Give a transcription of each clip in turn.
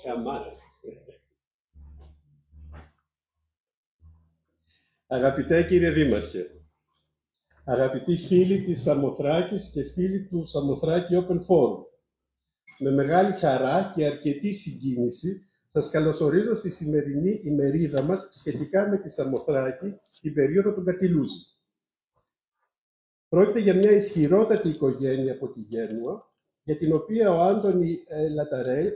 Καμάρας. Αγαπητέ κύριε Δήμαρχε, αγαπητοί φίλοι της Σαμοθράκης και φίλοι του Σαμοθράκη Open Forum, με μεγάλη χαρά και αρκετή συγκίνηση σας καλωσορίζω στη σημερινή ημερίδα μας σχετικά με τη Σαμοθράκη την περίοδο του Κατιλούζη. Πρόκειται για μια ισχυρότατη οικογένεια από τη Γένουα, για την οποία ο Άντωνι Λαταρέλ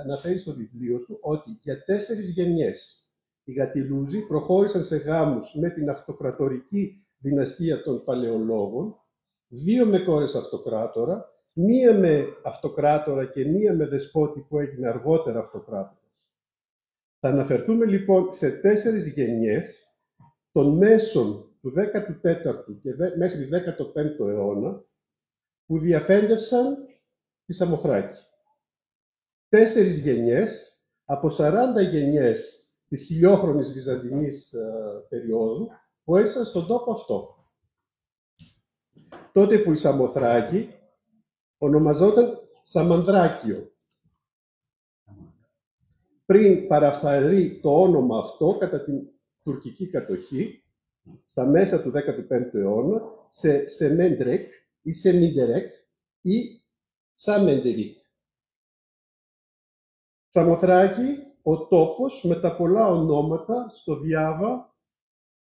αναφέρει στο βιβλίο του ότι για 4 γενιές οι Γατιλούζοι προχώρησαν σε γάμους με την αυτοκρατορική δυναστεία των Παλαιολόγων, 2 με κόρες αυτοκράτορα, 1 με αυτοκράτορα και 1 με δεσπότη που έγινε αργότερα αυτοκράτορας. Θα αναφερθούμε λοιπόν σε 4 γενιές των μέσων του 14ου και μέχρι 15ο αιώνα που διαφέντευσαν τη Σαμοθράκη. 4 γενιές από 40 γενιές της χιλιόχρονης βυζαντινής περίοδου που έζησαν στον τόπο αυτό. Τότε που η Σαμοθράκη ονομαζόταν Σαμανδράκιο. Πριν παραφθαρεί το όνομα αυτό κατά την τουρκική κατοχή, στα μέσα του 15ου αιώνα, σε Σεμέντρεκ ή Σεμίντερεκ ή Σάμεντερικ. Σαμοθράκη, ο τόπος με τα πολλά ονόματα στο διάβα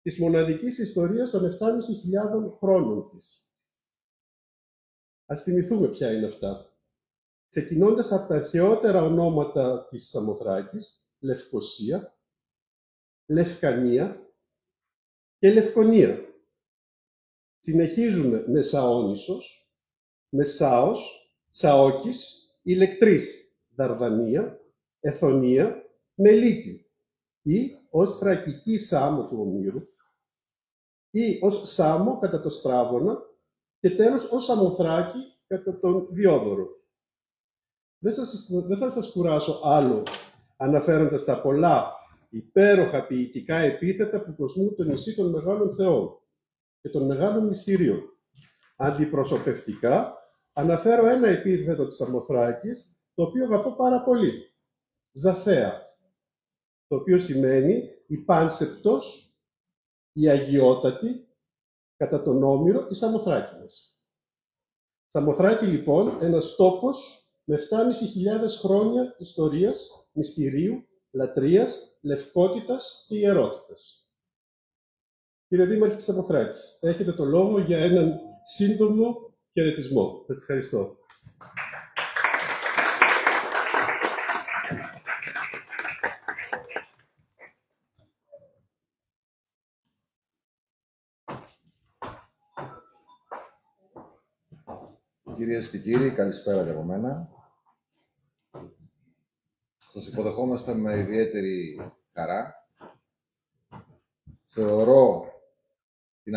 της μοναδικής ιστορίας των 7.500 χρόνων της. Ας θυμηθούμε ποια είναι αυτά. Ξεκινώντας από τα αρχαιότερα ονόματα της Σαμοθράκης, Λευκοσία, Λευκανία και Λευκονία. Συνεχίζουμε με Σαόνισσος, με Σάος, Σαόκης, Ηλεκτρής, Δαρδανία, Εθονία, Μελίτη ή ως θρακική Σάμο του Ομήρου ή ως Σάμο κατά το Στράβωνα και τέλος ως Σαμοθράκη κατά τον Διόδωρο. Δεν θα σας κουράσω άλλο αναφέροντας τα πολλά υπέροχα ποιητικά επίθετα που προσμούν το νησί των μεγάλων θεών και των μεγάλων μυστηρίων. Αντιπροσωπευτικά αναφέρω ένα επίθετο της Σαμοθράκης, το οποίο αγαπώ πάρα πολύ. Ζαθέα, το οποίο σημαίνει η πάνσεπτος, η αγιότατη, κατά τον Όμηρο, η Σαμοθράκη μας. Σαμοθράκη, λοιπόν, ένας τόπος με 7.500 χρόνια ιστορίας, μυστηρίου, λατρείας, λευκότητας και ιερότητας. Κύριε Δήμαρχε της Σαμοθράκης, έχετε το λόγο για έναν σύντομο χαιρετισμό. Σας ευχαριστώ. Κυρίες και κύριοι, καλησπέρα και από μένα. Σας υποδεχόμαστε με ιδιαίτερη χαρά. Θεωρώ την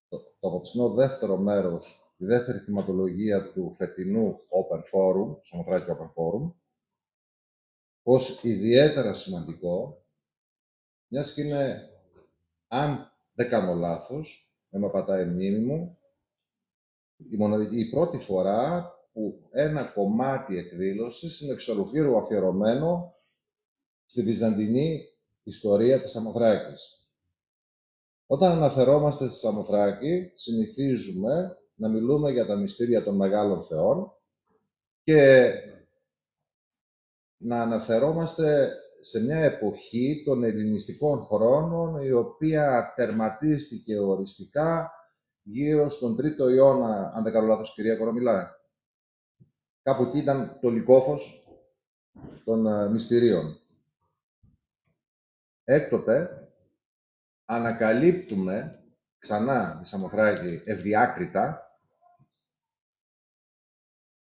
το απόψινό δεύτερο μέρος, τη δεύτερη θυματολογία του φετινού Open Forum, Σαμοθράκη Open Forum, ως ιδιαίτερα σημαντικό, μιας και είναι, αν δεν κάνω λάθος, δεν με πατάει η μνήμη μου, η πρώτη φορά που ένα κομμάτι εκδήλωσης είναι εξ ολοκλήρου αφιερωμένο στη βυζαντινή ιστορία της Σαμοθράκης. Όταν αναφερόμαστε στη Σαμοθράκη, συνηθίζουμε να μιλούμε για τα μυστήρια των μεγάλων θεών και να αναφερόμαστε σε μια εποχή των ελληνιστικών χρόνων, η οποία τερματίστηκε οριστικά γύρω στον 3ο αιώνα, αν δεν κάνω λάθος, κυρία Κορομιλά. Κάπου εκεί ήταν το λυκόφως των μυστηρίων. Έκτοτε, ανακαλύπτουμε ξανά τη Σαμοθράκη ευδιάκριτα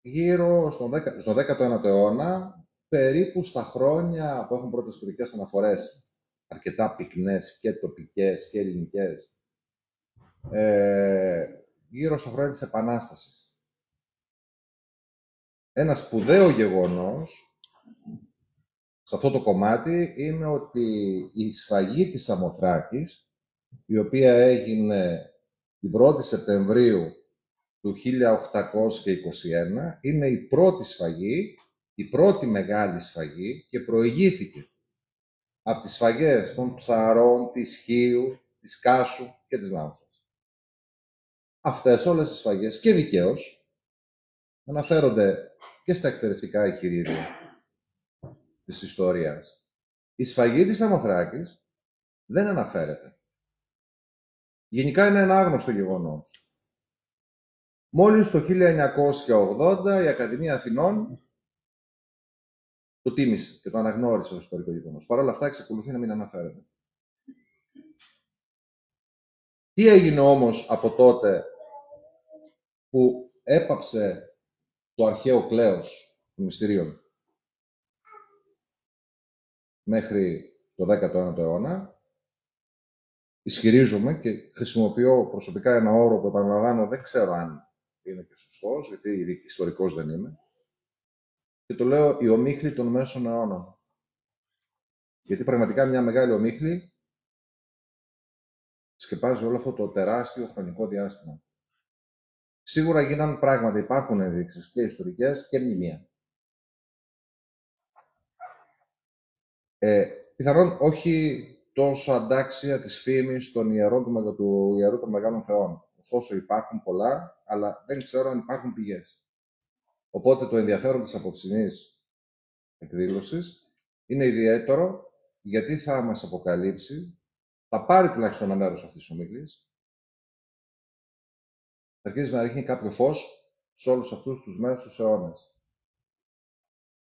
γύρω στον 19ο αιώνα, περίπου στα χρόνια που έχουν πρώτες ιστορικές αναφορές, αρκετά πυκνές και τοπικές και ελληνικές, γύρω στα χρόνια της Επανάστασης. Ένα σπουδαίο γεγονός σε αυτό το κομμάτι είναι ότι η σφαγή της Σαμοθράκης, η οποία έγινε την 1η Σεπτεμβρίου του 1821, είναι η πρώτη σφαγή η πρώτη μεγάλη σφαγή και προηγήθηκε από τις σφαγές των Ψαρών, της Χίου, της Κάσου και της Νάουσας. Αυτές όλες τις σφαγές, και δικαίως, αναφέρονται και στα εκπαιδευτικά εγχειρίδια της ιστορίας. Η σφαγή της Σαμοθράκης δεν αναφέρεται. Γενικά είναι ένα άγνωστο γεγονός. Μόλις το 1980 η Ακαδημία Αθηνών το τίμησε και το αναγνώρισε ως ιστορικό γεγονός. Παρ' όλα αυτά εξακολουθεί να μην αναφέρεται. Τι έγινε όμως από τότε που έπαψε το αρχαίο κλέος των μυστηρίων μέχρι το 19ο αιώνα? Ισχυρίζομαι και χρησιμοποιώ προσωπικά ένα όρο που, επαναλαμβάνω, δεν ξέρω αν είναι και σωστός, γιατί ιστορικός δεν είμαι, και το λέω η ομίχλη των μέσων αιώνων. Γιατί πραγματικά μια μεγάλη ομίχλη σκεπάζει όλο αυτό το τεράστιο χρονικό διάστημα. Σίγουρα γίναν πράγματα, υπάρχουν ενδείξεις και ιστορικές και μνημεία. Πιθανόν όχι τόσο αντάξια της φήμης των ιερών του Ιερού των Μεγάλων Θεών. Ωστόσο υπάρχουν πολλά, αλλά δεν ξέρω αν υπάρχουν πηγές. Οπότε το ενδιαφέρον της απόψινής εκδήλωσης είναι ιδιαίτερο, γιατί θα μας αποκαλύψει, θα πάρει τουλάχιστον ένα μέρος αυτής της ομίλης, θα αρχίσει να ρίχνει κάποιο φως σε όλους αυτούς τους μέσους αιώνες.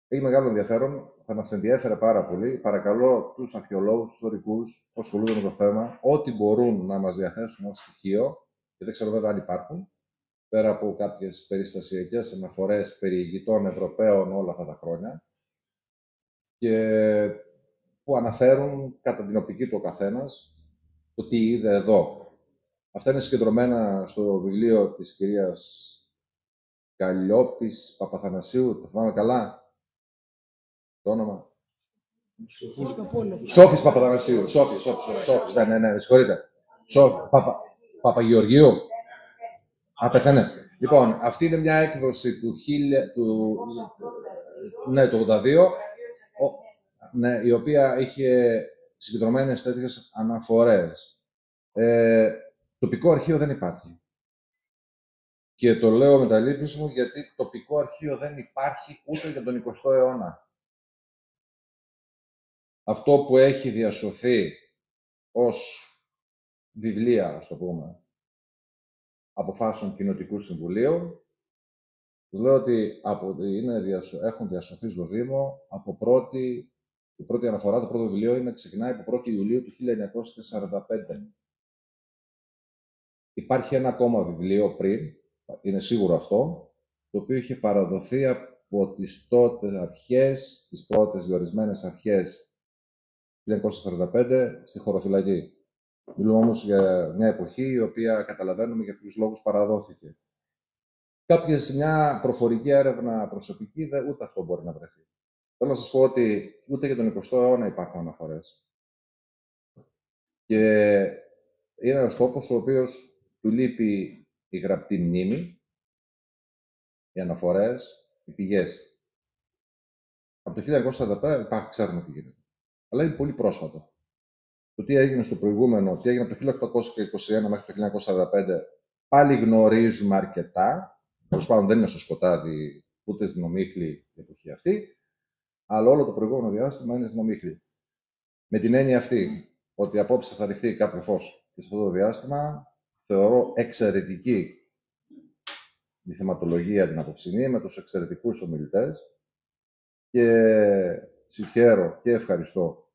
Έχει μεγάλο ενδιαφέρον, θα μας ενδιέφερε πάρα πολύ. Παρακαλώ τους αρχαιολόγους, τους ιστορικούς που ασχολούνται με το θέμα, ό,τι μπορούν να μας διαθέσουν ως στοιχείο, και δεν ξέρω βέβαια αν υπάρχουν, πέρα από κάποιες περιστασιακές αναφορές περί ηγητών Ευρωπαίων όλα αυτά τα χρόνια, και που αναφέρουν κατά την οπτική του ο καθένας το τι είδε εδώ. Αυτά είναι συγκεντρωμένα στο βιβλίο της κυρίας Καλλιόπης Παπαθανασίου, το θυμάμαι καλά, το όνομα. Σόφης Παπαθανασίου. Σόφης, ναι, συγχωρείτε. Παπαγεωργίου. Πεθαίνε. Λοιπόν, αυτή είναι μια έκδοση του 82, ναι, η οποία είχε συγκεντρωμένες τέτοιες αναφορές. Τοπικό αρχείο δεν υπάρχει. Και το λέω με τα λύπης μου, γιατί τοπικό αρχείο δεν υπάρχει ούτε για τον 20ο αιώνα. Αυτό που έχει διασωθεί ως βιβλία, ας το πούμε, αποφάσεων Κοινοτικού Συμβουλίου, τους λέω ότι έχουν διασωθεί στο Δήμο από η πρώτη αναφορά, το πρώτο βιβλίο ξεκινάει από 1η Ιουλίου του 1945. Υπάρχει ένα ακόμα βιβλίο πριν, είναι σίγουρο αυτό, το οποίο είχε παραδοθεί από τις τότε αρχές, τις πρώτες διορισμένες αρχές 1945 στη χωροφυλακή. Μιλούμε όμως για μια εποχή η οποία καταλαβαίνουμε για ποιους λόγους παραδόθηκε. Μια προφορική έρευνα προσωπική, ούτε αυτό μπορεί να βρεθεί. Θέλω να σας πω ότι ούτε για τον 20ο αιώνα υπάρχουν αναφορές. Και είναι ένας τόπος ο οποίος του λείπει η γραπτή μνήμη, οι αναφορές, οι πηγές. Από το 1945 ξέρουμε τι γίνεται. Αλλά είναι πολύ πρόσφατο. Το τι έγινε στο προηγούμενο, τι έγινε από το 1821 μέχρι το 1945, πάλι γνωρίζουμε αρκετά. Τέλος πάντων, δεν είναι στο σκοτάδι ούτε στην ομίχλη η εποχή αυτή, αλλά όλο το προηγούμενο διάστημα είναι στην ομίχλη. Με την έννοια αυτή, ότι απόψε θα ρηχθεί κάποιο φως και σε αυτό το διάστημα, θεωρώ εξαιρετική η θεματολογία την απόψινή, με τους εξαιρετικούς ομιλητές, και συγχαίρω και ευχαριστώ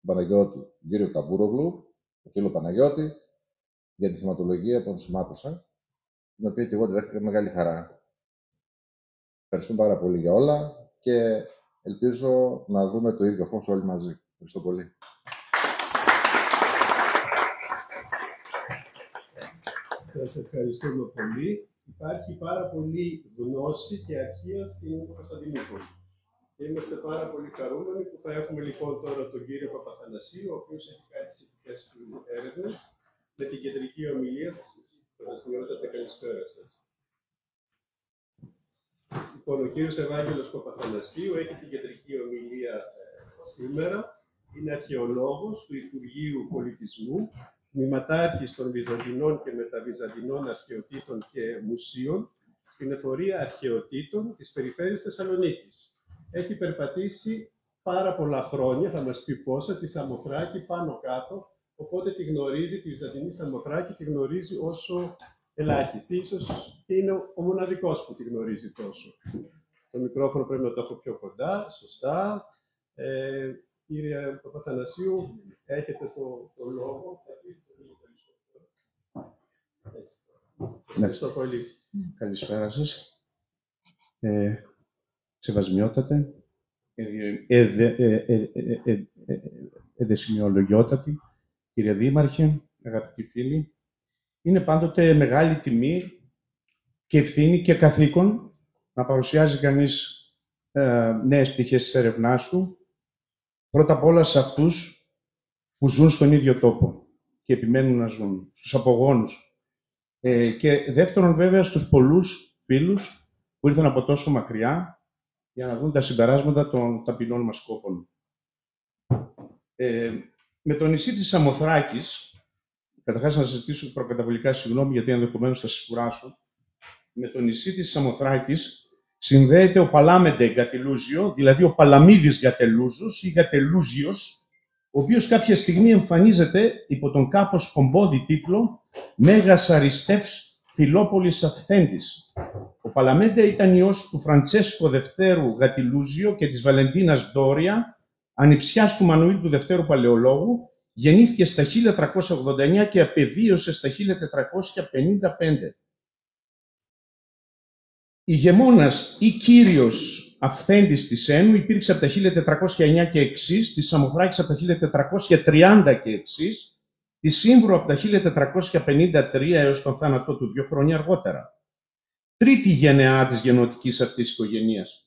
τον Παναγιώτη, τον κύριο Καμπούρογλου, τον φίλο Παναγιώτη, για τη θεματολογία που ενσωμάτωσα, την οποία και εγώ τη δέχτηκα με μεγάλη χαρά. Ευχαριστούμε πάρα πολύ για όλα και ελπίζω να δούμε το ίδιο φως όλοι μαζί. Ευχαριστώ πολύ. Σας ευχαριστούμε πολύ. Υπάρχει πάρα πολύ γνώση και αρχεία στην Κωνσταντινούπολη. Είμαστε πάρα πολύ χαρούμενοι που θα έχουμε λοιπόν τώρα τον κύριο Παπαθανασίου, ο οποίος έχει κάνει τις ειδικές του έρευνες, με την κεντρική ομιλία του. Θα σας νιώθετε καλησπέρα σας. Λοιπόν, ο κύριος Ευάγγελος Παπαθανασίου έχει την κεντρική ομιλία σήμερα. Είναι αρχαιολόγος του Υπουργείου Πολιτισμού, τμήματάρχης των Βυζαντινών και Μεταβυζαντινών Αρχαιοτήτων και Μουσείων στην Εφορία Αρχαιοτήτων της Περιφέρειας Θεσσαλονίκης. Έχει περπατήσει πάρα πολλά χρόνια, θα μας πει πόσα, τη Σαμοθράκη πάνω κάτω, οπότε τη γνωρίζει, τη Βυζαντινή Σαμοθράκη τη γνωρίζει όσο ελάχιστη. Ίσως και είναι ο μοναδικός που τη γνωρίζει τόσο. Το μικρόφωνο πρέπει να το έχω πιο κοντά, σωστά. Κύριε Παπαθανασίου, έχετε το λόγο. Ευχαριστώ πολύ. Καλησπέρα σας. Σεβασμιότατε, εδεσιμιολογιότατη, κύριε Δήμαρχε, αγαπητοί φίλοι. Είναι πάντοτε μεγάλη τιμή και ευθύνη και καθήκον να παρουσιάζει κανείς νέες πτυχές της έρευνάς του, πρώτα απ' όλα σε αυτούς που ζουν στον ίδιο τόπο και επιμένουν να ζουν, στους απογόνους. Και δεύτερον, βέβαια, στους πολλούς φίλους που ήρθαν από τόσο μακριά για να δουν τα συμπεράσματα των ταπεινών μας κόπων. Με το νησί της Σαμοθράκης, καταρχάς να σας ζητήσω προκαταβολικά συγγνώμη γιατί ενδεχομένως θα σας κουράσω, με το νησί της Σαμοθράκης συνδέεται ο Παλάμεντε Γκατελούζιο, δηλαδή ο Παλαμίδης Γατελούζος ή Γατελούζιος, ο οποίος κάποια στιγμή εμφανίζεται υπό τον κάπως πομπόδι τίτλο «Μέγας Αριστεύς Φιλόπολης Αυθέντης». Ο Παλαμέντε ήταν ιός του Φραντσέσκο Δευτέρου Γατιλούζιο και της Βαλεντίνας Ντόρια, ανιψιάς του Μανουήλ του Δευτέρου Παλαιολόγου, γεννήθηκε στα 1389 και απεβίωσε στα 1455. Ηγεμόνας ή κύριος Αυθέντης της Ένου υπήρξε από τα 1409 και εξής, της Σαμοθράκης από τα 1430 και εξής, τη Σύμβρου από τα 1453 έως τον θάνατό του 2 χρόνια αργότερα. Τρίτη γενεά της γεννοτικής αυτής οικογενείας.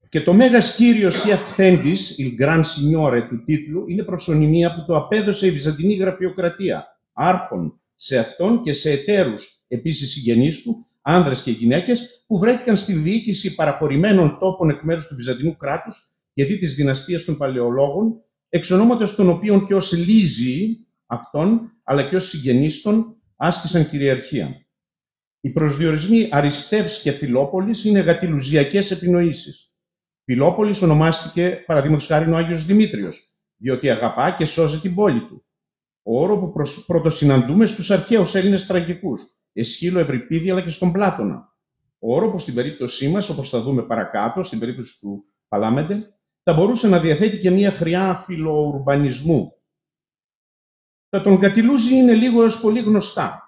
Και το Μέγας Κύριος ή Αυθέντης, il Gran Signore του τίτλου, είναι προσωνυμία που το απέδωσε η Βυζαντινή Γραφειοκρατία, άρχον σε αυτόν και σε εταίρους επίσης συγγενείς του, άνδρες και γυναίκες, που βρέθηκαν στη διοίκηση παραχωρημένων τόπων εκ μέρους του Βυζαντινού κράτους και δι' της δυναστείας των Παλαιολόγων, εξ ονόματος των οποίων και ως Λίζιοι αυτών, αλλά και ως συγγενείς των, άσκησαν κυριαρχία. Οι προσδιορισμοί Αριστεύς και Φιλόπολης είναι γατιλουζιακές επινοήσεις. Φιλόπολης ονομάστηκε, παραδείγματος χάριν, ο Άγιος Δημήτριος, διότι αγαπά και σώζει την πόλη του. Όρο που πρωτοσυναντούμε στους αρχαίους Έλληνες τραγικούς, Εσχύλο, Ευρυπίδη αλλά και στον Πλάτωνα. Όρο που στην περίπτωσή μας, όπως θα δούμε παρακάτω, στην περίπτωση του Παλάμεντε, θα μπορούσε να διαθέτει και μια χρειά φιλοουρμπανισμού. Τα των Κατιλούζι είναι λίγο έως πολύ γνωστά.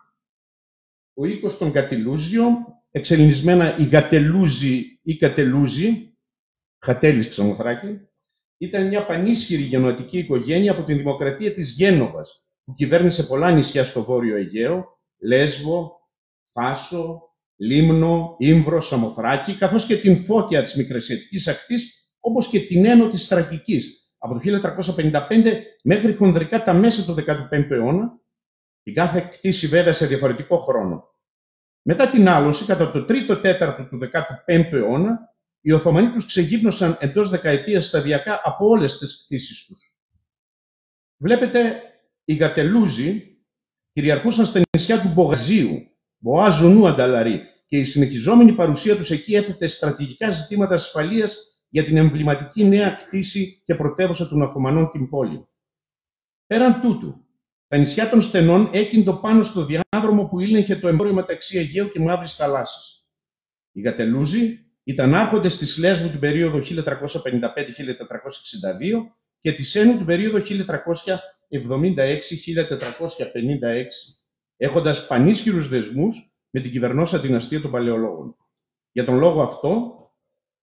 Ο οίκος των Κατιλούζιο, εξελληνισμένα η Γατελούζι ή Κατελούζι, Χατέλης στη Σαμοθράκη, ήταν μια πανίσχυρη γενοατική οικογένεια από την Δημοκρατία της Γένοβας, που κυβέρνησε πολλά νησιά στο Βόρειο Αιγαίο, Λέσβο, Φάσο, Λίμνο, Ήμβρο, Σαμοθράκη, καθώς και την Φώκια της Μικρασιατικής ακτής, όπως και την Ένο της Θρακικής, από το 1355 μέχρι χονδρικά τα μέσα του 15ου αιώνα, την κάθε κτήση βέβαια σε διαφορετικό χρόνο. Μετά την άλωση, κατά το 3ο-4ο του 15ου αιώνα, οι Οθωμανοί τους ξεγύμνωσαν εντός δεκαετίας σταδιακά από όλες τις κτήσεις τους. Βλέπετε, οι Γατελούζοι κυριαρχούσαν στα νησιά του Μπογαζίου, Μποάζου Ανταλαρή, και η συνεχιζόμενη παρουσία τους εκεί έθετε στρατηγικά ζητήματα ασφαλείας για την εμβληματική νέα κτήση και πρωτεύουσα των Οθωμανών την πόλη. Πέραν τούτου, τα νησιά των Στενών έκυντο πάνω στο διάδρομο που ήλεγχε το εμπόριο μεταξύ Αιγαίου και Μαύρης Θαλάσσης. Οι Γατελούζοι ήταν άρχοντες της Λέσβου την περίοδο 1355-1462 και της Ένου την περίοδο 1376-1456, έχοντας πανίσχυρους δεσμούς με την κυβερνόσα δυναστεία των Παλαιολόγων. Για τον λόγο αυτό,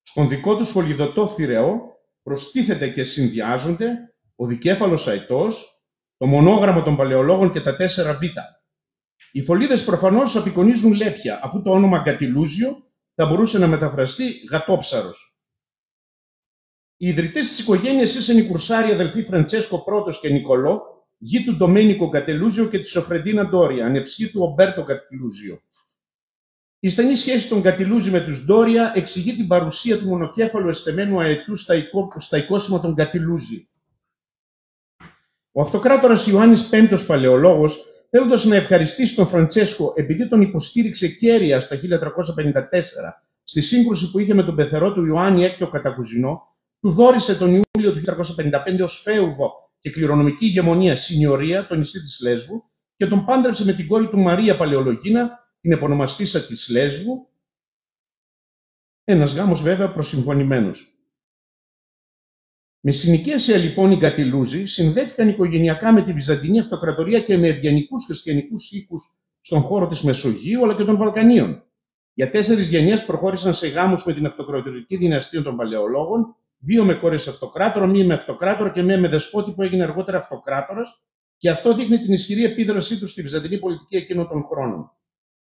στον δικό τους φωλιδωτό θηρεό προστίθεται και συνδυάζονται ο δικέφαλος αετός, το μονόγραμμα των Παλαιολόγων και τα 4 β. Οι φωλίδες προφανώς απεικονίζουν λέπια, αφού το όνομα Γκατιλούζιο θα μπορούσε να μεταφραστεί γατόψαρος. Οι ιδρυτές της οικογένειας ήσαν οι κουρσάροι αδελφοί Φραντσέσκο I και Νικολό, γη του Ντομένικο Γκατελούζιο και τη Σοφρεντίνα Ντόρια, ανεψή του Ομπέρτο Γκατελούζιο. Η στενή σχέση των Κατιλούζη με τους Ντόρια εξηγεί την παρουσία του μονοκέφαλου εστεμένου αετού στα οικόσιμα των Κατιλούζη. Ο αυτοκράτορας Ιωάννης V Παλαιολόγος, θέλοντας να ευχαριστήσει τον Φραντσέσκο επειδή τον υποστήριξε κέρια στα 1354 στη σύγκρουση που είχε με τον πεθερό του Ιωάννη VI Κατακουζινό, του δώρισε τον Ιούλιο του 1355 ως φέουδο και κληρονομική ηγεμονία Σινιωρία, το νησί της Λέσβου, και τον πάντρεψε με την κόρη του Μαρία Παλαιολογίνα, την επωνομαστήσα της Λέσβου, ένας γάμος βέβαια προσυμφωνημένος. Με συνοικίαση λοιπόν οι Κατιλούζοι συνδέθηκαν οικογενειακά με τη Βυζαντινή Αυτοκρατορία και με ευγενικούς χριστιανικούς οίκους στον χώρο της Μεσογείου αλλά και των Βαλκανίων. Για 4 γενιές προχώρησαν σε γάμους με την αυτοκρατορική δυναστεία των Παλαιολόγων, 2 με κόρες αυτοκράτορο, 1 με αυτοκράτορο και 1 με δεσπότη που έγινε αργότερα αυτοκράτορας, και αυτό δείχνει την ισχυρή επίδρασή του στη βυζαντινή πολιτική εκείνων των χρόνων.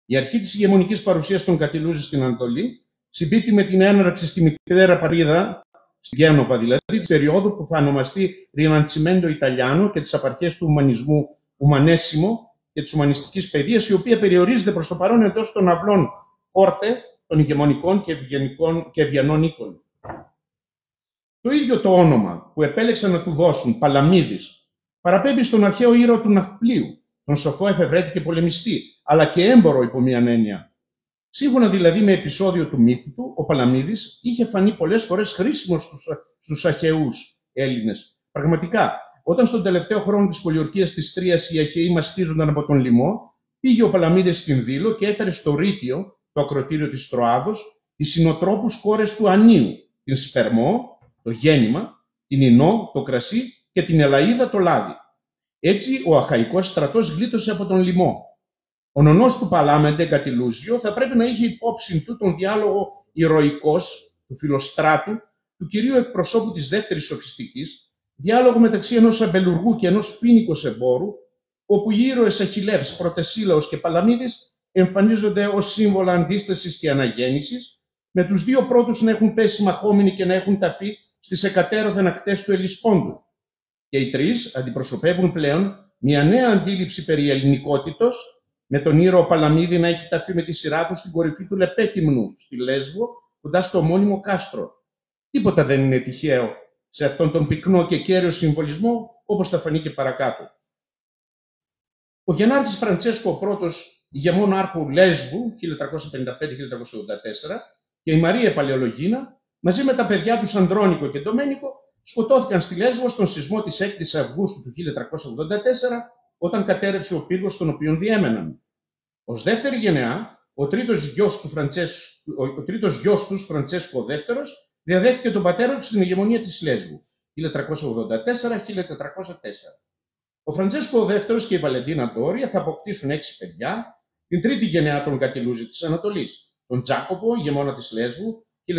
Η αρχή της ηγεμονικής παρουσίας των Κατιλούζη στην Ανατολή συμπίπτει με την έναρξη στη μητέρα πατρίδα, στην Γένοβα δηλαδή, της περίοδου που θα ονομαστεί Rinascimento Italiano και τις απαρχές του ουμανισμού Ουμανέσιμο και της ουμανιστικής παιδείας, η οποία περιορίζεται προς το παρόν εντός των αυλών κόρτε των ηγεμονικών και ευγενών οίκων. Το ίδιο το όνομα που επέλεξαν να του δώσουν, Παλαμίδης, παραπέμπει στον αρχαίο ήρωα του ναυπλίου, τον σοφό εφευρέτη και πολεμιστή, αλλά και έμπορο υπό μίαν έννοια. Σύμφωνα δηλαδή με επεισόδιο του μύθου του, ο Παλαμίδης είχε φανεί πολλές φορές χρήσιμος στους αρχαίους Έλληνες. Πραγματικά, όταν στον τελευταίο χρόνο της πολιορκίας της Τρίας οι αρχαίοι μαστίζονταν από τον λοιμό, πήγε ο Παλαμίδης στην Δήλο και έφερε στο Ρήτιο, το ακροτήριο της Τροάδος, τις συνοτρόπους κόρες του Ανίου, την Σπερμό, το γέννημα, την Ινώ, το κρασί και την Ελαΐδα, το λάδι. Έτσι, ο αχαϊκός στρατός γλίτωσε από τον λοιμό. Ο νονός του Παλάμεντε Κατιλούζιο θα πρέπει να είχε υπόψη του τον διάλογο ηρωικός του Φιλοστράτου, του κυρίου εκπροσώπου της δεύτερης σοφιστικής, διάλογο μεταξύ ενός αμπελουργού και ενός φοίνικος εμπόρου, όπου οι ήρωες Αχιλλεύς, Πρωτεσίλαος και Παλαμίδης εμφανίζονται ως σύμβολα αντίστασης και αναγέννησης, με τους 2 πρώτους να έχουν πέσει μαχόμενοι και να έχουν ταφεί στις εκατέρωθεν ακτές του Ελισπόντου. Και οι 3 αντιπροσωπεύουν πλέον μια νέα αντίληψη περί ελληνικότητος, με τον ήρωο Παλαμίδη να έχει ταφεί με τη σειρά του στην κορυφή του Λεπέτυμνου, στη Λέσβο, κοντά στο ομώνυμο κάστρο. Τίποτα δεν είναι τυχαίο σε αυτόν τον πυκνό και κέριο συμβολισμό, όπως θα φανεί και παρακάτω. Ο Γενάρχης Φραντσέσκο I, ηγεμόν άρχου Λέσβου, 1355-1384, και η Μαρία Παλαιολογίνα, μαζί με τα παιδιά τους Ανδρώνικο και Ντομένικο, σκοτώθηκαν στη Λέσβο στον σεισμό της 6ης Αυγούστου του 1384, όταν κατέρευσε ο πύργος στον οποίο διέμεναν. Ως δεύτερη γενεά, ο τρίτος γιος τους, Φραντσέσκο II, διαδέχθηκε τον πατέρα του στην ηγεμονία της Λέσβου, 1384-1404. Ο Φραντσέσκο II και η Βαλεντίνα Ντόρια θα αποκτήσουν 6 παιδιά, την τρίτη γενεά των Κατιλούζη της Ανατολής, τον Τζάκοπο, ηγεμόνα της Λέσβου, 1403-1428,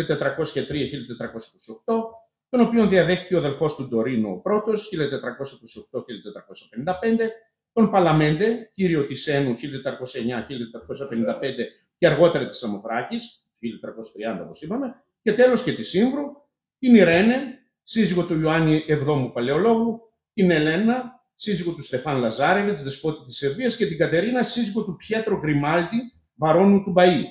τον οποίον διαδέχθηκε ο αδελφός του Ντορίνο ο πρώτος, 1428-1455, τον Παλαμέντε, κύριο της Ένου, 1409-1455 και αργότερα της Σαμοθράκης, 1330 όπως είπαμε, και τέλος και τη Σύμβρου, την Ιρένε, σύζυγο του Ιωάννη VII Παλαιολόγου, την Ελένα, σύζυγο του Στεφάν Λαζάρεβιτς, δεσπότη της Σερβίας, και την Κατερίνα, σύζυγο του Πιέτρο Γκριμάλτι, βαρόνου του Μπαΐ.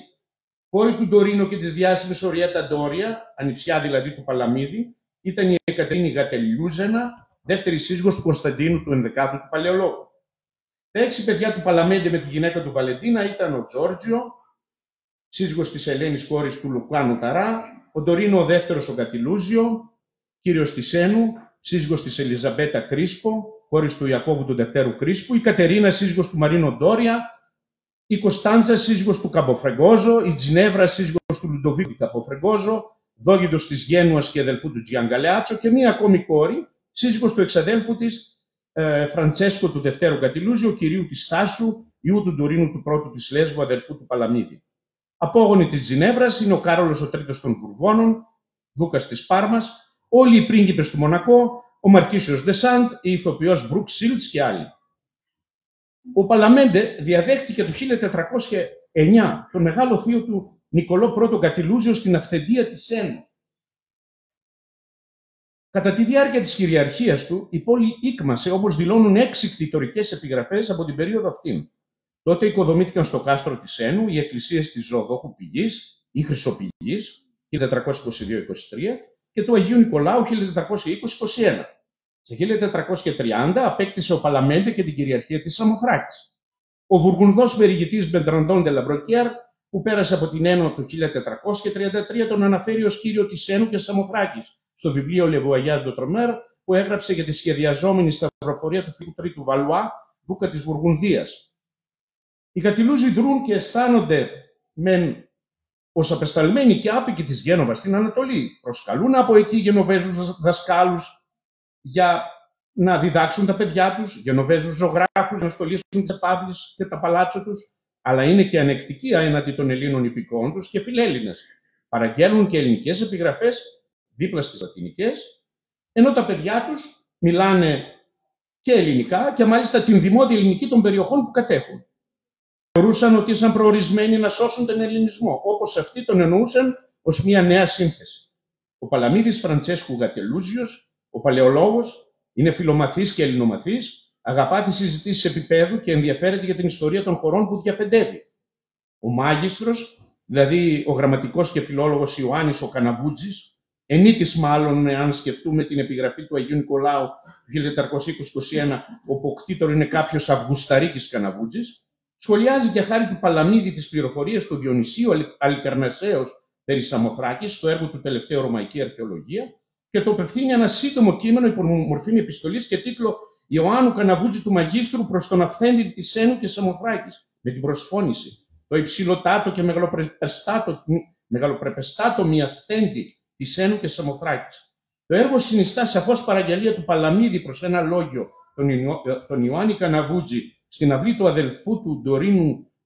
Κόρη του Ντορίνο και της διάσημης Οριέτα Ντόρια, ανιψιά δηλαδή του Παλαμίδη, ήταν η Εκατερίνη Γατελιούζενα, δεύτερη σύζυγος του Κωνσταντίνου του 11ου του Παλαιολόγου. Τα 6 παιδιά του Παλαμέντε με τη γυναίκα του Βαλεντίνα ήταν ο Τζόρτζιο, σύζυγος της Ελένης κόρης του Λουκάνου Ταρά, ο Ντορίνο ο δεύτερος ο Κατιλούζιο, κύριος της Ένου, σύζυγος της Ελιζαμπέτα Κρίσπο, κόρης του Ιακώβου του Δευτέρου Κρίσπου, η Κατερίνα σύζυγος του Μαρίνο Ντόρια, η Κωνστάντζα σύζυγος του Καμποφρεγκόζο, η Τζινέβρα σύζυγος του Λουντοβίκου Καμποφρεγκόζο, δόγητος της Γένουας και αδελφού του Τζιανγκαλεάτσο, και μία ακόμη κόρη, σύζυγος του εξαδέλφου της Φραντσέσκο του Δευτέρου Κατιλούζιο, κυρίου της Στάσου, ιού του Ντορίνου του πρώτου της Λέσβου, αδελφού του Παλαμίδη. Απόγονοι της Τζινέβρας είναι ο Κάρολος ο Τρίτος των Βουρβώνων, δούκας της Πάρμας, όλοι οι πρίγκιπες του Μονακό, ο Μαρκίσιος Ντεσάντ, η ηθοποιός Μπρουκ Σίλτς και άλλοι. Ο Παλαμέντε διαδέχτηκε το 1409 τον μεγάλο θείο του Νικολό I Κατιλούζιο στην αυθεντία της Ένου. Κατά τη διάρκεια της κυριαρχίας του, η πόλη ήκμασε, όπως δηλώνουν 6 κτητορικές επιγραφές από την περίοδο αυτήν. Τότε οικοδομήθηκαν στο κάστρο της Ένου οι εκκλησίες της Ζωοδόχου Πηγής ή Χρυσοπηγής 1422-23 και του Αγίου Νικολάου 1420-21. Σε 1430 απέκτησε ο Παλαμέντε και την κυριαρχία της Σαμοθράκης. Ο Βουργουνδός περιηγητής Μπεντραντών de la Brocquière, που πέρασε από την Ένω το 1433, τον αναφέρει ως κύριο της Ένου και Σαμοθράκης στο βιβλίο Le Voyage de Tromeur, που έγραψε για τη σχεδιαζόμενη σταυροφορία του Φιλίππου Τρίτου Βαλουά, δούκα της Βουργουνδίας. Οι Κατιλούζοι δρούν και αισθάνονται ως απεσταλμένοι και άπικοι της Γένοβα στην Ανατολή. Προσκαλούν από εκεί Γενοβέζους δασκάλους για να διδάξουν τα παιδιά τους, Γενοβέζους ζωγράφους να στολίσουν τις επαύλεις και τα παλάτσο τους, αλλά είναι και ανεκτικοί έναντι των Ελλήνων υπηκόων τους και φιλέλληνες. Παραγγέλνουν και ελληνικές επιγραφές δίπλα στις λατινικές, ενώ τα παιδιά τους μιλάνε και ελληνικά και μάλιστα την δημότια ελληνική των περιοχών που κατέχουν. Θεωρούσαν ότι ήσαν προορισμένοι να σώσουν τον ελληνισμό, όπως αυτοί τον εννοούσαν ως μια νέα σύνθεση. Ο Παλαμίδης Φραντσέσκου Γατελούζιος, ο παλαιολόγος, είναι φιλομαθής και ελληνομαθής, αγαπά τις συζητήσεις επίπεδου και ενδιαφέρεται για την ιστορία των χωρών που διαφεντεύει. Ο μάγιστρος, δηλαδή ο γραμματικός και φιλόλογος Ιωάννης ο Καναβούτζης, ενίκης μάλλον, εάν σκεφτούμε την επιγραφή του Αγίου Νικολάου του 1420-21, όπου ο κτήτορ είναι κάποιος Αυγουσταρίκης Καναβούτζης, σχολιάζει για χάρη του Παλαμίδη τις πληροφορίες του Διονυσίου Αλικαρνασσέως περί Σαμοθράκης στο έργο του Τελευταίου Ρωμαϊκή Αρχαιολογία και το απευθύνει ένα σύντομο κείμενο υπό μορφή επιστολής και τίτλο Ιωάννου Καναβούτζη του Μαγίστρου προς τον Αυθέντη της Ένου και Σαμοθράκης, με την προσφώνηση. Το υψηλοτάτο και μεγαλοπρεπεστάτο μη Αυθέντη της Ένου και Σαμοθράκης. Το έργο συνιστά σαφώς παραγγελία του Παλαμίδη προς ένα λόγιο τον Ιωάννη Καναβούτζη στην αυλή του αδελφού του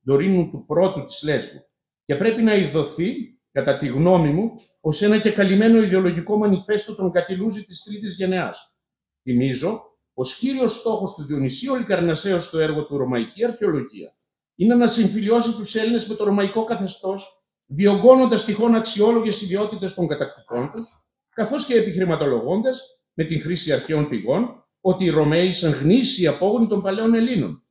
Ντορίνου του πρώτου της Λέσβου και πρέπει να ειδωθεί, κατά τη γνώμη μου, ως ένα και καλυμμένο ιδεολογικό μανιφέστο των Κατιλούζη της τρίτης γενεάς. Θυμίζω πως κύριος στόχος του Διονυσίου Αλικαρνασσέως στο έργο του Ρωμαϊκή Αρχαιολογία είναι να συμφιλιώσει τους Έλληνες με το ρωμαϊκό καθεστώς, διωγγώνοντας τυχόν αξιόλογες ιδιότητες των κατακτητών τους, καθώς και επιχειρηματολογώντας με την χρήση αρχαίων πηγών ότι οι Ρωμαίοι ήσαν γνήσιοι απόγονοι των παλαιών Ελλήνων.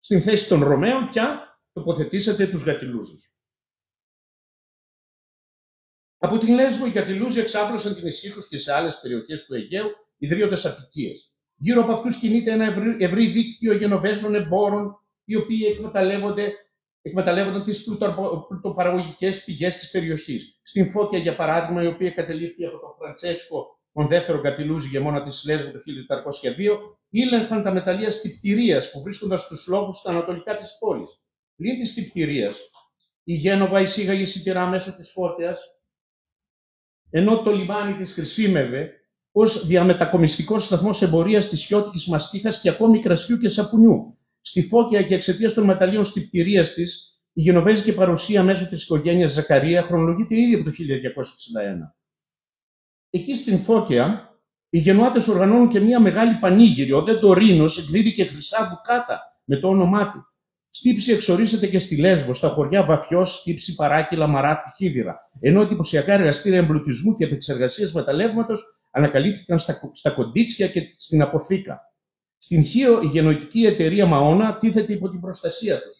Στην θέση των Ρωμαίων πια τοποθετήσατε τους Γατιλούζους. Από την Λέσβο οι Γατιλούζοι εξάπλωσαν την ισχύ τους και σε άλλες περιοχές του Αιγαίου, ιδρύοντας αποικίες. Γύρω από αυτούς κινείται ένα ευρύ δίκτυο Γενοβέζων εμπόρων, οι οποίοι εκμεταλλεύονταν τις πλουτοπαραγωγικές πηγές της περιοχής. Στην Φώκια, για παράδειγμα, η οποία κατελήφθη από τον Φραντσέσκο, τον δεύτερο Κατιλούζη ηγεμόνα της Λέσβου το 1402, ήλεγχαν τα μεταλλεία Στυπτηρίας που βρίσκονταν στους λόφους στα ανατολικά της πόλης. Πλην της Στυπτηρίας, η Γένοβα εισήγαγε σιτηρά μέσω της Φώκιας, ενώ το λιμάνι της χρησιμεύε ως διαμετακομιστικός σταθμός εμπορίας της χιώτικης μαστίχας και ακόμη κρασιού και σαπουνιού. Στη Φώκια και εξαιτίας των μεταλλείων Στυπτηρίας της, η γενοβέζικη παρουσία μέσω της οικογένειας Ζακαρία χρονολογείται ήδη από το 1261. Εκεί στην Φώκια, οι Γενουάτες οργανώνουν και μια μεγάλη πανήγυρη. Ο δε Τωρίνος εκδίδει και χρυσά μπουκάτα με το όνομά του. Στύψη εξορίσεται και στη Λέσβο, στα χωριά Βαφιός, Στύψη, Παράκυλα, Μαράτη, Χίδυρα. Ενώ εντυπωσιακά εργαστήρια εμπλουτισμού και επεξεργασίας μεταλλεύματος ανακαλύφθηκαν στα Κοντίτσια και στην Αποθήκα. Στην Χίο, η γενοητική εταιρεία Μαώνα τίθεται υπό την προστασία τους.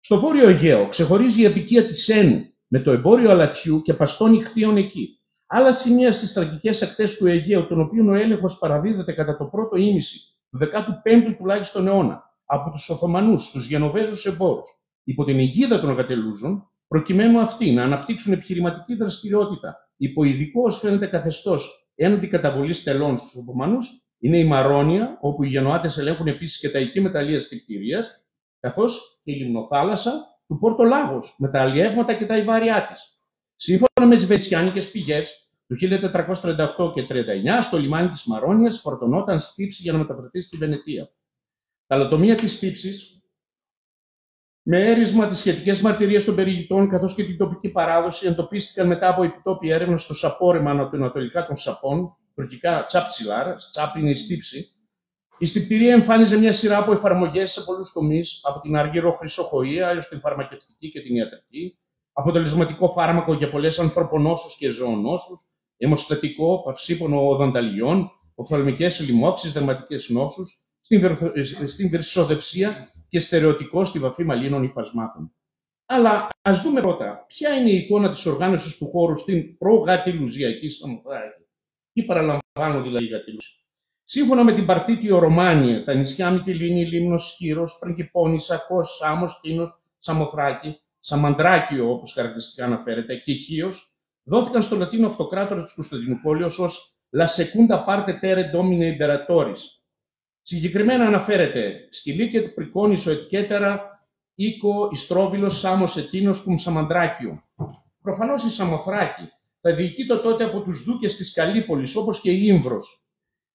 Στο Βόρειο Αιγαίο ξεχωρίζει η επικία της Ένου με το εμπόριο αλατιού και παστών ιχθείων εκεί. Άλλα σημεία στις τραγικές ακτές του Αιγαίου, των οποίων ο έλεγχος παραδίδεται κατά το πρώτο ήμιση του 15ου τουλάχιστον αιώνα από τους Οθωμανούς, τους Γενοβέζους εμπόρους, υπό την αιγίδα των Γατελούζων, προκειμένου αυτοί να αναπτύξουν επιχειρηματική δραστηριότητα υπό ειδικό ως φαίνεται καθεστώς έναντι καταβολής τελών στους Οθωμανούς, είναι η Μαρόνια, όπου οι Γενοάτες ελέγχουν επίσης και τα εκεί μεταλλεία Στυπτηρίας, καθώς και η λιμνοθάλασσα του Πόρτο Λάγος με τα αλλιεύματα και τα υβάρια της. Σύμφωνα με τις βενετσιάνικες πηγές, το 1438 και 39 στο λιμάνι της Μαρόνιας φορτωνόταν Στύψη για να μεταφερθεί στη Βενετία. Τα λατομεία της Στύψης, με έρισμα τις σχετικές μαρτυρίες των περιηγητών καθώς και την τοπική παράδοση, εντοπίστηκαν μετά από επιτόπια έρευνα στο Σαπόρεμα ανατολικά των Σαπών, τουρκικά Τσάπτσιλάρ, Τσάπ είναι η Στύψη. Η Στυπτηρία εμφάνιζε μια σειρά από εφαρμογές σε πολλούς τομείς, από την αργύρο χρυσοχοΐα έως την φαρμακευτική και την ιατρική, αποτελεσματικό φάρμακο για πολλές ανθρωπονόσους και ζωονόσους, αιμοστατικό, παυσίπονο οδονταλιών, οφθαλμικές λοιμώξεις, δερματικές νόσους, στην βυρσοδεψία και στερεωτικό στη βαφή μαλλίνων υφασμάτων. Αλλά ας δούμε πρώτα ποια είναι η εικόνα της οργάνωσης του χώρου στην προγατιλουζιακή Σαμοθράκη. Τι παραλαμβάνω δηλαδή η Γατιλούζη. Σύμφωνα με την Παρτίτιο Ρωμάνια, τα νησιά Μυτιλίνη, Λίμνος, Σκύρος, Πραγκυπώνησα, Κος, Σάμος, Τίνος, Σαμοθράκη, Σαμαντράκιο όπως χαρακτηριστικά αναφέρεται και Χίος, δόθηκαν στο Λατίνο αυτοκράτορα της Κωνσταντινούπολης ως La Secunda Parte Terre Domine Imperatoris. Συγκεκριμένα αναφέρεται στη Λίκετ, Πρικόνησο, Ετκέτερα, Οίκο, Ιστρόβιλος, Σάμος, Ετίνος, Κουμ Σαμαντράκιο. Προφανώς η Σαμοθράκη θα διοικείται τότε από τους δούκες της Καλύπολης, όπως και η Ήμβρος.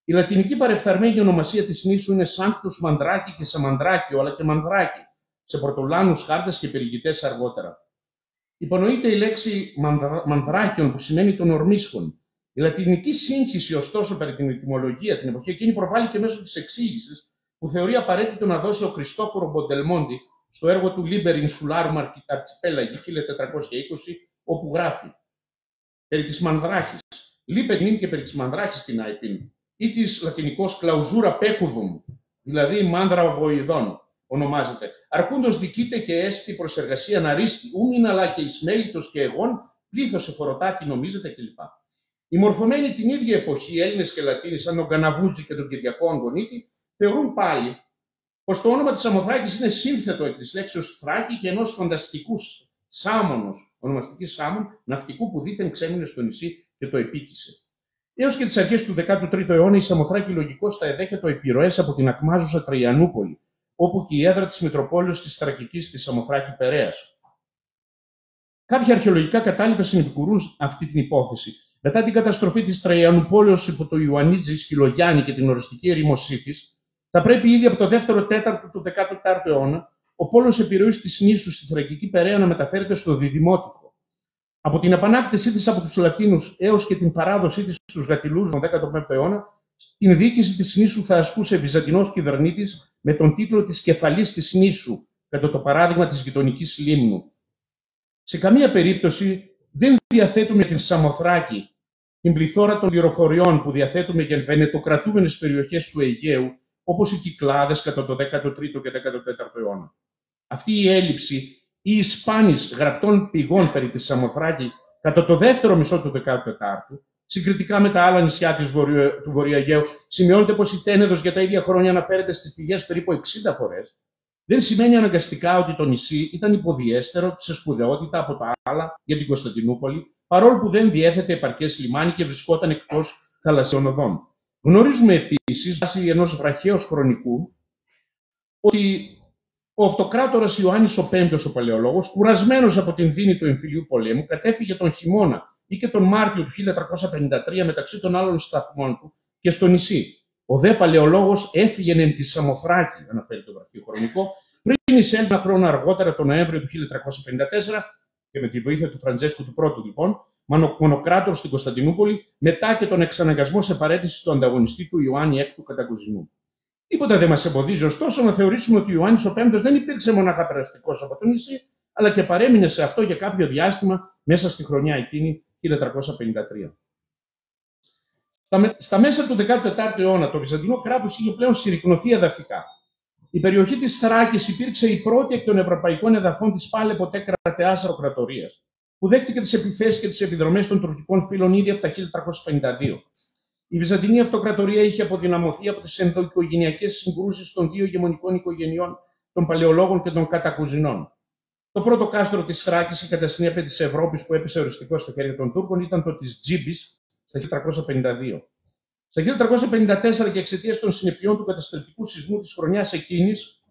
Η λατινική παρεφθαρμένη ονομασία της νήσου είναι Σάνκτους Μανδράκη και Σαμαντράκιο, αλλά και Μανδράκη, σε πορτολάνους χάρτες και περιηγητές αργότερα. Υπονοείται η λέξη Μανδράκιον, που σημαίνει των ορμίσχων. Η λατινική σύγχυση, ωστόσο, περί την ετυμολογία την εποχή εκείνη προβάλλει και μέσω της εξήγησης που θεωρεί απαραίτητο να δώσει ο Κριστόφορο Μποντελμόντι στο έργο του Liber Insularum Archipelagi 1420, όπου γράφει περί της Μανδράχης. Λείπε την και περί της Μανδράχης την Αϊπίν, ή της λατινικός Clausura Pecudum, δηλαδή η μάνδρα βοηδών, ονομάζεται. Αρκούντος δικείται και έστι προς εργασία να ρίστη, ούμιν αλλά και ισμέλιτος και εγών, πλήθος εφορωτάκι νομίζεται κλπ. Οι μορφωμένοι την ίδια εποχή, Έλληνες και Λατίνοι, σαν τον Καναβούτζη και τον Κυριακό Αγκονίτη, θεωρούν πάλι πως το όνομα της Σαμοθράκης είναι σύνθετο εκ της λέξεως Θράκη και ενός φανταστικού Σάμονος, ονομαστική Σάμον, ναυτικού που δήθεν ξέμεινε στο νησί και το επίκησε. Έως και τις αρχές του 13ου αιώνα, η Σαμοθράκη λογικώς θα εδέχεται επιρροές από την ακμάζουσα Τραϊανούπολη, όπου και η έδρα της Μητροπόλεως της Θρακικής στη Σαμοθράκη Περέας. Κάποια αρχαιολογικά κατάλοιπα συνεπικουρούν αυτή την υπόθεση. Μετά την καταστροφή της Τραϊανουπόλεως υπό το Ιωαννίδη Σκυλογιάννη και την οριστική ερήμωσή της, θα πρέπει ήδη από το 2ο-4ο του 14ου αιώνα ο πόλος επιρροής της νήσου στη Θρακική Περαία να μεταφέρεται στο Διδημότικο. Από την επανάκτησή της από τους Λατίνους έως και την παράδοσή της στους Γατιλούζους τον 15ο αιώνα, την διοίκηση της νήσου θα ασκούσε βυζαντινός κυβερνήτης με τον τίτλο της κεφαλής της νήσου, κατά το παράδειγμα της γειτονικής Λίμνου. Σε καμία περίπτωση δεν διαθέτουμε την Σαμοθράκη την πληθώρα των πληροφοριών που διαθέτουμε για βενετοκρατούμενες περιοχές του Αιγαίου, όπως οι Κυκλάδες κατά το 13ο και 14ο αιώνα. Αυτή η έλλειψη ή η σπάνης γραπτών πηγών περί της Σαμοθράκη κατά το δεύτερο μισό του 14ου, συγκριτικά με τα άλλα νησιά του Βορειοαιγαίου, σημειώνεται πως η Τένεδος για τα ίδια χρόνια αναφέρεται στις πηγές περίπου 60 φορές, δεν σημαίνει αναγκαστικά ότι το νησί ήταν υποδιέστερο σε σπουδαιότητα από τα άλλα για την Κωνσταντινούπολη, παρόλο που δεν διέθετε επαρκές λιμάνι και βρισκόταν εκτός θαλασσιών οδών. Γνωρίζουμε επίσης, βάσει ενός βραχαίου χρονικού, ότι ο αυτοκράτορας Ιωάννης ο Πέμπτος, ο Παλαιολόγος, κουρασμένος από την δίνη του εμφυλίου πολέμου, κατέφυγε τον χειμώνα ή και τον Μάρτιο του 1353 μεταξύ των άλλων σταθμών του και στο νησί. Ο δε Παλαιολόγος έφυγε εν τη Σαμοθράκη, αναφέρει το βραχαίο χρονικό, πριν εισέλθει ένα χρόνο αργότερα, τον Νοέμβριο του 1354, και με τη βοήθεια του Φραντζέσκου του Πρώτου, λοιπόν, μονοκράτορ στην Κωνσταντινούπολη, μετά και τον εξαναγκασμό σε παραίτηση του ανταγωνιστή του Ιωάννη VI Κατακουζινού. Τίποτα δεν μας εμποδίζει, ωστόσο, να θεωρήσουμε ότι ο Ιωάννης ο Πέμπτος δεν υπήρξε μονάχα περαστικός από το νησί, αλλά και παρέμεινε σε αυτό για κάποιο διάστημα μέσα στη χρονιά εκείνη, 1353. Στα μέσα του 14ου αιώνα, το Βυζαντινό κράτος είχε πλέον συρρικνωθεί εδαφικά. Η περιοχή της Θράκης υπήρξε η πρώτη εκ των ευρωπαϊκών εδαφών της πάλε ποτέ κρατεάς αυτοκρατορίας, που δέχτηκε τις επιθέσεις και τις επιδρομές των τουρκικών φύλων ήδη από τα 1352. Η Βυζαντινή Αυτοκρατορία είχε αποδυναμωθεί από τις ενδοοικογενειακές συγκρούσεις των δύο ηγεμονικών οικογενειών, των Παλαιολόγων και των Κατακουζινών. Το πρώτο κάστρο της Θράκης, η κατασυνέπεια της Ευρώπης που έπεσε οριστικώς στα χέρια των Τούρκων, ήταν το της Τζίμπης στα 1352. Στα 1354 και εξαιτίας των συνεπειών του καταστροφικού σεισμού της χρονιάς εκείνης,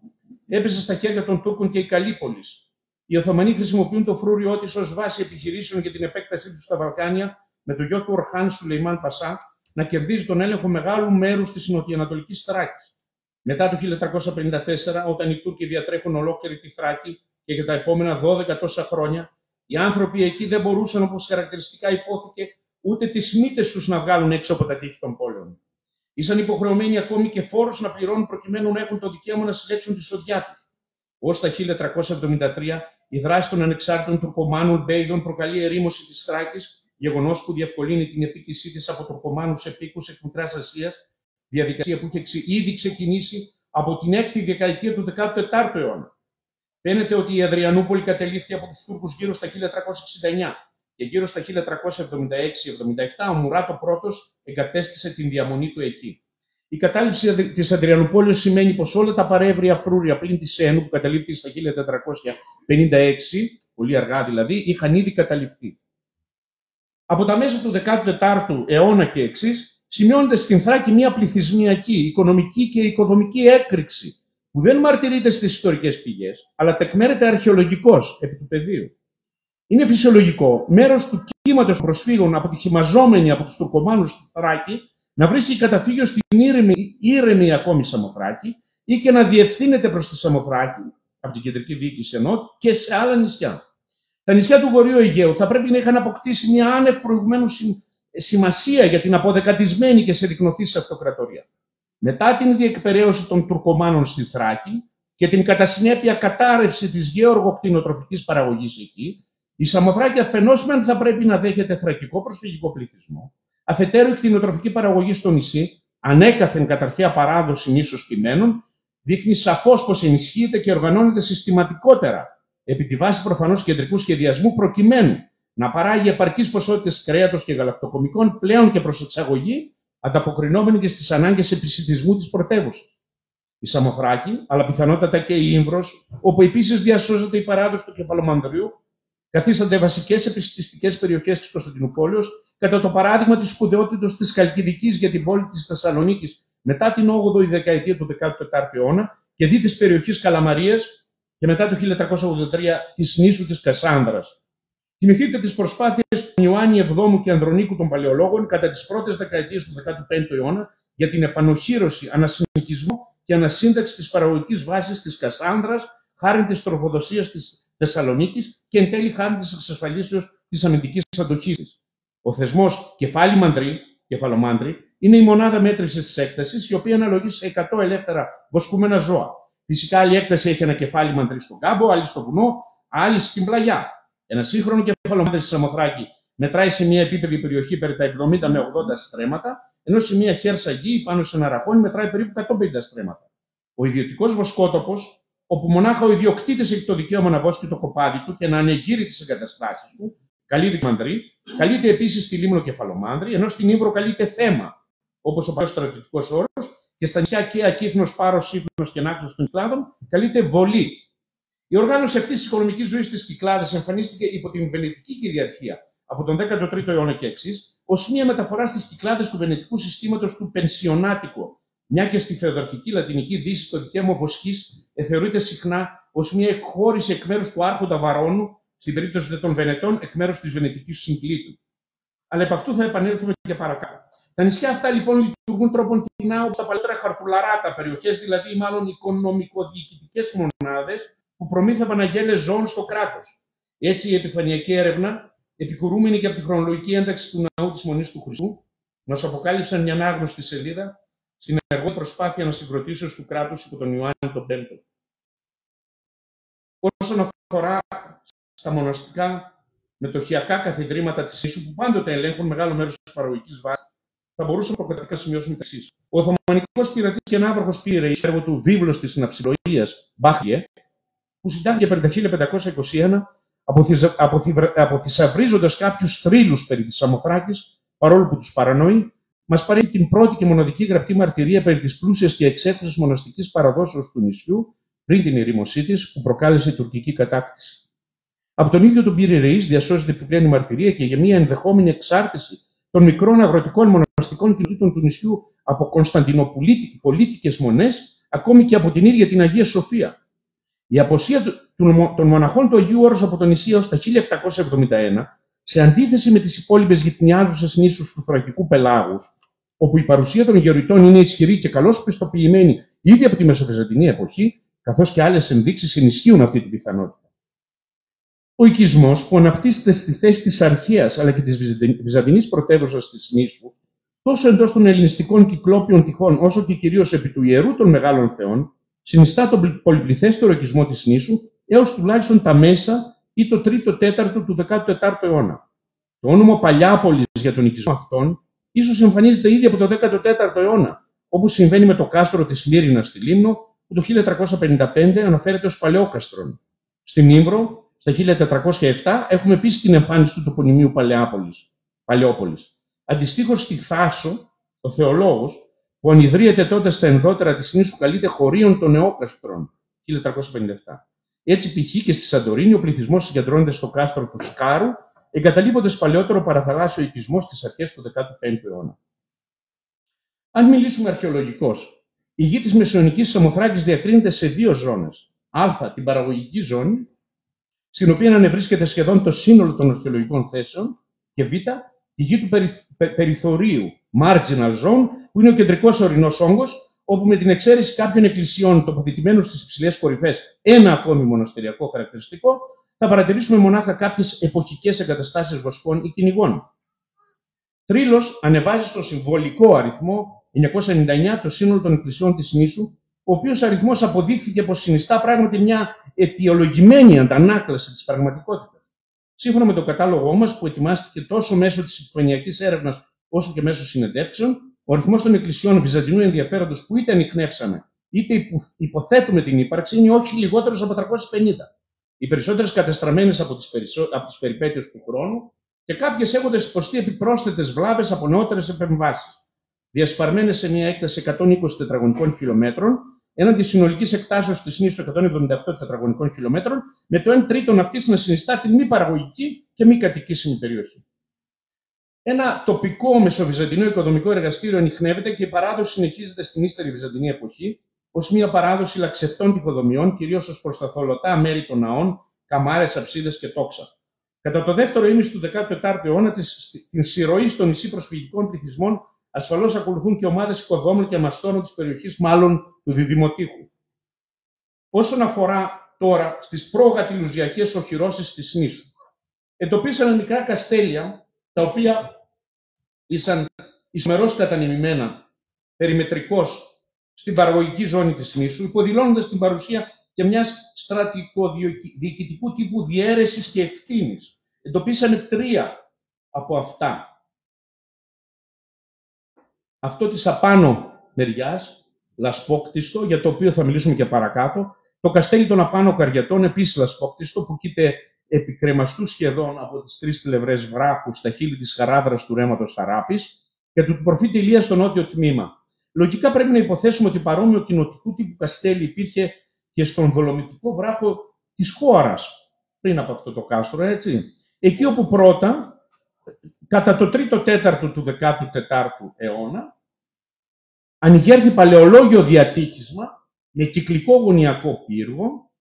έπεσε στα χέρια των Τούρκων και η Καλύπολης. Οι Οθωμανοί χρησιμοποιούν το φρούριό της ως βάση επιχειρήσεων για την επέκτασή του στα Βαλκάνια, με το γιο του Ορχάν Σουλεϊμάν Πασά να κερδίζει τον έλεγχο μεγάλου μέρους της νοτιοανατολικής Θράκης. Μετά το 1354, όταν οι Τούρκοι διατρέχουν ολόκληρη τη Θράκη και για τα επόμενα 12 τόσα χρόνια, οι άνθρωποι εκεί δεν μπορούσαν, όπως χαρακτηριστικά υπόθηκε, ούτε τις μύτες τους να βγάλουν έξω από τα τείχη των πόλεων. Ήσαν υποχρεωμένοι ακόμη και φόρους να πληρώνουν προκειμένου να έχουν το δικαίωμα να συλλέξουν τη σοδιά τους. Ως τα 1373, η δράση των ανεξάρτητων Τουρκομάνων Μπέιδων προκαλεί ερήμωση της Θράκης, γεγονός που διευκολύνει την επίκησή της από Τουρκομάνους επίκους εκ Μικράς Ασίας, διαδικασία που είχε ήδη ξεκινήσει από την 6η δεκαετία του 14ου αιώνα. Φαίνεται ότι η Αδριανούπολη κατελήφθη από τους Τούρκους γύρω στα 1369 και γύρω στα 1376-77 ο Μουράτο Πρώτος εγκατέστησε την διαμονή του εκεί. Η κατάληψη της Αδριανουπόλεως σημαίνει πως όλα τα παρέμβρια φρούρια πλην της Σένου που καταλήφθη στα 1456, πολύ αργά δηλαδή, είχαν ήδη καταληφθεί. Από τα μέσα του 14ου αιώνα και εξής, σημειώνεται στην Θράκη μια πληθυσμιακή, οικονομική και οικοδομική έκρηξη που δεν μαρτυρείται στις ιστορικές πηγές, αλλά τεκμέρεται αρχαιολογικώς επί του πεδίου. Είναι φυσιολογικό μέρος του κύματος προσφύγων αποτυχημαζόμενοι από τους Τουρκομάνους στη Θράκη να βρίσκει καταφύγιο στην ήρεμη ακόμη Σαμοθράκη ή και να διευθύνεται προς τη Σαμοθράκη, από την κεντρική διοίκηση ενώ, και σε άλλα νησιά. Τα νησιά του Βορείου Αιγαίου θα πρέπει να είχαν αποκτήσει μια άνευ προηγουμένου σημασία για την αποδεκατισμένη και συρρικνωθήσα αυτοκρατορία. Μετά την διεκπεραίωση των Τουρκομάνων στη Θράκη και την κατά συνέπεια κατάρρευση της γεωργοκτηνοτροφικής παραγωγής εκεί, η Σαμοθράκη αφενός μεν θα πρέπει να δέχεται θρακικό προσφυγικό πληθυσμό, αφετέρου η κτηνοτροφική παραγωγή στο νησί, ανέκαθεν κατ' αρχαία παράδοση νήσους κειμένων, δείχνει σαφώς πως ενισχύεται και οργανώνεται συστηματικότερα επί τη βάση προφανώς κεντρικού σχεδιασμού, προκειμένου να παράγει επαρκείς ποσότητες κρέατος και γαλακτοκομικών πλέον και προς εξαγωγή, ανταποκρινόμενοι και στις ανάγκες επισιτισμού της πρωτεύουσας. Η Σαμοθράκη, αλλά πιθανότατα και η Ήμβρος, όπου επίσης διασώζεται η παράδοση του κεφαλομανδρίου, καθίστανται βασικές επισιτιστικές περιοχές της Κωνσταντινούπολεως, κατά το παράδειγμα της σπουδαιότητας της Χαλκιδικής για την πόλη της Θεσσαλονίκης μετά την 8η δεκαετία του 14ου αιώνα και δι της περιοχής Καλαμαρίας και μετά το 1383 της νήσου της Κασάνδρας. Θυμηθείτε τις προσπάθειες του Ιωάννη Εβδόμου και Ανδρονίκου των Παλαιολόγων κατά τις πρώτες δεκαετίες του 15ου αιώνα για την επανοχήρωση, ανασυνοικισμό και ανασύνταξη της παραγωγικής βάσης της Κασάνδρας, χάρη της τροφοδοσίας της Θεσσαλονίκης και εν τέλει χάρη της εξασφαλίσεως της αμυντικής αντοχής της. Ο θεσμός κεφαλομάνδρη είναι η μονάδα μέτρησης της έκτασης, η οποία αναλογεί σε 100 ελεύθερα βοσκούμενα ζώα. Φυσικά, άλλη έκταση έχει ένα κεφάλι μανδρί στον κάμπο, άλλη στο βουνό, άλλη στην πλαγιά. Ένα σύγχρονο κεφαλομάνδρη στη Σαμοθράκη μετράει σε μια επίπεδη περιοχή περί τα 70 με 80 στρέμματα, ενώ σε μια χέρσα γη πάνω σε ένα ραχώνι μετράει περίπου 150 στρέμματα. Ο ιδιωτικός βοσκότοπος, όπου μονάχα ο ιδιοκτήτης έχει το δικαίωμα να βόσκει το κοπάδι του και να ανεγείρει τις εγκαταστάσεις του, καλείται μανδρή, καλείται επίσης στη Λίμνο κεφαλομάνδρη, ενώ στην Ήμβρο καλείται θέμα, όπως ο παλιός στρατιωτικός όρος, και στα νησιά Καία, Κύθνος, Πάρος, Σύφνος και Νάξος των Κυκλάδων καλείται βολή. Η οργάνωση αυτής της οικονομικής ζωής της Κυκλάδας εμφανίστηκε υπό την Βενετική κυριαρχία από τον 13ο αιώνα και εξής, ως μια μεταφορά στις Κυκλάδες του βενετικού συστήματος του πενσιονάτικο, μια και στη φεοδαρχική λατινική δύση το δικαίωμα βοσκής θεωρείται συχνά ως μια εκχώρηση εκ μέρους του άρχοντα Βαρώνου, στην περίπτωση των Βενετών, εκ μέρους της βενετικής συγκλήτου. Αλλά επ' αυτού θα επανέλθουμε και παρακάτω. Τα νησιά αυτά λοιπόν λειτουργούν τρόπον κοινά όπως τα παλαιότερα χαρτουλαράτα, περιοχές δηλαδή μάλλον οικονομικοδιοικητικές μονάδες που προμήθευαν αγέλες ζώων στο κράτος. Έτσι η επιφανειακή έρευνα, επικουρούμενη και από τη χρονολογική ένταξη του ναού της Μονής του Χριστού, μας αποκάλυψαν μια ανάγνωστη σελίδα στην ενεργό προσπάθεια ανασυγκροτήσεως του κράτους υπό τον Ιωάννη τον Πέμπτο. Όσον αφορά στα μοναστικά μετοχιακά καθιδρύματα της νήσου, που πάντοτε ελέγχουν μεγάλο μέρος της παραγωγικής βάσης, θα μπορούσαμε προκαταρκτικά να σημειώσουμε τα εξής. Ο Οθωμανικός πειρατής και ναύαρχος Πύρεης, έργο του Βίβλος της Συναψιλοΐας Μπάχλιε, που συντάχθηκε περί τα 1521, αποθυσαυρίζοντας κάποιους θρύλους περί της Σαμοθράκης, παρόλο που τους παρανοεί, μας παρέχει την πρώτη και μοναδική γραπτή μαρτυρία περί της πλούσιας και εξαίρετης μοναστικής παραδόσεως του νησιού πριν την ερήμωσή της, που προκάλεσε η τουρκική κατάκτηση. Από τον ίδιο τον Πύρη διασώζεται επιπλέον η μαρτυρία και για μια ενδεχόμενη εξάρτηση των μικρών αγροτικών μοναστικών κοινοτήτων του νησιού από κωνσταντινοπολίτικες μονές, ακόμη και από την ίδια την Αγία Σοφία. Η αποσία των μοναχών του Αγίου Όρους από το νησί έως τα 1771, σε αντίθεση με τις υπόλοιπες γειτονιάζουσες νήσους του θρακικού πελάγους, όπου η παρουσία των γεωρητών είναι ισχυρή και καλώς πιστοποιημένη ήδη από τη Μεσοβυζαντινή εποχή, καθώς και άλλες ενδείξεις ενισχύουν αυτή την πιθανότητα. Ο οικισμός, που αναπτύσσεται στη θέση της αρχαίας αλλά και της βυζαντινής πρωτεύουσας της νήσου, τόσο εντός των ελληνιστικών κυκλόπιων τυχών, όσο και κυρίως επί του ιερού των μεγάλων θεών, συνιστά τον πολυπληθέστερο οικισμό της νήσου έως τουλάχιστον τα μέσα ή το 3ο-4ο του 14ου αιώνα. Το όνομα Παλιάπολης για τον οικισμό αυτών ίσως εμφανίζεται ήδη από το 14ο αιώνα, όπως συμβαίνει με το κάστρο της Μύρινας στη Λίμνο που το 1355 αναφέρεται ως Παλαιόκαστρον. Στην Ήμβρο, στα 1407, έχουμε επίσης την εμφάνιση του τοπονημίου Παλαιόπολης. Αντιστοίχως στη Θάσο, ο Θεολόγος, που ανιδρύεται τότε στα ενδότερα της νήσου, καλείται χωρίων των Νεόκαστρων, 1457. Έτσι, π.χ. και στη Σαντορίνη, ο πληθυσμός συγκεντρώνεται στο κάστρο του Σκάρου, εγκαταλείποντας παλαιότερο παραθαλάσσιο οικισμό στις αρχές του 15ου αιώνα. Αν μιλήσουμε αρχαιολογικώς, η γη της Μεσαιωνικής Σαμοθράκης διακρίνεται σε δύο ζώνες. Α, την παραγωγική ζώνη, στην οποία ανεβρίσκεται σχεδόν το σύνολο των αρχαιολογικών θέσεων, και Β, η γη του περιθωρίου, marginal zone, που είναι ο κεντρικός ορεινός όγκος, όπου με την εξαίρεση κάποιων εκκλησιών τοποθετημένων στις υψηλές κορυφές, ένα ακόμη μοναστεριακό χαρακτηριστικό, θα παρατηρήσουμε μονάχα κάποιες εποχικές εγκαταστάσεις βοσκών ή κυνηγών. Τρίλος ανεβάζει στο συμβολικό αριθμό 999 το σύνολο των εκκλησιών της νήσου, ο οποίος αριθμός αποδείχθηκε πως συνιστά πράγματι μια αιτιολογημένη αντανάκλαση της πραγματικότητας. Σύμφωνα με το κατάλογό μας, που ετοιμάστηκε τόσο μέσω της επιφανειακής έρευνας όσο και μέσω συνεντεύξεων, ο αριθμός των εκκλησιών βυζαντινού ενδιαφέροντος που είτε ανιχνεύσαμε είτε υποθέτουμε την ύπαρξη είναι όχι λιγότερος από 350. Οι περισσότερες κατεστραμμένες από τις περιπέτειες του χρόνου και κάποιες έχοντας υποστεί επιπρόσθετες βλάβες από νεότερες επεμβάσεις. Διασπαρμένες σε μια έκταση 120 τετραγωνικών χιλιόμετρων, έναντι συνολικής εκτάσεως της νήσου 178 τετραγωνικών χιλιόμετρων, με το 1 τρίτον αυτής να συνιστά την μη παραγωγική και μη κατοικήσιμη περιοχή. Ένα τοπικό μεσοβυζαντινό οικοδομικό εργαστήριο ανιχνεύεται και η παράδοση συνεχίζεται στην ύστερη βυζαντινή εποχή ως μια παράδοση λαξευτών τοιχοδομιών, κυρίως ως προς τα θολωτά μέρη των ναών, καμάρες, αψίδες και τόξα. Κατά το δεύτερο ήμιση του 14ου αιώνα, την συρροή στο νησί προσφυγικών πληθυσμών ασφαλώς ακολουθούν και ομάδες οικοδόμων και μαστόρων της περιοχής, μάλλον του Διδημοτήχου. Όσον αφορά τώρα στις προγατιλουζιακές οχυρώσεις της νήσου, εντοπίσαμε μικρά καστέλια, τα οποία ήσαν ισομερώς κατανεμημένα περιμετρικώς στην παραγωγική ζώνη της νήσου, υποδηλώνοντας την παρουσία και μιας στρατικοδιοικητικού τύπου διαίρεσης και ευθύνης. Εντοπίσαμε 3 από αυτά. Αυτό της απάνω μεριάς, λασπόκτιστο, για το οποίο θα μιλήσουμε και παρακάτω, το καστέλι των απάνω Καριατών, επίσης λασπόκτιστο, που κοίται επικρεμαστού σχεδόν από τις 3 πλευρές βράχου στα χείλη της χαράδρας του ρέματος Θαράπης και του προφήτη Ηλία στο νότιο τμήμα. Λογικά πρέπει να υποθέσουμε ότι παρόμοιο κοινοτικού τύπου καστέλι υπήρχε και στον δολομητικό βράχο της χώρας, πριν από αυτό το κάστρο, έτσι. Εκεί όπου πρώτα, κατά το 3ο-4ο του 14ου αιώνα, ανοιγέρθη παλαιολόγιο διατύχισμα με κυκλικό γωνιακό πύργο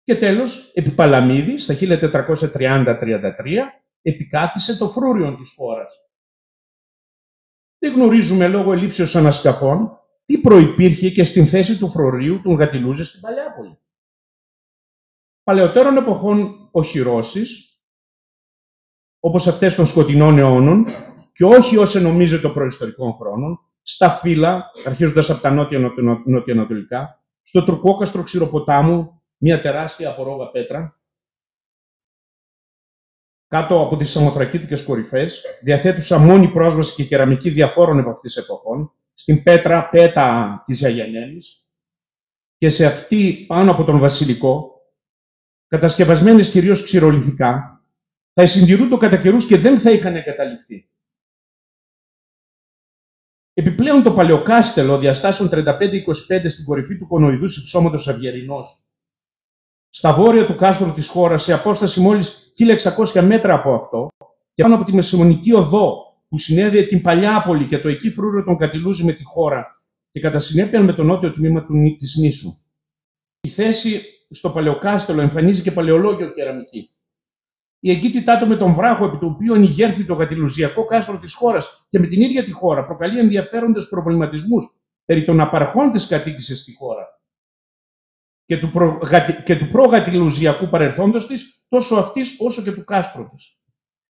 και τέλος, επί Παλαμίδη, στα 1430-33, επικάθισε το φρούριον της χώρας. Δεν γνωρίζουμε λόγω ελλείψεως ανασκαφών τι προϋπήρχε και στην θέση του φρουρίου του Γατιλούζη στην Παλαιάπολη. Παλαιότερων εποχών οχυρώσεις, όπως αυτές των σκοτεινών αιώνων, και όχι όσο νομίζεται των προϊστορικών χρόνων, στα φύλλα, αρχίζοντας από τα νότια-ανατολικά, στο τουρκόκαστρο Ξηροποτάμου, μια τεράστια απορρόγα πέτρα, κάτω από τις σαμοθρακίτικες κορυφές, διαθέτουσα μόνη πρόσβαση και κεραμική διαφόρων επ' εποχών, στην πέτρα πέτα της Αγιαννένης, και σε αυτή πάνω από τον βασιλικό, κατασκευασμένες κυρίως ξηρολιθικά, θα συντηρούνται κατά καιρούς και δεν θα είχαν εγκαταλειφθεί. Επιπλέον το παλαιοκάστελο διαστάσεων 35-25 στην κορυφή του κονοειδούς υψώματος Αυγερινός, στα βόρεια του κάστρου της χώρας, σε απόσταση μόλις 1600 μέτρα από αυτό, και πάνω από τη Μεσημονική Οδό που συνέδεε την Παλιάπολη και το εκεί φρούριο των Κατιλούζη με τη χώρα και κατά συνέπεια με το νότιο τμήμα της νήσου. Η θέση στο παλαιοκάστελο εμφανίζει και παλαιολόγιο κεραμική. Η εγκύτητά του με τον βράχο επί του οποίου ανηγέρθη το γατιλουζιακό κάστρο της χώρας και με την ίδια τη χώρα προκαλεί ενδιαφέροντες προβληματισμούς περί των απαρχών της κατοίκησης στη χώρα και του προγατιλουζιακού παρελθόντος της, τόσο αυτής όσο και του κάστρου της.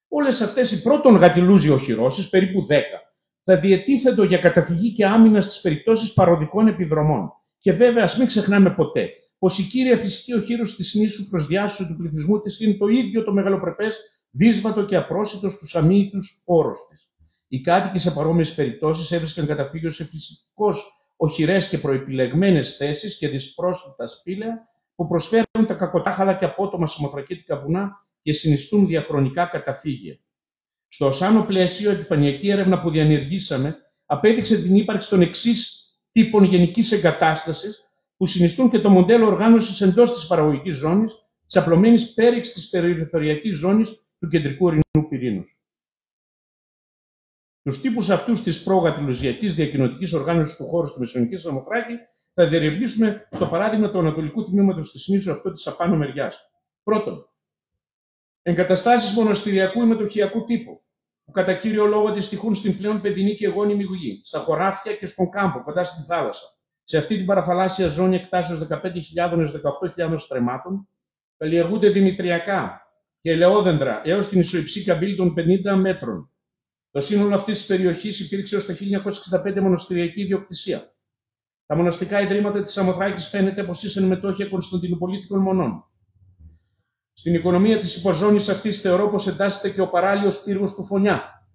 Όλες αυτές οι πρώτων γατιλούζοι οχυρώσεις, περίπου 10, θα διετίθετο για καταφυγή και άμυνα στις περιπτώσεις παροδικών επιδρομών. Και βέβαια, ας μην ξεχνάμε ποτέ πως η κύρια φυσική οχύρωση της νήσου προς διάσωση του πληθυσμού της είναι το ίδιο το μεγαλοπρεπές, δύσβατο και απρόσιτο στους αμύητους όρους της. Οι κάτοικοι σε παρόμοιες περιπτώσεις έβρισκαν καταφύγιο σε φυσικώς οχυρές και προεπιλεγμένες θέσεις και δυσπρόσιτα σπήλαια που προσφέρουν τα κακοτάχαλα και απότομα σαμοθρακίτικα βουνά και συνιστούν διαχρονικά καταφύγια. Στο ως άνω πλαίσιο, η επιφανειακή έρευνα που διενεργήσαμε απέδειξε την ύπαρξη των εξής τύπων γενικής εγκατάστασης που συνιστούν και το μοντέλο οργάνωσης εντός της παραγωγικής ζώνης, της απλωμένης πέριξης της περιφερειακής ζώνης του κεντρικού ορεινού πυρήνους. Τους τύπους αυτούς της προγατιλουζιακής διακοινωτικής οργάνωσης του χώρου στη Μεσογειακή Σαμοθράκη θα διερευνήσουμε στο παράδειγμα του ανατολικού τμήματος της νήσου αυτό της απάνω μεριάς. Πρώτον, εγκαταστάσεις μοναστηριακού ή μετοχιακού τύπου, που κατά κύριο λόγο αντιστοιχούν στην πλέον παιδινή και γόνιμη γη, στα χωράφια και στον κάμπο, κοντά στη θάλασσα. Σε αυτή την παραθαλάσσια ζώνη εκτάσεως 15.000-18.000 στρεμμάτων, καλλιεργούνται δημητριακά και ελαιόδεντρα έως την ισοϊψή καμπύλη των 50 μέτρων. Το σύνολο αυτής της περιοχής υπήρξε ως το 1965 μοναστηριακή ιδιοκτησία. Τα μοναστικά ιδρύματα της Σαμοθράκης φαίνεται πως ήσαν μετόχια Κωνσταντινοπολίτικων μονών. Στην οικονομία της υποζώνης αυτής θεωρώ πως εντάσσεται και ο παράλιος πύργος του Φωνιά.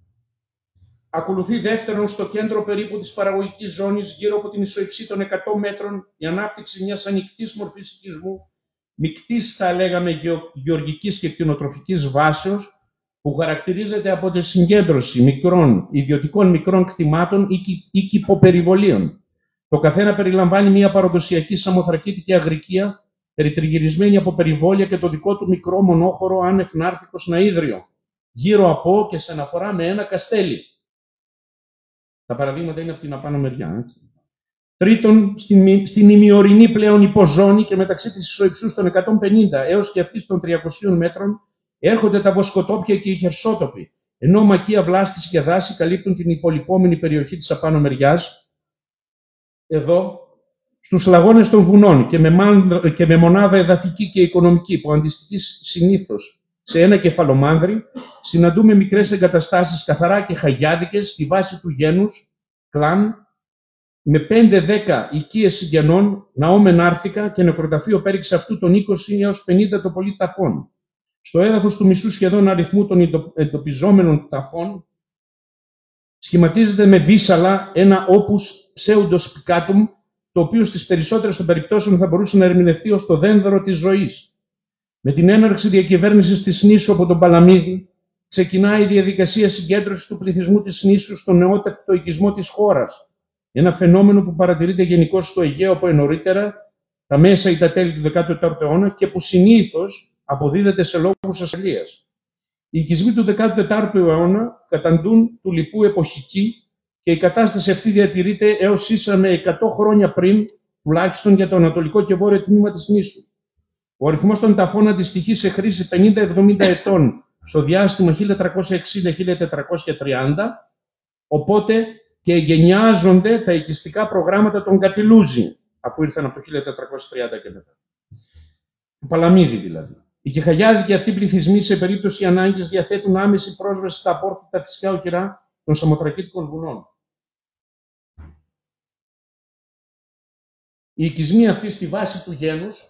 Ακολουθεί δεύτερον στο κέντρο περίπου της παραγωγικής ζώνης, γύρω από την ισοϊψή των 100 μέτρων, η ανάπτυξη μιας ανοιχτής μορφής οικισμού, μικτής θα λέγαμε γεωργικής και κτηνοτροφικής βάσεως, που χαρακτηρίζεται από τη συγκέντρωση μικρών, ιδιωτικών μικρών κτημάτων ή κηποπεριβολίων. Το καθένα περιλαμβάνει μια παραδοσιακή σαμοθρακίτικη αγρικία, περιτριγυρισμένη από περιβόλια και το δικό του μικρό μονόχωρο άνευ να'ρθικος ναΐδριο, γύρω από και σε αναφορά με ένα καστέλι. Τα παραδείγματα είναι από την απάνω μεριά. Έτσι. Τρίτον, στην ημιορεινή πλέον υποζώνη και μεταξύ της ισοϊψούς των 150 έως και αυτής των 300 μέτρων έρχονται τα βοσκοτόπια και οι χερσότοποι, ενώ μακία, βλάστηση και δάση καλύπτουν την υπολοιπόμενη περιοχή της απάνω μεριάς. Εδώ, στους λαγώνες των βουνών και με μονάδα εδαφική και οικονομική που αντιστοιχεί συνήθως σε ένα κεφαλομάνδρι, συναντούμε μικρές εγκαταστάσεις καθαρά και χαγιάδικες στη βάση του γένους, κλάν, με 5-10 οικίες συγγενών, ναό με να'ρθικα και νεκροταφείο πέριξ αυτού των 20 έως 50 το πολύ ταφών. Στο έδαφος του μισού σχεδόν αριθμού των εντοπιζόμενων ταφών σχηματίζεται με βίσαλα ένα όπους ψέουντος-πικάτουμ, το οποίο στις περισσότερες των περιπτώσεων θα μπορούσε να ερμηνευτεί ως το δένδρο της ζωής. Με την έναρξη διακυβέρνησης της νήσου από τον Παλαμίδη, ξεκινάει η διαδικασία συγκέντρωσης του πληθυσμού της νήσου στο νεότακτο οικισμό της χώρας. Ένα φαινόμενο που παρατηρείται γενικώς στο Αιγαίο από νωρίτερα, τα μέσα ή τα τέλη του 14ου αιώνα και που συνήθως αποδίδεται σε λόγους ασφαλείας. Οι οικισμοί του 14ου αιώνα καταντούν του λοιπού εποχική και η κατάσταση αυτή διατηρείται έως ίσα με 100 χρόνια πριν, τουλάχιστον για το ανατολικό και βόρειο τμήμα της νήσου. Ο αριθμός των ταφών αντιστοιχεί σε χρήση 50-70 ετών στο διάστημα 1360-1430, οπότε και εγκαινιάζονται τα οικιστικά προγράμματα των Κατιλούζι, αφού ήρθαν από το 1430 και μετά. Του Παλαμίδη δηλαδή. Οι κεχαγιάδικοι αυτοί πληθυσμοί σε περίπτωση ανάγκης διαθέτουν άμεση πρόσβαση στα απόρθητα φυσικά οχυρά των Σαμοθρακίτικων βουνών. Οι οικισμοί αυτοί στη βάση του γένους,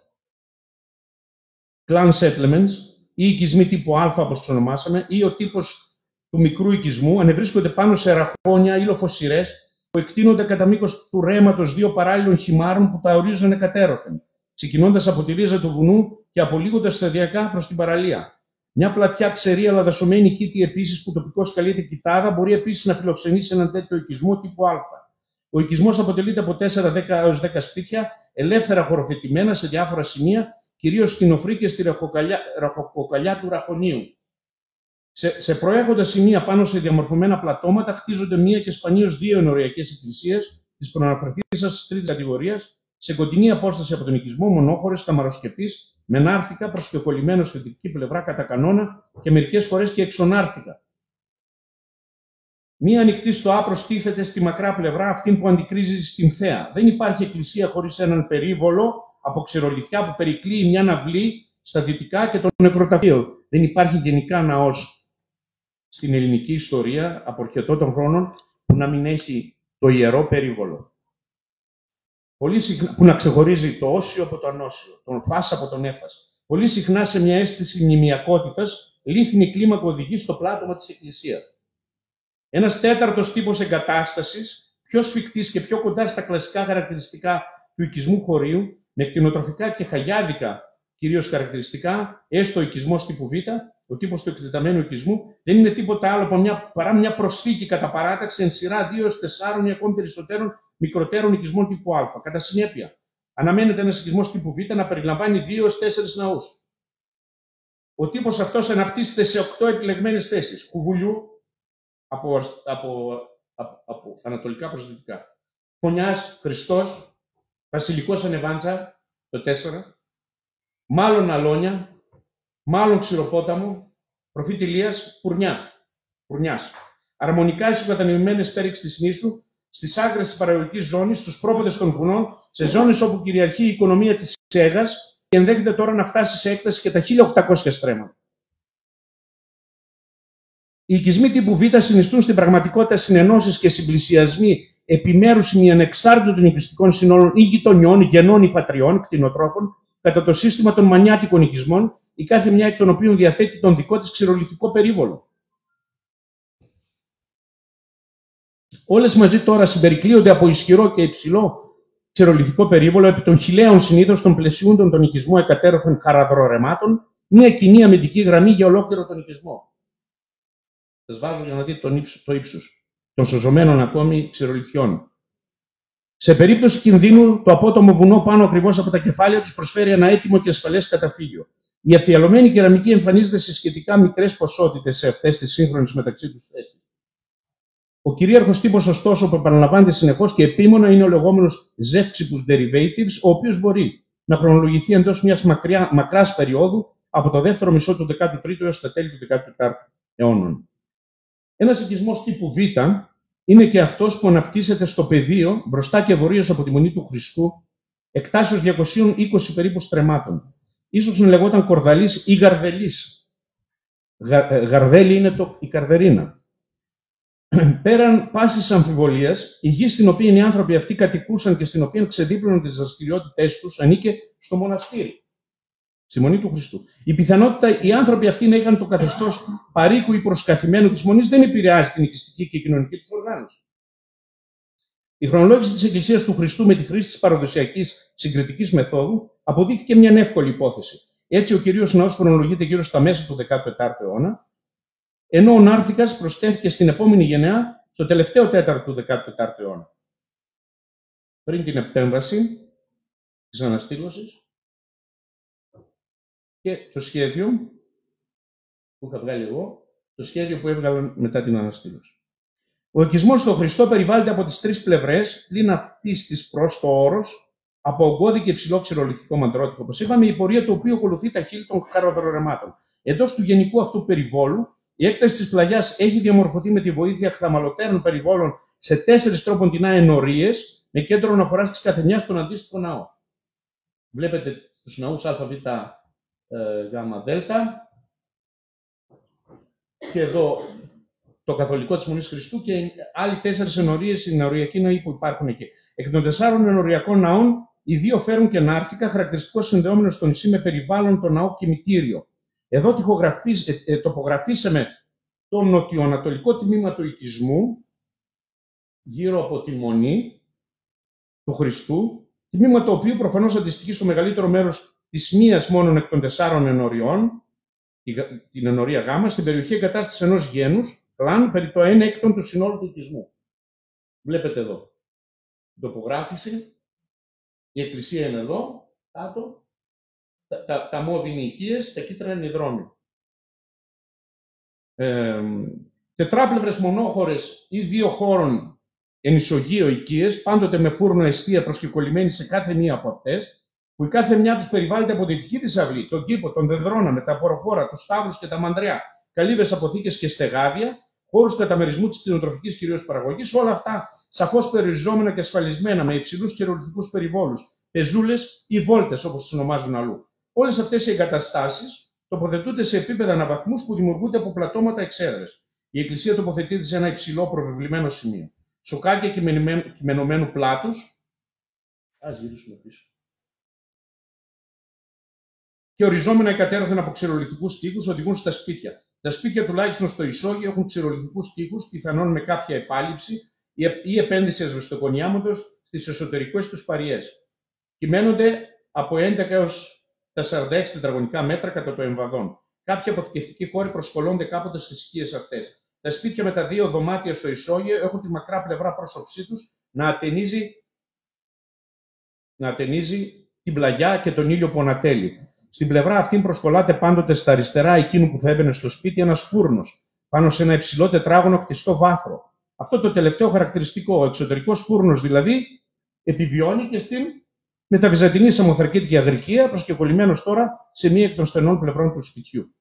clan settlements, ή οικισμοί τύπου Α, όπως τους ονομάσαμε, ή ο τύπος του μικρού οικισμού, ανεβρίσκονται πάνω σε ραχώνια ή λοφοσυρές που εκτείνονται κατά μήκος του ρέματος δύο παράλληλων χυμάρων που τα ορίζουν εκατέρωθεν, ξεκινώντας από τη ρίζα του βουνού και απολύγοντας σταδιακά προς την παραλία. Μια πλατιά ξερή αλλά δασωμένη κήτη επίσης, που τοπικώς καλείται κοιτάδα, μπορεί επίσης να φιλοξενήσει έναν τέτοιο οικισμό τύπου Α. Ο οικισμός αποτελείται από 4 έως 10 σπίτια, ελεύθερα χωροφετημένα σε διάφορα σημεία, κυρίως στην οφρή και στη ραχοκοκαλιά του ραχωνίου. Σε προέχοντα σημεία πάνω σε διαμορφωμένα πλατώματα χτίζονται μία και σπανίως δύο ενοριακές εκκλησίες της προαναφερθήσας τρίτης κατηγορίας, σε κοντινή απόσταση από τον οικισμό, μονόχωρες, καμαροσκεπείς, με να'ρθικα προσκεκολλημένο στη δυτική πλευρά κατά κανόνα και μερικές φορές και εξωνάρθικα. Μία ανοιχτή στο άπρο στήθεται στη μακρά πλευρά, αυτή που αντικρίζει στην θέα. Δεν υπάρχει εκκλησία χωρίς έναν περίβολο από ξερολιθιά που περικλείει μια ναυλή στα δυτικά και το νεκροταφείο. Δεν υπάρχει γενικά ναός στην ελληνική ιστορία από αρχαιοτό των χρόνων που να μην έχει το ιερό περίβολο. Πολύ συχνά, που να ξεχωρίζει το όσιο από το ανώσιο, τον φας από τον έφας. Πολύ συχνά σε μια αίσθηση νημιακότητας, λίθινη κλίμακα οδηγεί στο πλάτωμα της εκκλησίας. Ένας τέταρτος τύπος εγκατάστασης πιο σφιχτής και πιο κοντά στα κλασικά χαρακτηριστικά του οικισμού χωρίου, με κτηνοτροφικά και χαγιάδικα κυρίως χαρακτηριστικά, έστω ο οικισμός τύπου Β, ο τύπος του εκτεταμένου οικισμού, δεν είναι τίποτα άλλο παρά μια προσθήκη κατά παράταξη εν σειρά 2-4 ή ακόμη περισσότερων μικροτέρων οικισμών τύπου Α. Κατά συνέπεια, αναμένεται ένας οικισμός τύπου Β να περιλαμβάνει 2-4 ναούς. Ο τύπος αυτός αναπτύσσεται σε 8 επιλεγμένες θέσεις κουβουλιού από ανατολικά προς δυτικά. Φωνιάς, Χριστός, Βασιλικός Ανεβάντσα, το 4, μάλλον Αλόνια, μάλλον Ξηροπόταμο, Προφήτη Ηλίας, Πουρνιάς. Αρμονικά ισοκατανεμημένες πέριξ της νήσου, στις άκρες της παραγωγικής ζώνης, στους πρόποδες των βουνών, σε ζώνες όπου κυριαρχεί η οικονομία της Σέγας και ενδέχεται τώρα να φτάσει σε έκταση και τα 1800 στρέμματα. Οι οικισμοί τύπου Β συνιστούν στην πραγματικότητα συνενώσεις και συμπλησιασμοί επιμέρους ημιανεξάρτητων οικιστικών συνόλων ή γειτονιών, γενών ή πατριών, κτηνοτρόφων, κατά το σύστημα των μανιάτικων οικισμών, η κάθε μια εκ των οποίων διαθέτει τον δικό της ξηρολιθικό περίβολο. Όλες μαζί τώρα συμπερικλείονται από ισχυρό και υψηλό ξηρολιθικό περίβολο επί των χιλέων συνήθως των πλαισιούντων των οικισμών εκατέρωθεν χαραδρορεμάτων, μια κοινή αμυντική γραμμή για ολόκληρο τον οικισμό. Σας βάζω για να δείτε το ύψος των σωζωμένων ακόμη ξηρολιθιών. Σε περίπτωση κινδύνου, το απότομο βουνό πάνω ακριβώς από τα κεφάλια τους προσφέρει ένα έτοιμο και ασφαλές καταφύγιο. Η αφιαλωμένη κεραμική εμφανίζεται σε σχετικά μικρές ποσότητες σε αυτές τις σύγχρονες μεταξύ τους θέσεις. Ο κυρίαρχος τύπος, ωστόσο, που επαναλαμβάνεται συνεχώς και επίμονα είναι ο λεγόμενος Zevchipus derivatives, ο οποίος μπορεί να χρονολογηθεί εντός μιας μακράς περίοδου από το δεύτερο μισό του 13ου έως τα τέλη του 14ου αιώνα. Ένας οικισμός τύπου Β είναι και αυτός που αναπτύσσεται στο πεδίο μπροστά και βορείως από τη Μονή του Χριστού, εκτάσεως 220 περίπου στρεμμάτων. Ίσως να λεγόταν Κορδαλής ή Γαρδελής. Γαρδέλη είναι η Καρδερίνα. Πέραν πάσης αμφιβολίας, η γη στην οποία οι άνθρωποι αυτοί κατοικούσαν και στην οποία ξεδίπλωναν τις δραστηριότητές τους ανήκε στο μοναστήρι, στη Μονή του Χριστού. Η πιθανότητα οι άνθρωποι αυτοί να είχαν το καθεστώς παροίκου ή προσκαθημένου της Μονής δεν επηρεάζει την οικιστική και κοινωνική της οργάνωση. Η χρονολόγηση της Εκκλησίας του Χριστού με τη χρήση της παραδοσιακής συγκριτικής μεθόδου αποδείχθηκε μια εύκολη υπόθεση. Έτσι, ο κυρίως ναός χρονολογείται γύρω στα μέσα του 14ου αιώνα, ενώ ο Νάρθικας προσθέθηκε στην επόμενη γενεά στο τελευταίο τέταρτο του 14ου αιώνα. Πριν την επέμβαση της αναστήλωσης και το σχέδιο που είχα βγάλει εγώ, το σχέδιο που έβγαλα μετά την αναστήλωση. Ο οικισμός στο Χριστό περιβάλλεται από τις τρεις πλευρές, πλην αυτής της προς το όρος, από ογκώδη και υψηλό ξηρολιθικό μαντρότυπο, όπως είπαμε, η πορεία του οποίου ακολουθεί τα χείλη των χαροδρορεμάτων. Εντός του γενικού αυτού περιβόλου, η έκταση της πλαγιάς έχει διαμορφωθεί με τη βοήθεια χθαμαλωτέρων περιβόλων σε 4 τρόποντινά ενορίες, με κέντρο αναφορά της καθεμιάς στον αντίστοιχο ναό. Βλέπετε τους ναούς ΑΒ, Γ, Δ, και εδώ το καθολικό της Μονής Χριστού και άλλοι 4 ενορίες, οι ναοριακοί ναοί που υπάρχουν εκεί. Εκ των 4 ενοριακών ναών, οι 2 φέρουν και Νάρθηκα, χαρακτηριστικό συνδεόμενο στο νησί με περιβάλλον το ναό και μυτήριο. Εδώ τοπογραφήσαμε το νοτιοανατολικό τμήμα του οικισμού, γύρω από τη Μονή του Χριστού, τμήμα το οποίο προφανώς αντιστοιχεί στο μεγαλύτερο μέρος της μίας μόνον εκ των 4 ενοριών, την ενορία Γ, στην περιοχή εγκατάστασης ενός γένους, κλάν, περί το 1 έκτον του συνόλου του οικισμού. Βλέπετε εδώ. Η τοπογράφηση, η εκκλησία είναι εδώ, κάτω. Τα μόβ είναι οι οικίες, τα κίτρινα είναι οι δρόμοι. Τετράπλευρες μονόχωρες ή 2 χώρων εν ισογείο οικίες, πάντοτε με φούρνο εστία προσκυκολλημένοι σε κάθε μία από αυτές, που η κάθε μια τους περιβάλλεται από τη δική της αυλή, τον κήπο, τον δεδρόνα, με τα αποροφόρα, τους στάβλους και τα μανδρέα, καλύβες, αποθήκες και στεγάδια, χώρους καταμερισμού της κτηνοτροφικής κυρίως παραγωγής, όλα αυτά σαφώς περιοριζόμενα και ασφαλισμένα με υψηλούς χειρολογικούς περιβόλους, πεζούλες ή βόλτες όπως τις ονομάζουν αλλού. Όλες αυτές οι εγκαταστάσεις τοποθετούνται σε επίπεδα αναβαθμούς που δημιουργούνται από πλατώματα εξέδρες. Η εκκλησία τοποθετείται σε ένα υψηλό προβεβλημένο σημείο. Σοκάκια κειμενωμένου πλάτους. Ας γυρίσουμε πίσω. Και οριζόμενα εκατέρωθεν από ξηρολιθικούς τοίχους οδηγούν στα σπίτια. Τα σπίτια, τουλάχιστον στο ισόγειο, έχουν ξηρολιθικούς τοίχους, πιθανόν με κάποια επάλυψη, ή επένδυση ασβεστοκονιάματος στις εσωτερικές τους παριές. Κυμαίνονται από 11 έως τα 46 τετραγωνικά μέτρα κατά το εμβαδόν. Κάποιοι αποθηκευτικοί χώροι προσκολώνται κάποτε στις οικίες αυτές. Τα σπίτια με τα 2 δωμάτια στο ισόγειο έχουν τη μακρά πλευρά πρόσωψή τους να ατενίζει την πλαγιά και τον ήλιο που ανατέλει. Στην πλευρά αυτή προσκολάται πάντοτε στα αριστερά εκείνου που θα έμπαινε στο σπίτι ένας φούρνος, πάνω σε ένα υψηλό τετράγωνο κτιστό βάθρο. Αυτό το τελευταίο χαρακτηριστικό, ο εξωτερικός φούρνος δηλαδή, επιβιώνει και στην μεταβυζαντινή σαμοθρακίτικη αδρυχία, προσκεκλημένος τώρα σε μία εκ των στενών πλευρών του σπιτιού.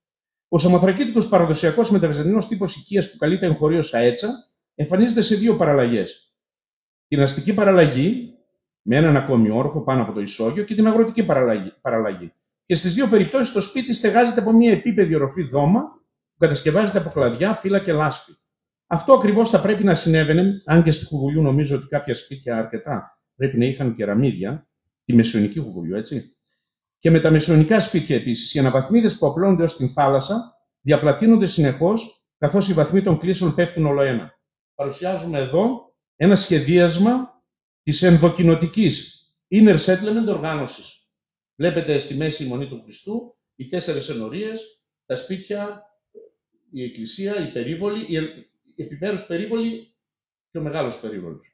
Ο σαμοθρακίτικος παραδοσιακός μεταβυζαντινός τύπος οικίας που καλείται εγχωρίως αέτσα, εμφανίζεται σε 2 παραλλαγές. Την αστική παραλλαγή, με έναν ακόμη όροφο πάνω από το ισόγειο, και την αγροτική παραλλαγή. Και στις 2 περιπτώσεις το σπίτι στεγάζεται από μία επίπεδη οροφή δώμα που κατασκευάζεται από κλαδιά, φύλλα και λάσπη. Αυτό ακριβώς θα πρέπει να συνέβαινε, αν και στη Χουγουλιού νομίζω ότι κάποια σπίτια αρκετά πρέπει να είχαν κεραμίδια, τη μεσαιωνική Χουγουλιού, έτσι. Και με τα μεσαιωνικά σπίτια επίσης, οι αναβαθμίδες που απλώνονται ως την θάλασσα διαπλατείνονται συνεχώς, καθώς οι βαθμοί των κλίσεων πέφτουν ολοένα. Παρουσιάζουμε εδώ ένα σχεδίασμα της ενδοκοινοτικής inner settlement οργάνωσης. Βλέπετε στη μέση η Μονή του Χριστού, οι 4 ενορίες, τα σπίτια, η εκκλησία, η περίβολη, η επιμέρους περίβολη και ο μεγάλος περίβολος.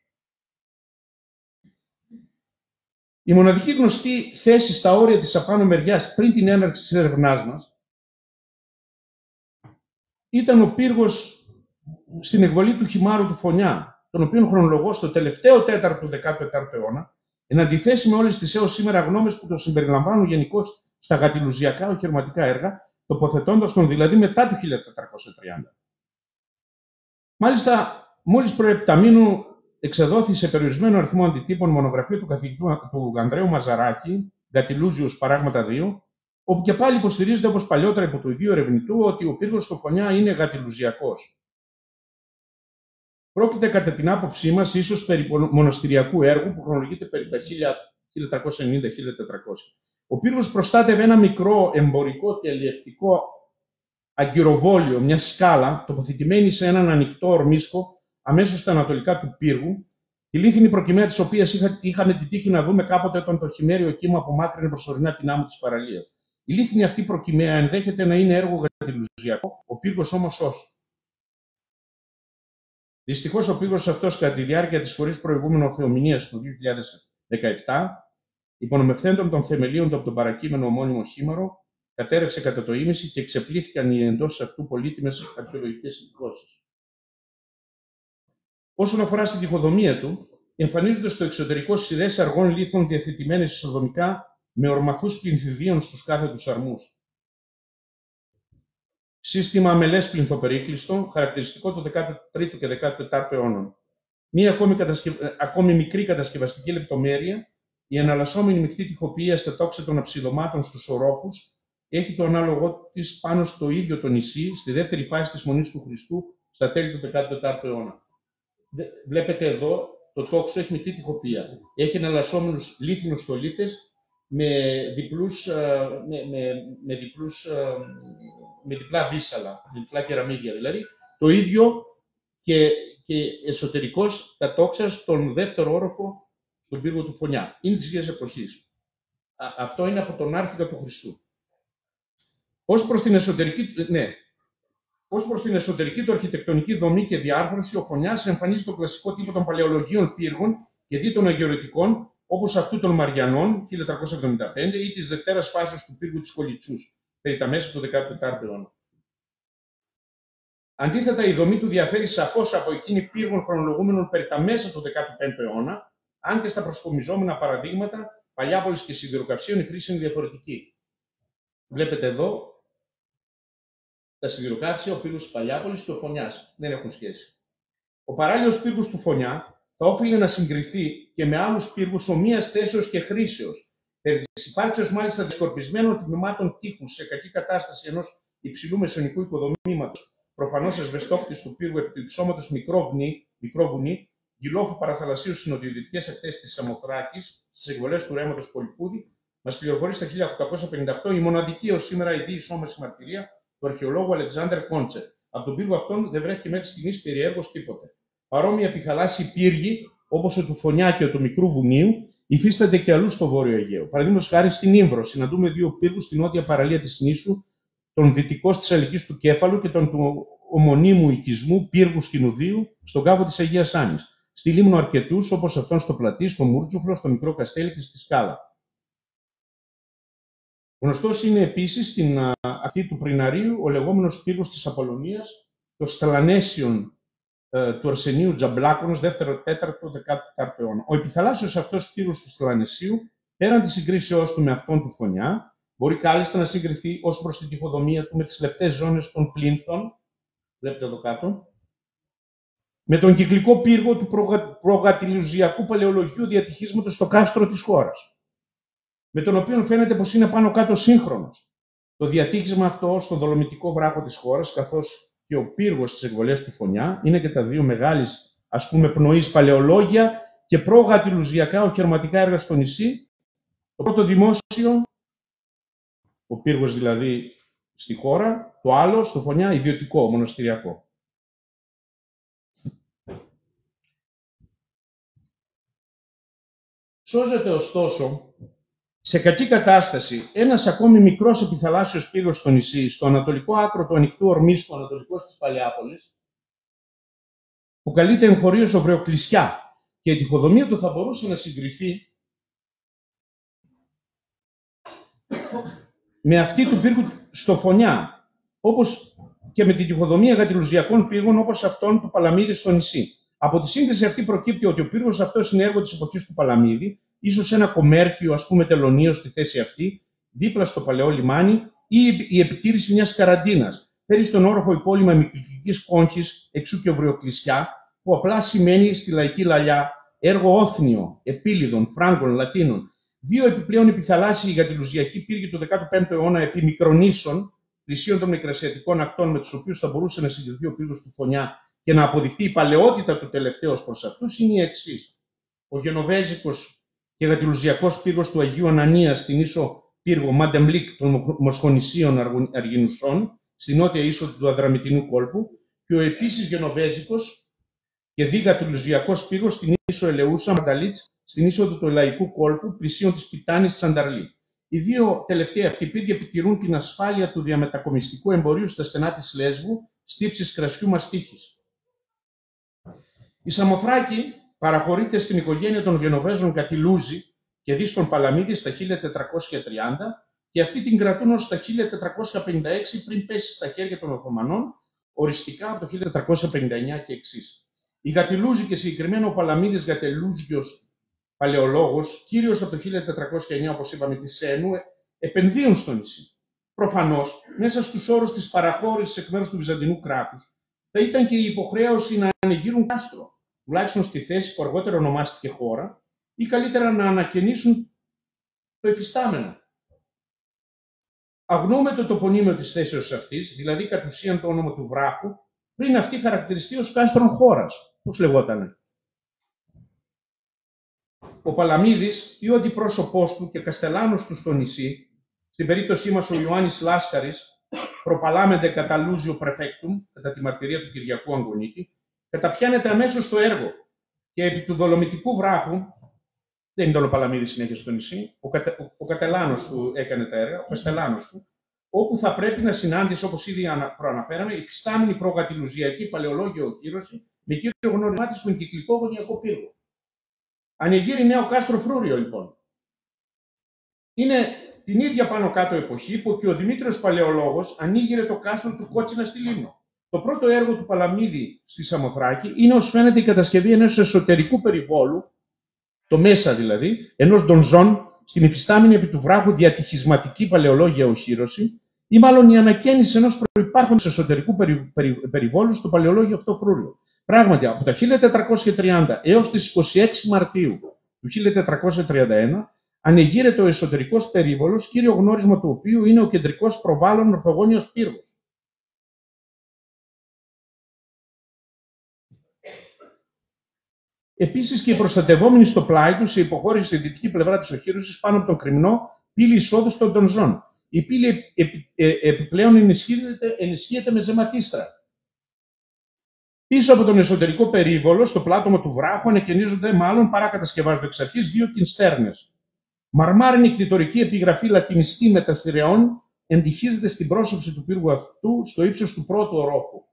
Η μοναδική γνωστή θέση στα όρια της απάνω μεριάς πριν την έναρξη της έρευνάς μας ήταν ο πύργος στην εκβολή του Χιμάρου του Φωνιά, τον οποίο χρονολογώ στο τελευταίο τέταρτο του 14ου αιώνα, εν αντιθέσει με όλες τις έως σήμερα γνώμες που το συμπεριλαμβάνουν γενικώς στα γατιλουζιακά οχυρωματικά έργα, τοποθετώντας τον δηλαδή μετά το 1430. Μάλιστα, μόλις προεπταμήνου εξεδόθη σε περιορισμένο αριθμό αντιτύπων μονογραφείο του καθηγητού του Ανδρέου Μαζαράκη, Γατιλούζιους παράγματα 2, όπου και πάλι υποστηρίζεται όπως παλιότερα υπό του ιδίου ερευνητού ότι ο πύργος στο Φωνιά είναι γατιλουζιακός. Πρόκειται κατά την άποψή μας ίσως περί μοναστηριακού έργου που χρονολογείται περί τα 1390-1400. Ο πύργος προστάτευε ένα μικρό εμπορικό και αλλιευτικό αγκυροβόλιο, μια σκάλα, τοποθετημένη σε έναν ανοιχτό ορμίσκο αμέσως στα ανατολικά του πύργου, τη λίθινη προκυμαία της οποίας είχαμε την τύχη να δούμε κάποτε όταν το χειμέριο κύμα απομάκρυνε προσωρινά την άμμο της παραλίας. Η λίθινη αυτή προκυμαία ενδέχεται να είναι έργο γατιλουζιακό, ο πύργος όμως όχι. Δυστυχώς ο πύργος αυτός κατά τη διάρκεια της χωρίς προηγούμενο θεομηνίας του 2017, υπονομευθέντων των θεμελίων του από τον παρακείμενο ομώνυμο χήμαρο, κατέρευσε κατά το ήμιση και ξεπλήθηκαν οι εντός αυτού πολύτιμες αρχαιολογικές συγκλώσεις. Όσον αφορά στην τοιχοδομία του, εμφανίζονται στο εξωτερικό σειρές αργών λίθων διαθετημένες ισοδομικά με ορμαθούς πλυνθυδίων στους κάθετους αρμούς. Σύστημα αμελές πλυνθοπερίκλειστο, χαρακτηριστικό του 13ου και 14ου αιώνων. Μία ακόμη μικρή κατασκευαστική λεπτομέρεια, η εναλλασσόμενη μεικτή τοιχοποιία στα τόξα των αψιδωμάτων στους ορόφους, έχει το ανάλογο της πάνω στο ίδιο το νησί, στη δεύτερη φάση της Μονής του Χριστού, στα τέλη του 14ου αιώνα. Βλέπετε εδώ, το τόξο έχει μεικτή τοιχοποιία. Έχει εναλλασσόμενους λίθινους στολίτες με διπλά βίσαλα, με διπλά κεραμίδια δηλαδή. Το ίδιο και εσωτερικώς τα τόξα στον δεύτερο όροφο στον πύργο του Φωνιά. Είναι της Αγίας Εποχής. Αυτό είναι από τον Άρθικα του Χριστού. Ως προς την εσωτερική του αρχιτεκτονική δομή και διάρθρωση, ο Φωνιάς εμφανίζει το κλασικό τύπο των παλαιολογίων πύργων και δι των αγιορετικών, όπως αυτού των Μαριανών, 1475, ή της δευτέρας φάσης του πύργου της Κολιτσούς, περί τα μέσα του 14ου αιώνα. Αντίθετα, η δομή του διαφέρει σαφώς από εκείνη πύργων χρονολογούμενων περί τα μέσα του 15ου αιώνα, αν και στα προσκομιζόμενα παραδείγματα παλιάπολης και σιδηροκαυσίων η χρήση είναι διαφορετική. Βλέπετε εδώ τα σιδηροκαύσια, ο πύργος της Παλιάπολης και ο Φωνιάς. Δεν έχουν σχέση. Ο παράλληλος πύργος του Φωνιά θα όφιλε να συγκριθεί και με άλλους πύργους ομοίας θέσεως και χρήσεως, περί της υπάρξεως μάλιστα δισκορπισμένων τμήματων τείχου σε κακή κατάσταση ενός υψηλού μεσαιωνικού οικοδομήματος, προφανώς ασβεστόκτης του πύργου επί του υψώματος μικρό βουνί, γυλόφου παραθαλασσίου στις νοτιοδυτικές ακτές της Σαμοθράκης, στις εκβολές του ρέματος Πολυπούδη, μας πληροφορεί στα 1858 η μοναδική ως σήμερα ειδή όμαση μαρτυρία του αρχαιολόγου Αλεξάνδρ Κόντσε. Από τον πύργο αυτόν δεν βρέθηκε μέχρι στιγμής περιέργως τίποτε. Παρόμοια επιθαλάσσιοι πύργοι, όπως ο του Φωνιά και ο του Μικρού Βουνίου, υφίστανται και αλλού στο Βόρειο Αιγαίο. Παραδείγματος χάρη στην Ήμβρο, συναντούμε δύο πύργους στην νότια παραλία της νήσου, τον δυτικό της Αλικής του Κέφαλου και τον του ομονίμου οικισμού πύργου Σκηνουδίου στον κάβο της Αγίας Άνης. Στη Λίμνο αρκετούς, όπως αυτόν στο Πλατή, στο Μούρτζουφλο, στο Μικρό Καστέλι και στη Σκάλα. Γνωστός είναι επίσης στην αυτή του Πριναρίου ο λεγόμενος πύργος της Απολωνίας, το Σταλανέσιον του Αρσενίου Τζαμπλάκωνος, 2ο-4ο-14ο αιώνα. Ο επιθαλάσσιος αυτός πύργος του Σταλανεσίου, πέραν της συγκρίσεώς του με αυτόν του Φωνιά, μπορεί κάλλιστα να συγκριθεί ως προς την τοιχοδομία του με τις λεπτές ζώνες των πλήνθων, βλέπετε εδώ κάτω, με τον κυκλικό πύργο του προγατιλουζιακού παλαιολογίου διατυχίσματος στο κάστρο της χώρας, με τον οποίο φαίνεται πως είναι πάνω κάτω σύγχρονος. Το διατύχισμα αυτό στο δολομητικό βράχο της χώρας, καθώς και ο πύργος της εκβολές του Φωνιά, είναι και τα δύο μεγάλης, ας πούμε, πνοής παλαιολόγια και προγατιλουζιακά οχερματικά έργα στο νησί. Το πρώτο δημόσιο, ο πύργος δηλαδή στη χώρα, το άλλο στο Φωνιά ιδιωτικό, μοναστηριακό. Σώζεται ωστόσο σε κακή κατάσταση ένας ακόμη μικρός επιθαλάσσιος πύργος στο νησί, στο ανατολικό άκρο του ανοιχτού ορμήσου ανατολικός της Παλαιάπολης, που καλείται εγχωρίως Οβρεοκλησιά και η τοιχοδομία του θα μπορούσε να συγκριθεί με αυτή του πύργου στο Φωνιά, όπως και με την τοιχοδομία γατιλουζιακών πύργων όπως αυτόν του Παλαμίδη στο νησί. Από τη σύγκριση αυτή προκύπτει ότι ο πύργος αυτός είναι έργο της εποχής του Παλαμίδη, ίσως ένα κομμέρκιο, ας πούμε, τελωνίο στη θέση αυτή, δίπλα στο παλαιό λιμάνι, ή η επιτήρηση μιας καραντίνας. Φέρει στον όροφο υπόλοιμα μικυκλικής κόγχης, εξού και Οβρεοκλησιά, που απλά σημαίνει στη λαϊκή λαλιά έργο όθνιο, επίλιδων, Φράγκων, Λατίνων. Δύο επιπλέον επιθαλάσσιοι γατιλουζιακοί πύργοι του 15ου αιώνα επί μικρονήσων, πλησίων των μικρασιατικών ακτών, με τους οποίους θα μπορούσε να συγκριθεί ο πύργος του Φωνιά και να αποδειχθεί η παλαιότητα του τελευταίου προς αυτούς, είναι οι εξής. Ο γενοβέζικος και γατιλουζιακός πύργος του Αγίου Ανανία στην ίσο πύργο Μαντεμπλίκ των Μοσχονησίων Αργινουσών, στην νότια ίσο του Αδραμητινού κόλπου, και ο επίσης γενοβέζικος και γατιλουζιακός πύργος στην ίσο Ελεούσα Μανταλίτς, στην είσοδο του Λαϊκού κόλπου, πλησίων της Πιτάνης της Ανταρλή. Οι δύο τελευταίοι αυτοί πύργοι επιτηρούν την ασφάλεια του διαμετακομιστικού εμπορίου στα στενά της Λέσβου, στύψης κρασιού μαστίχης. Η Σαμοθράκη παραχωρείται στην οικογένεια των Γενοβέζων Κατιλούζη και δι στον Παλαμίδη στα 1430 και αυτοί την κρατούν ως τα 1456 πριν πέσει στα χέρια των Οθωμανών, οριστικά από το 1459 και εξής. Οι Γατιλούζοι και συγκεκριμένα ο Παλαμίδης Γατελούζιος παλαιολόγος, κύριος από το 1409, όπως είπαμε, τη Σένου, επενδύουν στο νησί. Προφανώς, μέσα στους όρους της παραχώρησης εκ μέρους του Βυζαντινού κράτους, θα ήταν και η υποχρέωση να ανοιγείρουν κάστρο, τουλάχιστον στη θέση που αργότερα ονομάστηκε χώρα, ή καλύτερα να ανακαινήσουν το εφιστάμενο. Αγνοούμε το τοπονύμιο της θέσεως αυτής, δηλαδή κατ' ουσίαν το όνομα του βράχου, πριν αυτή χαρακτηριστεί ως κάστρον χώρας. Πώς λεγότανε. Ο Παλαμίδης ή ο αντιπρόσωπός του και καστελάνος του στο νησί, στην περίπτωσή μας ο Ιωάννης Λάσκαρης, προπαλάμεντε κατά Λούζιο Πρεφέκτουμ, κατά τη μαρτυρία του Κυριακού Αγκονίτη, καταπιάνεται αμέσως στο έργο και επί του δολομητικού βράχου, δεν είναι όλο Παλαμίδη συνέχεια στο νησί, ο κατελάνος του έκανε τα έργα, ο καστελάνος του, όπου θα πρέπει να συνάντησε, όπως ήδη προαναφέραμε, η φυστάμενη προγατιλουζιακή παλαιολόγια οχύρωση με κύριο γνώριμά της στον κυκλικό γωνιακό πύργο. Ανοιγείρει νέο κάστρο Φρούριο, λοιπόν. Είναι την ίδια πάνω κάτω εποχή που και ο Δημήτριος Παλαιολόγος ανοίγειρε το κάστρο του Κότσινα στη Λίμνο. Το πρώτο έργο του Παλαμίδη στη Σαμοθράκη είναι, ως φαίνεται, η κατασκευή ενός εσωτερικού περιβόλου, το μέσα δηλαδή, ενός ντονζόν, στην υφιστάμενη επί του βράχου διατυχισματική παλαιολόγια οχύρωση, ή μάλλον η ανακαίνιση ενός προϋπάρχοντος εσωτερικού περιβόλου στο παλαιολόγιο αυτό Φρούριο. Πράγματι, από τα 1430 έως τις 26 Μαρτίου του 1431, ανοιγείρεται ο εσωτερικός περίβολος, κύριο γνώρισμα του οποίου είναι ο κεντρικός προβάλλων ορθογώνιος πύργος. Επίσης και οι προστατευόμενοι στο πλάι του σε υποχώρηση στη δυτική πλευρά της οχύρωσης πάνω από τον κρυμνό πύλη εισόδου των ντονζών. Η πύλη επιπλέον ενισχύεται με ζεματίστρα. Πίσω από τον εσωτερικό περίβολο, στο πλάτωμα του βράχου, ανεκκαινίζονται, μάλλον παρά κατασκευάζονται εξ αρχής, δύο κινστέρνες. Μαρμάρινη κτητορική επιγραφή λατινιστή μεταθυρεών εντυχίζεται στην πρόσωψη του πύργου αυτού στο ύψος του πρώτου ορόφου.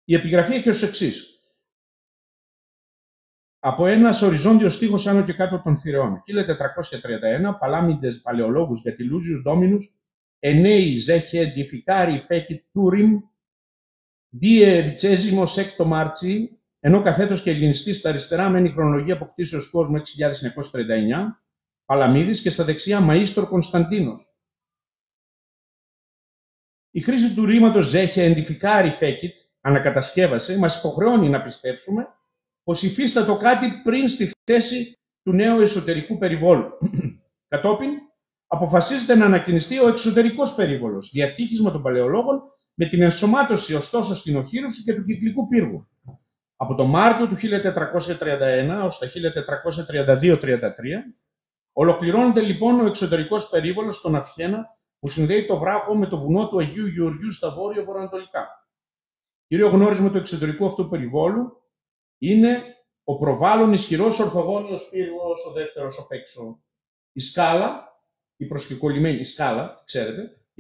Η επιγραφή έχει ως εξής. Από ένας οριζόντιος στίχος άνω και κάτω των θηρεών. 1431, Παλάμιντες Παλαιολόγους Γατιλούζιους Ντόμινους, Ενέι Ζέχε Διφικάρι Φέκι Τούριμ, Δίε Βιτσέζιμο Σέκτο Μάρτσι, ενώ καθέτος και ελληνιστής στα αριστερά μένει η χρονολογία αποκτήσεως κόσμου 6939, Παλαμίδης, και στα δεξιά Μαΐστορ Κωνσταντίνος. Η χρήση του ρήματος Ζέχε Εντιφικάρι Φέκιτ, ανακατασκεύασε, μας υποχρεώνει να πιστέψουμε πως υφίστατο κάτι πριν στη θέση του νέου εσωτερικού περιβόλου. Κατόπιν, αποφασίζεται να ανακοινιστεί ο εξωτερικός περίβολος, διατύχισμα των παλαιολόγων, με την ενσωμάτωση ωστόσο στην οχύρωση και του κυκλικού πύργου. Από το Μάρτιο του 1431 ως το 1432-33, ολοκληρώνεται λοιπόν ο εξωτερικός περίβολος στον Αυχένα, που συνδέει το βράχο με το βουνό του Αγίου Γεωργίου στα βόρειο-βορειοανατολικά. Κύριο γνώρισμα του εξωτερικού αυτού περιβόλου είναι ο προβάλλον ισχυρός ορθογώνιος πύργος, ο δεύτερος απ' έξω. Η σκάλα, η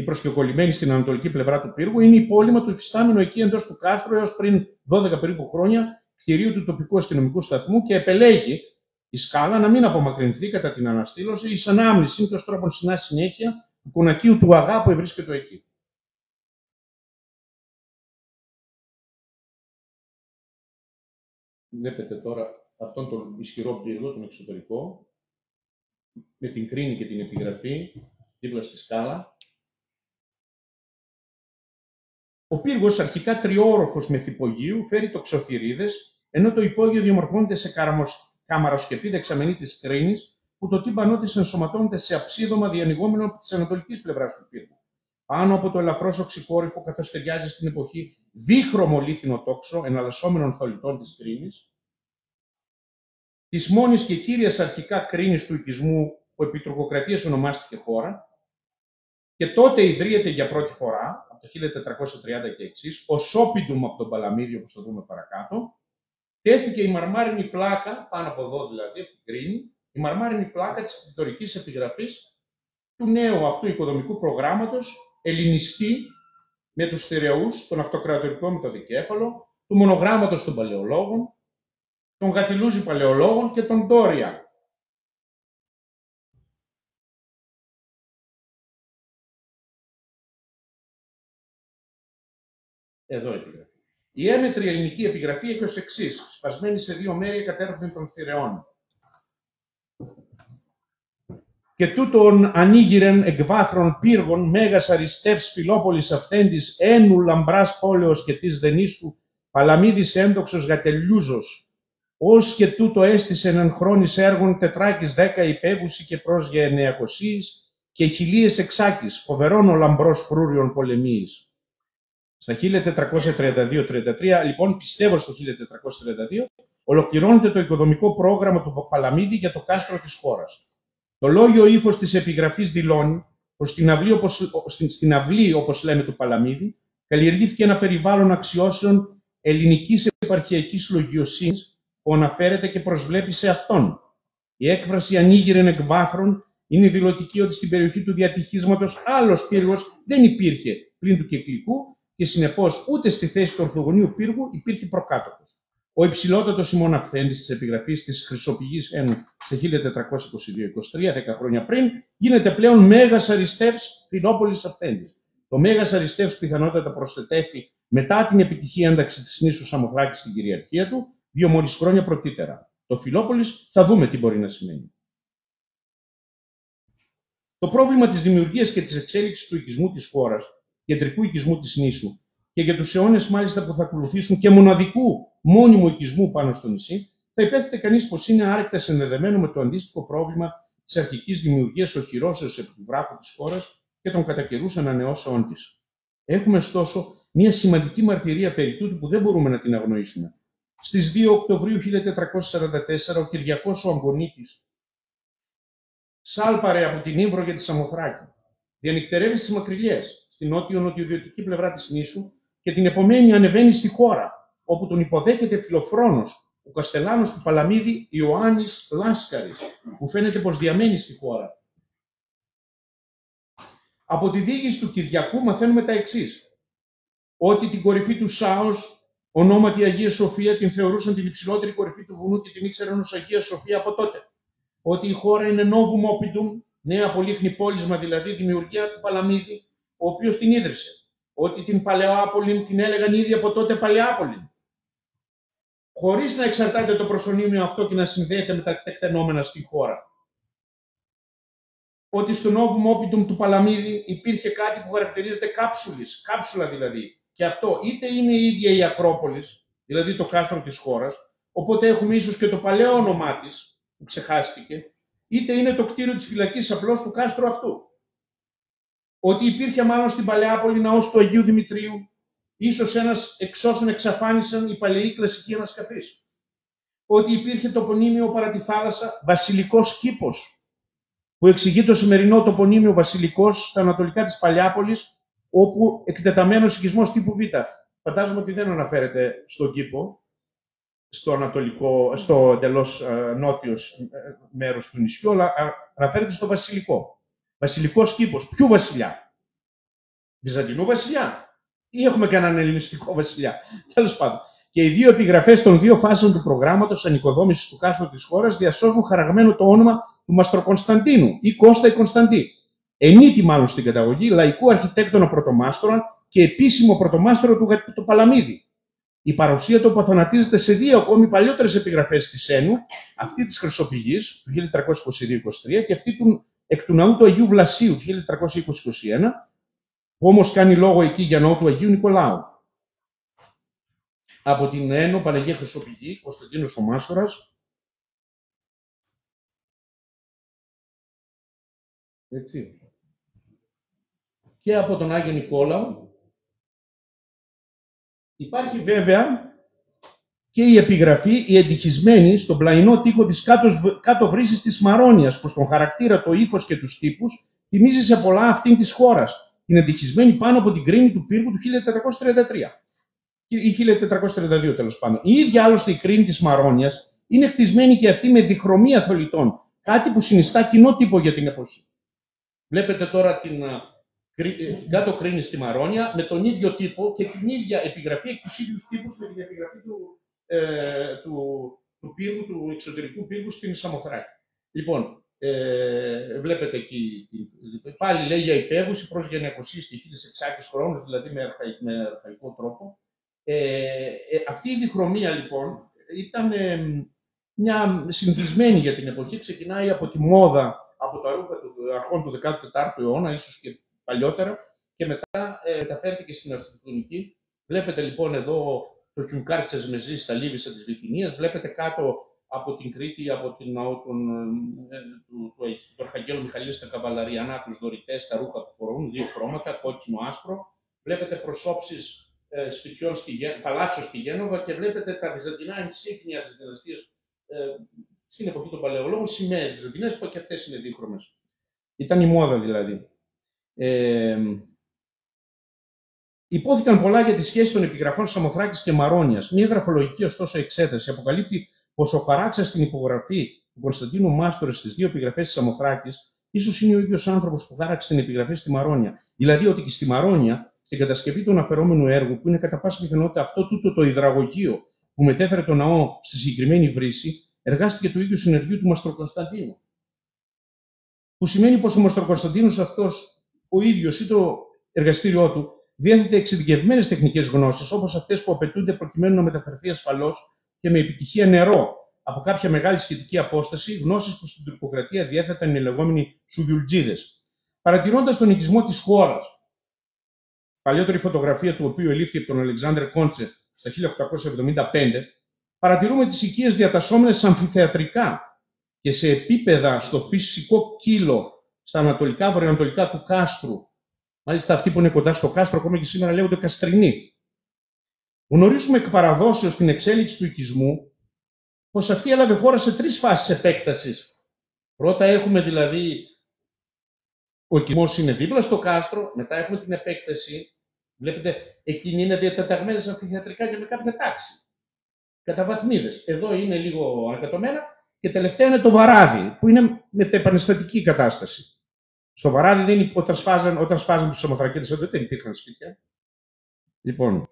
προσκεκολλημένη στην ανατολική πλευρά του πύργου, είναι υπόλοιμα του υφιστάμενου εκεί εντός του κάστρου έως πριν 12 περίπου χρόνια κτηρίου του τοπικού αστυνομικού σταθμού και επελέγει η σκάλα να μην απομακρυνθεί κατά την αναστήλωση εις ανάμνηση και ως τρόπον συνά συνέχεια του κονακίου του Αγά που ευρίσκεται εκεί. Βλέπετε τώρα αυτόν τον ισχυρό πύργο, τον εξωτερικό, με την κρίνη και την επιγραφή δίπλα στη σκάλα. Ο πύργος, αρχικά τριόροφος με θυπογείου, φέρει τοξοφυρίδες, ενώ το υπόγειο διαμορφώνεται σε καμαροσκεπή δεξαμενή της κρίνης, που το τύμπανό της ενσωματώνεται σε αψίδωμα διανοιγόμενο από της ανατολικής πλευράς του πύργου. Πάνω από το ελαφρώς οξυκόρυφο, καθώς ταιριάζει στην εποχή δίχρωμο λίθινο τόξο εναλλασσόμενων θολιτών της κρίνης, της μόνης και κύριας αρχικά κρίνης του οικισμού που επί τουρκοκρατίας ονομάστηκε χώρα, και τότε ιδρύεται για πρώτη φορά, από το 1430 και εξής, ως όπιντουμ από τον Παλαμίδη, όπως θα δούμε παρακάτω, τέθηκε η μαρμάρινη πλάκα, πάνω από εδώ δηλαδή, από την κρίνη, η μαρμάρινη πλάκα της κτητορικής επιγραφής του νέου αυτού οικοδομικού προγράμματος, ελληνιστή, με τους θηρεούς, τον αυτοκρατορικό με το δικέφαλο, του μονογράμματος των παλαιολόγων, των Γατιλούζι παλαιολόγων και των Ντόρια. Εδώ επιγραφή. Η έμετρη ελληνική επιγραφή έχει ως εξής, σπασμένη σε δύο μέρη κατέρωθεν των θηρεών. Και τούτον ανοίγηρεν εκβάθρον πύργων μέγας αριστεύς Φιλόπολης αυθέντης ένου λαμπράς πόλεως και της δενήσου Παλαμίδης έντοξος Γατελιούζος, ως και τούτο έστησεν εν χρόνης έργων τετράκης 10 υπέβουση και πρόσγε 900 και 1000 εξάκης, φοβερόν ο λαμπρός φρούριον πολεμίης. Στα 1432-33, λοιπόν, πιστεύω στο 1432, ολοκληρώνεται το οικοδομικό πρόγραμμα του Παλαμίδη για το κάστρο της χώρας. Το λόγιο ύφος της επιγραφής δηλώνει πως στην αυλή, όπως λέμε, του Παλαμίδη, καλλιεργήθηκε ένα περιβάλλον αξιώσεων ελληνικής επαρχιακής λογιοσύνης που αναφέρεται και προσβλέπει σε αυτόν. Η έκφραση ανοίγηρεν εκ βάθρων είναι δηλωτική ότι στην περιοχή του διατυχίσματος άλλος πύργος δεν υπήρχε πλην του κυκλικού και συνεπώς ούτε στη θέση του ορθογωνίου πύργου υπήρχε προκάτοχος. Ο υψηλότατος ημών αυθέντης της επιγραφής της Χρυσοπηγής Ένου σε 1422-23, 10 χρόνια πριν, γίνεται πλέον Μέγας Αριστεύς Φιλόπολης αυθέντης. Το Μέγας Αριστεύς πιθανότατα προσθετεύει μετά την επιτυχή ένταξη της νήσου Σαμοθράκη στην κυριαρχία του, 2 μόλις χρόνια πρωτήτερα. Το Φιλόπολης θα δούμε τι μπορεί να σημαίνει. Το πρόβλημα της δημιουργίας και της εξέλιξης του οικισμού της χώρας, κεντρικού οικισμού της νήσου, και για τους αιώνες μάλιστα που θα ακολουθήσουν και μοναδικού μόνιμου οικισμού πάνω στο νησί, θα υπέθετε κανείς πως είναι άρρηκτα συνδεδεμένο με το αντίστοιχο πρόβλημα της αρχικής δημιουργίας οχυρώσεως επί του βράχου της χώρας και των κατά καιρούς ανανεώσεών της. Έχουμε ωστόσο μια σημαντική μαρτυρία περί τούτου που δεν μπορούμε να την αγνοήσουμε. Στις 2 Οκτωβρίου 1444 ο Κυριακός ο Αγκονίτης σάλπαρε από την Ήμβρο για τη Σαμοθράκη. Διανυκτερεύει στις Μακρυλιές, στην νότιο-νοτιοδυτική πλευρά της νήσου και την επομένη ανεβαίνει στη χώρα, όπου τον υποδέχεται φιλοφρόνος ο καστελάνος του Παλαμίδη Ιωάννης Λάσκαρης, που φαίνεται πως διαμένει στη χώρα. Από τη διοίκηση του Κυριακού μαθαίνουμε τα εξής: ότι την κορυφή του Σάος, ονόματι Αγία Σοφία, την θεωρούσαν την υψηλότερη κορυφή του βουνού και την ήξεραν ως Αγία Σοφία από τότε. Ότι η χώρα είναι Novum Oppidum, νέα πολύχνη πόλισμα, δηλαδή δημιουργία του Παλαμίδη, ο οποίος την ίδρυσε. Ότι την Παλαιοάπολη την έλεγαν ήδη από τότε Παλαιάπολη. Χωρίς να εξαρτάται το προσωνύμιο αυτό και να συνδέεται με τα τεκτενόμενα στη χώρα. Ότι στο Novum Oppidum του Παλαμίδη υπήρχε κάτι που χαρακτηρίζεται κάψουλα δηλαδή. Και αυτό είτε είναι η ίδια η Ακρόπολης, δηλαδή το κάστρο της χώρας, οπότε έχουμε ίσως και το παλαιό όνομά της, που ξεχάστηκε, είτε είναι το κτίριο της φυλακής απλώς του κάστρου αυτού. Ότι υπήρχε μάλλον στην Παλαιάπολη ναός του Αγίου Δημητρίου, ίσως ένας εξ όσων εξαφάνισαν οι παλαιοί κλασικοί ανασκαφείς. Ότι υπήρχε τοπονύμιο παρά τη θάλασσα Βασιλικός Κήπος, που εξηγεί το σημερινό τοπονύμιο Βασιλικός στα ανατολικά της Παλαιάπολης, όπου εκτεταμένος οικισμός τύπου Β. Φαντάζομαι ότι δεν αναφέρεται στον κήπο, στο ανατολικό, στο εντελώς νότιος μέρος του νησιού, αλλά αναφέρεται στο Βασιλικό. Βασιλικός Κήπος. Ποιου βασιλιά? Βυζαντινού βασιλιά? Ή έχουμε κανέναν ελληνιστικό βασιλιά? Τέλος πάντων. Και οι δύο επιγραφές των δύο φάσεων του προγράμματος ανοικοδόμησης του κάστρου της χώρας διασώζουν χαραγμένο το όνομα του Μαστροκωνσταντίνου ή Κώστα ή Κωνσταντή. Ενίτη μάλλον στην καταγωγή λαϊκού αρχιτέκτονα πρωτομάστορα και επίσημο πρωτομάστορο του Παλαμίδη. Η παρουσία του αποθανατίζεται σε δύο ακόμη παλιότερες επιγραφές της Ένου, αυτή της Χρυσοπηγής του 1322-23 και αυτή εκ του ναού του Αγίου Βλασίου του 1320-21, που όμως κάνει λόγο εκεί για ναό του Αγίου Νικολάου. Από την Ένω Παναγία Χρυσοπηγή, Κωνσταντίνος ο Μάστορας, έτσι. Και από τον Άγιο Νικόλαο. Υπάρχει βέβαια και η επιγραφή, η εντυχισμένη στον πλαϊνό τοίχο της κάτω βρύσης της Μαρόνιας, που στον χαρακτήρα, το ύφος και τους τύπους θυμίζει σε πολλά αυτήν της χώρας, την εντυχισμένη πάνω από την κρίνη του πύργου του 1433 ή 1432 τέλος πάντων. Η ίδια άλλωστε η κρίνη της Μαρόνιας είναι χτισμένη και αυτή με διχρωμία θολιτών, κάτι που συνιστά κοινό τύπο για την εποχή. Βλέπετε τώρα την κάτω κρίνη στη Μαρόνια με τον ίδιο τύπο και την ίδια επιγραφή εκ τους ίδιους τύπους με την επιγραφή του πύργου, του εξωτερικού πύργου στην Σαμοθράκη. Λοιπόν, βλέπετε εκεί, πάλι λέει για υπέβουση προς γενιακοσία στοιχείλης εξάκης χρόνους, δηλαδή με αρχαϊκό τρόπο. Αυτή η διχρωμία λοιπόν ήταν μια συνηθισμένη για την εποχή, ξεκινάει από τη μόδα, από τα ρούχα των αρχών του 14ου αιώνα, ίσως και παλιότερα, και μετά μεταφέρθηκε στην αρχιτεκτονική. Βλέπετε λοιπόν εδώ το Χιουνκάρ Τσεσμεζή στα Λίβισσα της Βυθινίας, βλέπετε κάτω από την Κρήτη, από την ναό του Αρχαγγέλου Μιχαήλ στα Καβαλαριανά, τους δωρητές, τα ρούχα που φορούν, δύο χρώματα, κόκκινο-άσπρο. Βλέπετε προσώψεις σπιτιών, παλάτσο στη Γένοβα και βλέπετε τα βυζαντινά ενσύχνια της δυναστείας στην εποχή των Παλαιολόγων, σημαίες βυζαντινές που και αυτές είναι δίχρωμες. Ήταν η μόδα δηλαδή. Υπόθηκαν πολλά για τη σχέση των επιγραφών Σαμοθράκης και Μαρόνιας. Μια γραφολογική ωστόσο εξέταση αποκαλύπτει πως ο χαράξας στην υπογραφή του Κωνσταντίνου Μάστορε στις δύο επιγραφές της Σαμοθράκης ίσως είναι ο ίδιος άνθρωπος που χάραξε την επιγραφή στη Μαρόνια. Δηλαδή ότι και στη Μαρόνια, στην κατασκευή του αναφερόμενου έργου, που είναι κατά πάσα πιθανότητα αυτό τούτο το υδραγωγείο που μετέφερε το ναό στη συγκεκριμένη βρύση, εργάστηκε το ίδιο συνεργείο του Μαστροκωνσταντίνου. Που σημαίνει πως ο Μαστροκωνσταντίνος αυτός ο ίδιος ή το εργαστήριό του διέθετε εξειδικευμένες τεχνικές γνώσεις, όπως αυτές που απαιτούνται προκειμένου να μεταφερθεί ασφαλώς και με επιτυχία νερό από κάποια μεγάλη σχετική απόσταση, γνώσεις που στην τουρκοκρατία διέθεταν οι λεγόμενοι Σουγιουλτζίδες. Παρατηρώντας τον οικισμό της χώρας, παλιότερη φωτογραφία του οποίου ελήφθη από τον Αλεξάνδρε Κόντσε στα 1875, παρατηρούμε τις οικίες διατασσόμενες αμφιθεατρικά και σε επίπεδα στο φυσικό κύλο στα ανατολικά, βορειοανατολικά του κάστρου. Μάλιστα, αυτοί που είναι κοντά στο κάστρο, ακόμα και σήμερα λέγονται καστρινοί. Γνωρίζουμε εκ παραδόσεως την εξέλιξη του οικισμού πως αυτή έλαβε χώρα σε τρεις φάσεις επέκτασης. Πρώτα έχουμε δηλαδή Ο οικισμός είναι δίπλα στο κάστρο, μετά έχουμε την επέκταση. Βλέπετε, εκείνη είναι διατεταγμένη αμφιθεατρικά και με κάποια τάξη. Κατά βαθμίδες. Εδώ είναι λίγο ανακατωμένα και τελευταία είναι το βαράδι, που είναι μετεπανεστατική κατάσταση. Στο βαράδι δεν είναι, όταν σφάζαν τους ομοθρακίτες, εδώ δεν υπήρχαν σπίτια. Λοιπόν,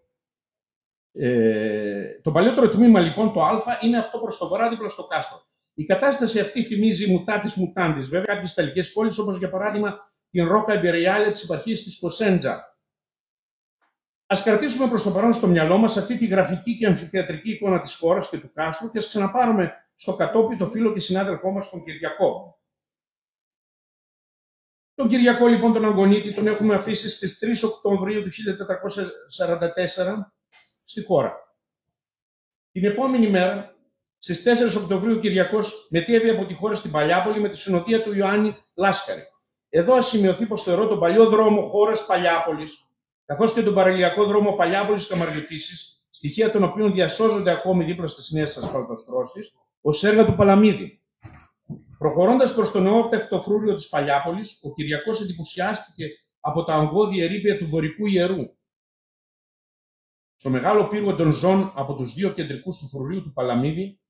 το παλιότερο τμήμα λοιπόν, το Α, είναι αυτό προς το βορρά δίπλα στο κάστρο. Η κατάσταση αυτή θυμίζει mutatis mutandis, βέβαια, κάποιες ιταλικές πόλεις, όπως για παράδειγμα την Ρόκα Ιμπεριάλε της επαρχίας της Κοσέντζα. Ας κρατήσουμε προς το παρόν στο μυαλό μας αυτή τη γραφική και αμφιθεατρική εικόνα της χώρας και του κάστρου και ας ξαναπάρουμε στο κατόπι το φίλο και συνάδελφό μας τον Κυριακό. Τον Κυριακό λοιπόν τον Αγκονίτη τον έχουμε αφήσει στις 3 Οκτωβρίου του 1444 στη χώρα. Την επόμενη μέρα, στις 4 Οκτωβρίου, ο Κυριακός μετέβη από τη χώρα στην Παλιάπολη με τη συνοδεία του Ιωάννη Λάσκαρη. Εδώ ας σημειωθεί πως θεωρώ τον παλιό δρόμο χώρας Παλιάπολης, καθώς και τον παραλιακό δρόμο Παλιάπολης Καμαριωτήσης, στοιχεία των οποίων διασώζονται ακόμη δίπλα στις νέες ασφαλτοστρώσεις, ως έργα του Παλαμίδη. Προχωρώντας προς το νεόπτευτο φρούριο της Παλιάπολης, ο Κυριακός εντυπωσιάστηκε από τα ογκώδη ερείπια του δωρικού ιερού. Στο μεγάλο πύργο των Ζών από τους δύο κεντρικούς του φρουρίου του Παλαμίδη,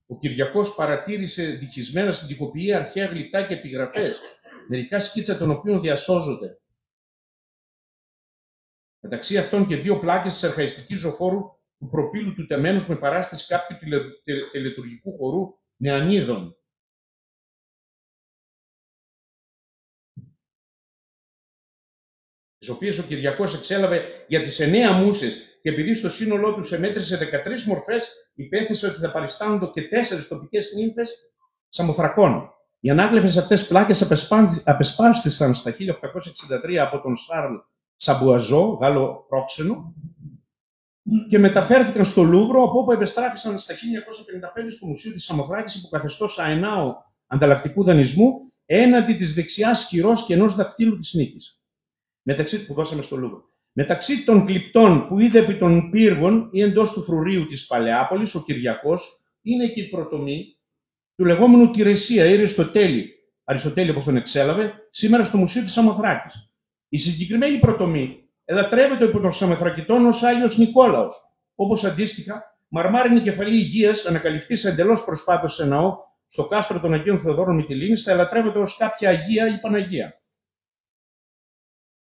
ο Κυριακός παρατήρησε δικισμένα στην τυποποιία αρχαία γλυπτά και επιγραφές, μερικά σκίτσα των οποίων διασώζονται. Μεταξύ αυτών και δύο πλάκες της αρχαϊστικής ζωφόρου του προπύλου του τεμένους με παράσταση κάποιου τελετουργικού χορού νεανίδων. Τις οποίες ο Κυριακός εξέλαβε για τις 9 μούσες και επειδή στο σύνολό τους εμέτρησε 13 μορφές, υπέθεσε ότι θα παριστάνονται και 4 τοπικές νύμφες Σαμοθρακών. Οι ανάγλυφες αυτές πλάκες απεσπάστησαν στα 1863 από τον Σάρλ Σαμπουαζό, Γάλλο πρόξενο, και μεταφέρθηκαν στο Λούβρο, από όπου επεστράφησαν στα 1955 στο Μουσείο της Σαμοθράκης υπό καθεστώς αενάου ανταλλακτικού δανεισμού έναντι της δεξιάς χειρός και ενός δακτύλου της νίκης. Μεταξύ που δώσαμε στο Λούβρο. Μεταξύ των γλυπτών που είδε επί των πύργων ή εντός του φρουρίου της Παλαιάπολης, ο Κυριακός είναι και η προτομή του λεγόμενου Τηρεσία ή Αριστοτέλη όπως τον εξέλαβε, σήμερα στο Μουσείο της Σαμοθράκης. Η συγκεκριμένη προτομή εδατρεύεται υπό των Σαμοθρακητών ως Άγιος Νικόλαος, όπως αντίστοιχα μαρμάρινη κεφαλή Υγείας, ανακαλυφθεί σε εντελώς προσπάθος σε ναό στο κάστρο των Αγίων Θεοδόρων Μυτιλήνης, θα ελατρεύεται ως κάποια Αγία ή Παναγία.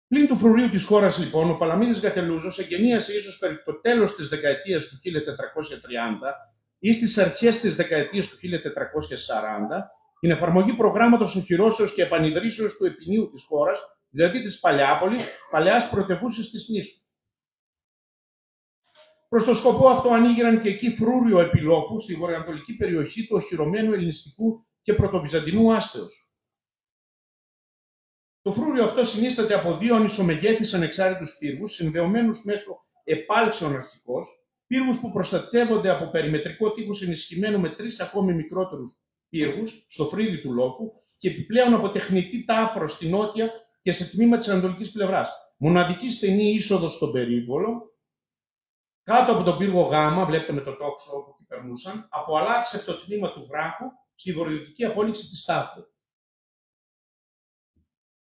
Πλην του φρουρίου της χώρας, λοιπόν, ο Παλαμίδης Γατελούζος εγκαινίασε ίσως περί το τέλος της δεκαετίας του 1430 ή στις αρχές της δεκαετίας του 1440 την εφαρμογή προγράμματος οχυρώσεως και επανειδρύσεως του επινείου της χώρας, δηλαδή της Παλαιάπολης, παλαιάς πρωτευούσης της νήσου. Προς το σκοπό αυτό ανοίγηραν και εκεί φρούριο επιλόπου στη βορειοανατολική περιοχή του οχυρωμένου ελληνιστικού και πρωτοβυζαντινού άστεως. Το φρούριο αυτό συνίσταται από δύο ανισομεγέθης ανεξάρτητους πύργους, συνδεωμένους μέσω επάλξεων αρχικώς, πύργους που προστατεύονται από περιμετρικό τείχος ενισχυμένο με 3 ακόμη μικρότερους πύργους στο φρύδι του λόφου και επιπλέον από τεχνητή τάφρο στη νότια και σε τμήμα της ανατολικής πλευράς. Μοναδική στενή είσοδος στον περίβολο, κάτω από τον πύργο Γ, βλέπετε με το τόξο όπου περνούσαν, από αλλάξευτο τμήμα του βράχου στη βορειοδυτική απόλυξη της τάφου.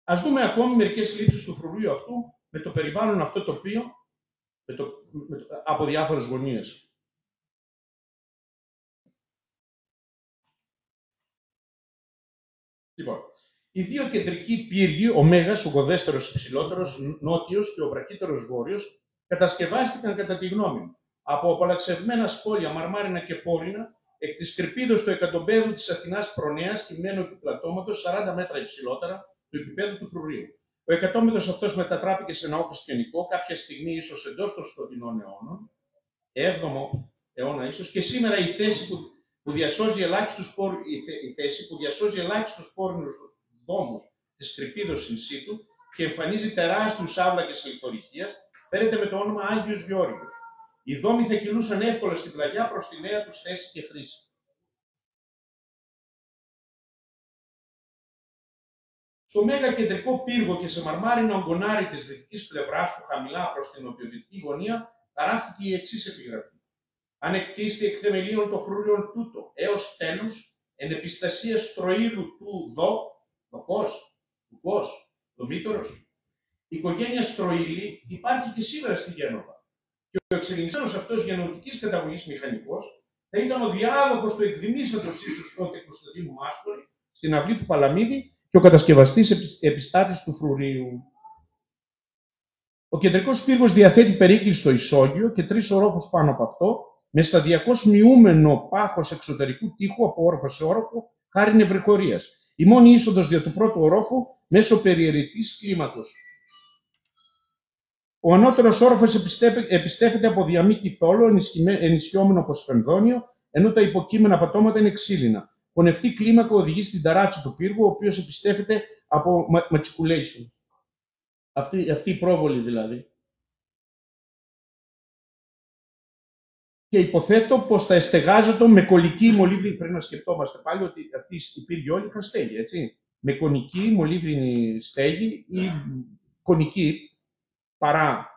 Ας δούμε ακόμη μερικές λήψεις του φρουρίου αυτού με το περιβάλλον αυτό τοπίο από διάφορες γωνίες. Λοιπόν, οι δύο κεντρικοί πύργοι, ο Μέγας, ο γοδέστερος υψηλότερος νότιος και ο βραχύτερος βόρειος, κατασκευάστηκαν κατά τη γνώμη μου από απολαξευμένα σπόλια, μαρμάρινα και πόρινα, εκ της κρυπίδος του εκατομπέδου της Αθηνάς Προνέας, κυμμένου επιπλατώματος 40 μέτρα υψηλότερα του επίπεδου του φρουρίου. Ο εκατόμετρος αυτός μετατράπηκε σε ναό χριστιανικό κάποια στιγμή, ίσως εντός των σκοτεινών αιώνων, 7ο αιώνα ίσως, και σήμερα η θέση που διασώζει ελάχιστους πόρνους δόμους της κρυπίδος in situ και εμφανίζει τεράστιους άβλακες λιθορυχίας, φέρεται με το όνομα Άγιος Γεώργιος. Οι δόμοι θα κυλούσαν εύκολα στην πλαγιά προς τη νέα τους θέση και χρήση. Στο μέγα κεντρικό πύργο και σε μαρμάρινα ογκονάρι της δυτικής πλευράς του, χαμηλά προς την νοτιοδυτική γωνία, γράφτηκε η εξής επιγραφή. Αν εκτίστη εκ θεμελίων το φρούριον τούτο έως τέλους, εν επιστασία στροήλου του δοκός, Δομήτωρος. Η οικογένεια Στροήλη υπάρχει και σήμερα στη Γένοβα. Και ο εξελιγμένος αυτός γεννητικής καταγωγής μηχανικός θα ήταν ο διάδοχος του εκδημήσαντος ίσως τότε Κωνσταντίνου Μάστορη στην αυλή του Παλαμίδη και ο κατασκευαστής επιστάτης του Φρουρίου. Ο κεντρικός πύργος διαθέτει περίκλειστο στο ισόγειο και 3 ορόφους πάνω από αυτό, με σταδιακώς μειούμενο πάχος εξωτερικού τοίχου από όροφο σε όροφο, χάρη νευρυχωρίας. Η μόνη είσοδος δια του πρώτου ορόφου μέσω περιαιρετής κλίματος. Ο ανώτερος όροφος επιστέφεται από διαμήκη θόλο, ενισχυόμενο από σφενδόνιο, ενώ τα υποκείμενα πατώματα είναι ξύλινα. Πονευτή κλίμακα οδηγεί στην ταράτση του πύργου, ο οποίος επιστέφεται από matriculation. Αυτή η πρόβολη δηλαδή. Και υποθέτω πως θα εστεγάζεται με κολική μολύβδινη. Πρέπει να σκεφτόμαστε πάλι ότι αυτή η πύργη όλοι είχαν στέγη, έτσι. Με κονική μολύβδινη στέγη ή κονική παρά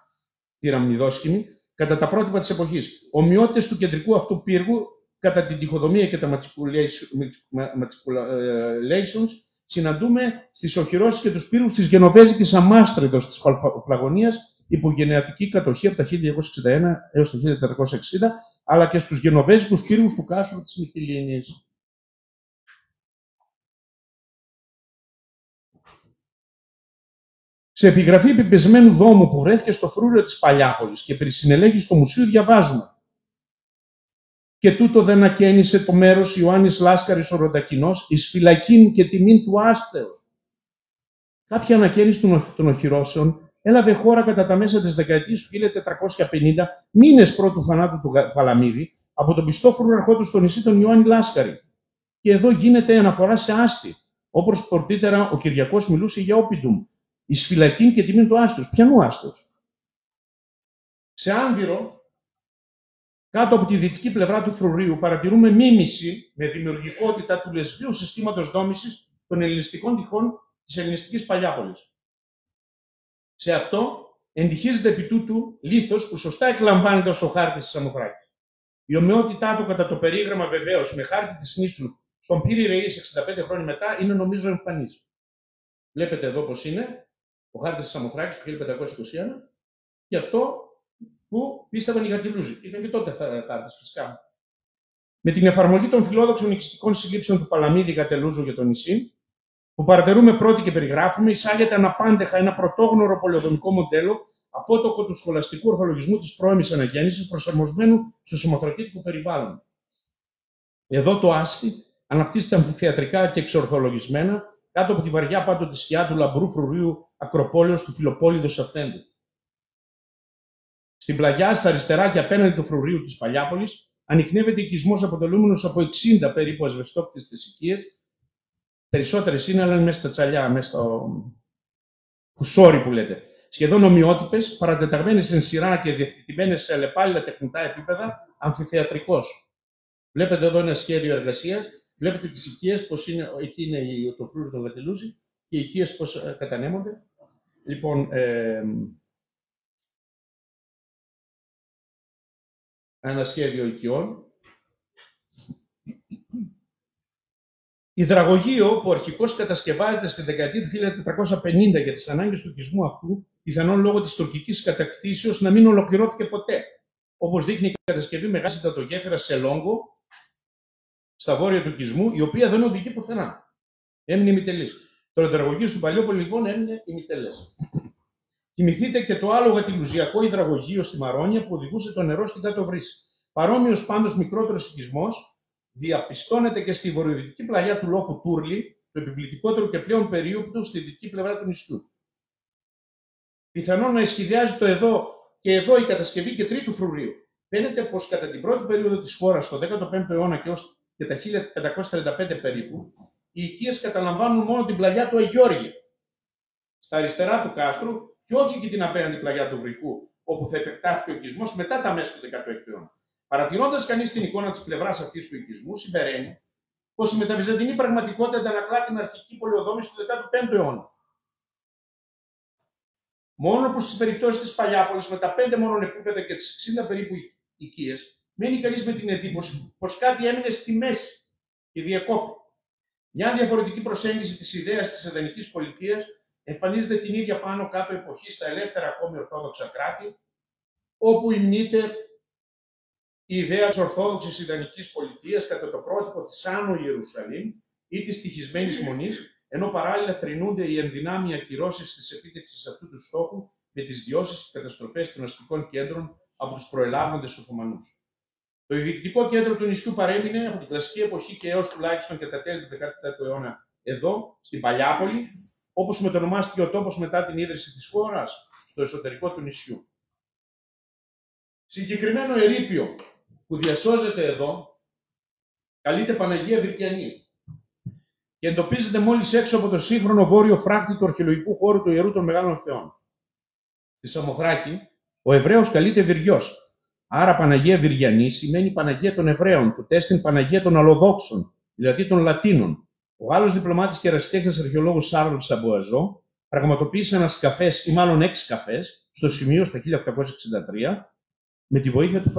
πυραμιδόσχημη κατά τα πρότυπα της εποχής. Ομοιότητες του κεντρικού αυτού πύργου κατά την τοιχοδομία και τα matriculations συναντούμε στις οχυρώσεις και τους πύργους της Γενοβέζικης Αμάστρητος της Πλαγωνίας υπό γενεατική κατοχή από τα 1261 έως το 1460, αλλά και στους Γενοβέζικους πύργους του κάστρου της Μυτιλήνης. Σε επιγραφή επιπεσμένου δόμου που βρέθηκε στο Φρούριο της Παλιάπολης και περισυνελέγει στο μουσείο διαβάζουμε: «Και τούτο δεν ακαίνισε το μέρος Ιωάννης Λάσκαρης ο Ροντακινός εις φυλακήν και τιμήν του άστεως». Κάποια ανακαίνιση των οχυρώσεων έλαβε χώρα κατά τα μέσα της δεκαετίας του 1450, μήνες πρώτου θανάτου του Παλαμίδη, από τον πιστό φρούραρχό στο νησί τον Ιωάννη Λάσκαρη. Και εδώ γίνεται αναφορά σε άστη, όπως πρωτήτερα ο Κυριακός μιλούσε για όπιντουμ, εις φυλακήν και τιμήν του άστεως. Ποιανού άστεως? Σε Άνδυρο, κάτω από τη δυτική πλευρά του Φρουρίου, παρατηρούμε μίμηση με δημιουργικότητα του λεσβείου συστήματος δόμησης των ελληνιστικών τυχών της ελληνιστικής Παλιάπολης. Σε αυτό εντυχίζεται επί τούτου λίθος που σωστά εκλαμβάνεται ως ο χάρτης της Σαμοθράκης. Η ομοιότητά του κατά το περίγραμμα βεβαίως με χάρτη της νήσου στον Πύρη Ρεής 65 χρόνια μετά είναι νομίζω εμφανής. Βλέπετε εδώ πώς είναι ο χάρτης της Σαμοθράκης του 1521 και αυτό που πίστευαν οι Γατιλούζοι. Είχαν και τότε χάρτες φυσικά. Με την εφαρμογή των φιλόδοξων οικιστικών συλλήψεων του Παλαμίδη Γατελούζου για το νησί, που παρατηρούμε πρώτοι και περιγράφουμε, εισάγεται αναπάντεχα ένα πρωτόγνωρο πολεοδομικό μοντέλο απότοκο του σχολαστικού ορθολογισμού της πρώιμης αναγέννησης προσαρμοσμένου στο σωματροκύτικο περιβάλλον. Εδώ το άστι αναπτύσσεται αμφιθεατρικά και εξορθολογισμένα κάτω από τη βαριά πάντοτε σκιά του λαμπρού Φρουρίου Ακροπόλεως του Φιλοπόλιδος Αυθέντου. Στην πλαγιά, στα αριστερά και απέναντι του Φρουρίου της Παλιάπολης, ανιχνεύεται οικισμός αποτελούμενος από 60 περίπου ασβεστόκτητες οικίες. Περισσότερες είναι, αλλά είναι μέσα στα τσαλιά, μέσα στο κουσόρι που λέτε. Σχεδόν ομοιότυπες, παρατεταγμένες εν σειρά και διευθυντημένες σε αλλεπάλληλα τεχνητά επίπεδα, αμφιθεατρικώς. Βλέπετε εδώ ένα σχέδιο εργασίας. Βλέπετε τις οικίες, πώς είναι, εκεί είναι το Φρούριο των Γατιλούζη και οι οικίες πώς κατανέμονται. Λοιπόν, ένα σχέδιο οικειών. Υδραγωγείο που αρχικώς κατασκευάζεται στη δεκαετία του 1450 για τις ανάγκες του οικισμού αυτού, πιθανόν λόγω της τουρκικής κατακτήσεως να μην ολοκληρώθηκε ποτέ. Όπως δείχνει η κατασκευή μεγάλης υδατογέφυρας σε Λόγκο, στα βόρεια του οικισμού, η οποία δεν οδηγεί πουθενά. Έμεινε ημιτελής. Το υδραγωγείο του Παλιόπολη λοιπόν έμεινε ημιτελές. Θυμηθείτε και το άλλο γατιλουζιακό υδραγωγείο στη Μαρόνια που οδηγούσε το νερό στην κάτω βρύση. Παρόμοιος πάντως μικρότερος οικισμός διαπιστώνεται και στη βορειοδυτική πλαγιά του λόφου Τούρλη, το επιβλητικότερο και πλέον περίοπτο στη δυτική πλευρά του νησιού. Πιθανόν να ισχυδιάζει το εδώ και εδώ η κατασκευή και τρίτου Φρουρίου. Φαίνεται πως κατά την πρώτη περίοδο της χώρας, το 15ο αιώνα και ως και τα 1535 περίπου, οι οικίες καταλαμβάνουν μόνο την πλαγιά του Αγιώργη, στα αριστερά του κάστρου, και όχι και την απέναντι πλαγιά του Βρικού, όπου θα επεκτάθηκε ο οικισμός μετά τα μέσα του 16ου αιώνα. Παρατηρώντας κανείς την εικόνα της πλευράς αυτής του οικισμού, συμπεραίνει πως η μεταβυζαντινή πραγματικότητα αντανακλά την αρχική πολεοδόμηση του 15ου αιώνα. Μόνο που στις περιπτώσεις της Παλιάπολης, με τα 5 μόνον επίπεδα και τις 60 περίπου οικίες, μένει κανείς με την εντύπωση πως κάτι έμεινε στη μέση και διακόπη. Μια διαφορετική προσέγγιση της ιδέας της Εδανικής πολιτείας εμφανίζεται την ίδια πάνω κάτω εποχή στα ελεύθερα ακόμη Ορθόδοξα κράτη, όπου υμνείται η ιδέα της Ορθόδοξης Ιδανικής Πολιτείας κατά το πρότυπο της Άνω Ιερουσαλήμ ή της στοιχισμένης μονής, ενώ παράλληλα θρηνούνται οι ενδυνάμει ακυρώσεις της επίτευξης αυτού του στόχου με τις διώσεις και καταστροφές των αστικών κέντρων από τους προελάβοντες Οθωμανούς. Το διοικητικό κέντρο του νησιού παρέμεινε από την κλασική εποχή και έως τουλάχιστον και τα τέλη του 14ου αιώνα εδώ, στην Παλιάπολη, όπως μετονομάστηκε ο τόπος μετά την ίδρυση της χώρας, στο εσωτερικό του νησιού. Συγκεκριμένο ερείπιο που διασώζεται εδώ καλείται Παναγία Βυρκιανή και εντοπίζεται μόλις έξω από το σύγχρονο βόρειο φράχτη του αρχαιολογικού χώρου του Ιερού των Μεγάλων Θεών. Στη Σαμοθράκη, ο Εβραίος καλείται Βυριός. Άρα Παναγία Βυριανή σημαίνει Παναγία των Εβραίων, του τέστην Παναγία των Αλλοδόξων, δηλαδή των Λατίνων. Ο Γάλλος διπλωμάτης και ερασιτέχνης αρχαιολόγος Σάρλ Σαμποαζό πραγματοποίησε ανασκαφές, ή μάλλον 6 σκαφές, στο σημείο στο 1863, με τη βοήθεια του.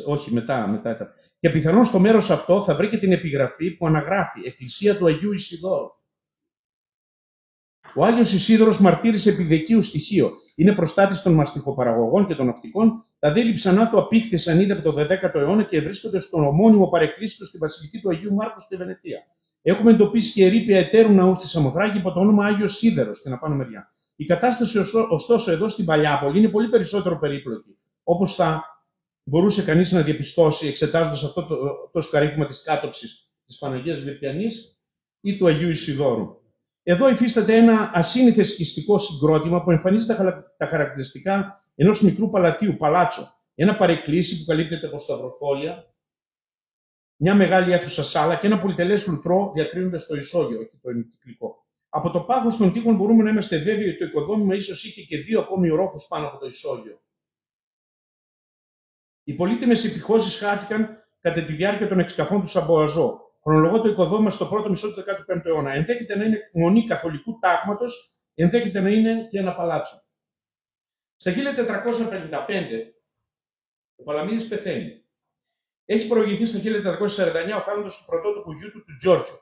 Όχι, μετά. Και πιθανόν στο μέρος αυτό θα βρει και την επιγραφή που αναγράφει Εκκλησία του Αγίου Ισιδώρου. Ο Άγιος Ισίδωρος μαρτύρησε επιδεκίου στοιχείο. Είναι προστάτης των μαστιχοπαραγωγών και των ναυτικών. Τα δέλη ψανά του απήχθησαν ήδη από το 12ο αιώνα και βρίσκονται στον ομώνυμο παρεκκλήσι του στη Βασιλική του Αγίου Μάρκου στη Βενετία. Έχουμε εντοπίσει και ερείπια εταίρου ναού στη Σαμοθράκη υπό το όνομα Άγιος Σίδερος στην απάνω μεριά. Η κατάσταση, ωστόσο, εδώ στην Παλιάπολη είναι πολύ περισσότερο περίπλοκη, όπως θα μπορούσε κανείς να διαπιστώσει εξετάζοντας αυτό το σκαρίφημα της κάτωψης της Παναγίας Βυρκιανής ή του Αγίου Ισιδώρου. Εδώ υφίσταται ένα ασύνηθες σκιστικό συγκρότημα που εμφανίζει τα χαρακτηριστικά ενός μικρού παλατίου, παλάτσο. Ένα παρεκκλήσι που καλύπτεται από σταυροθόλια, μια μεγάλη αίθουσα σάλα και ένα πολυτελές λουτρό διακρίνοντας το ισόγειο, εκεί το ενικυκλικό. Από το πάχος των τοίχων μπορούμε να είμαστε βέβαιοι ότι το οικοδόμημα ίσως είχε και 2 ακόμη ορόφους πάνω από το ισόγειο. Οι πολύτιμες επιχώσεις χάθηκαν κατά τη διάρκεια των εξκαφών του Σαμποαζό. Χρονολογώ το οικοδόμημα στο πρώτο μισό του 15ου αιώνα. Ενδέχεται να είναι μονή καθολικού τάγματος, ενδέχεται να είναι και ένα παλάτσο. Στα 1455 ο Παλαμίδης πεθαίνει. Έχει προηγηθεί στα 1449 ο θάνατος του πρωτότυπου γιού του Τζόρτζιο.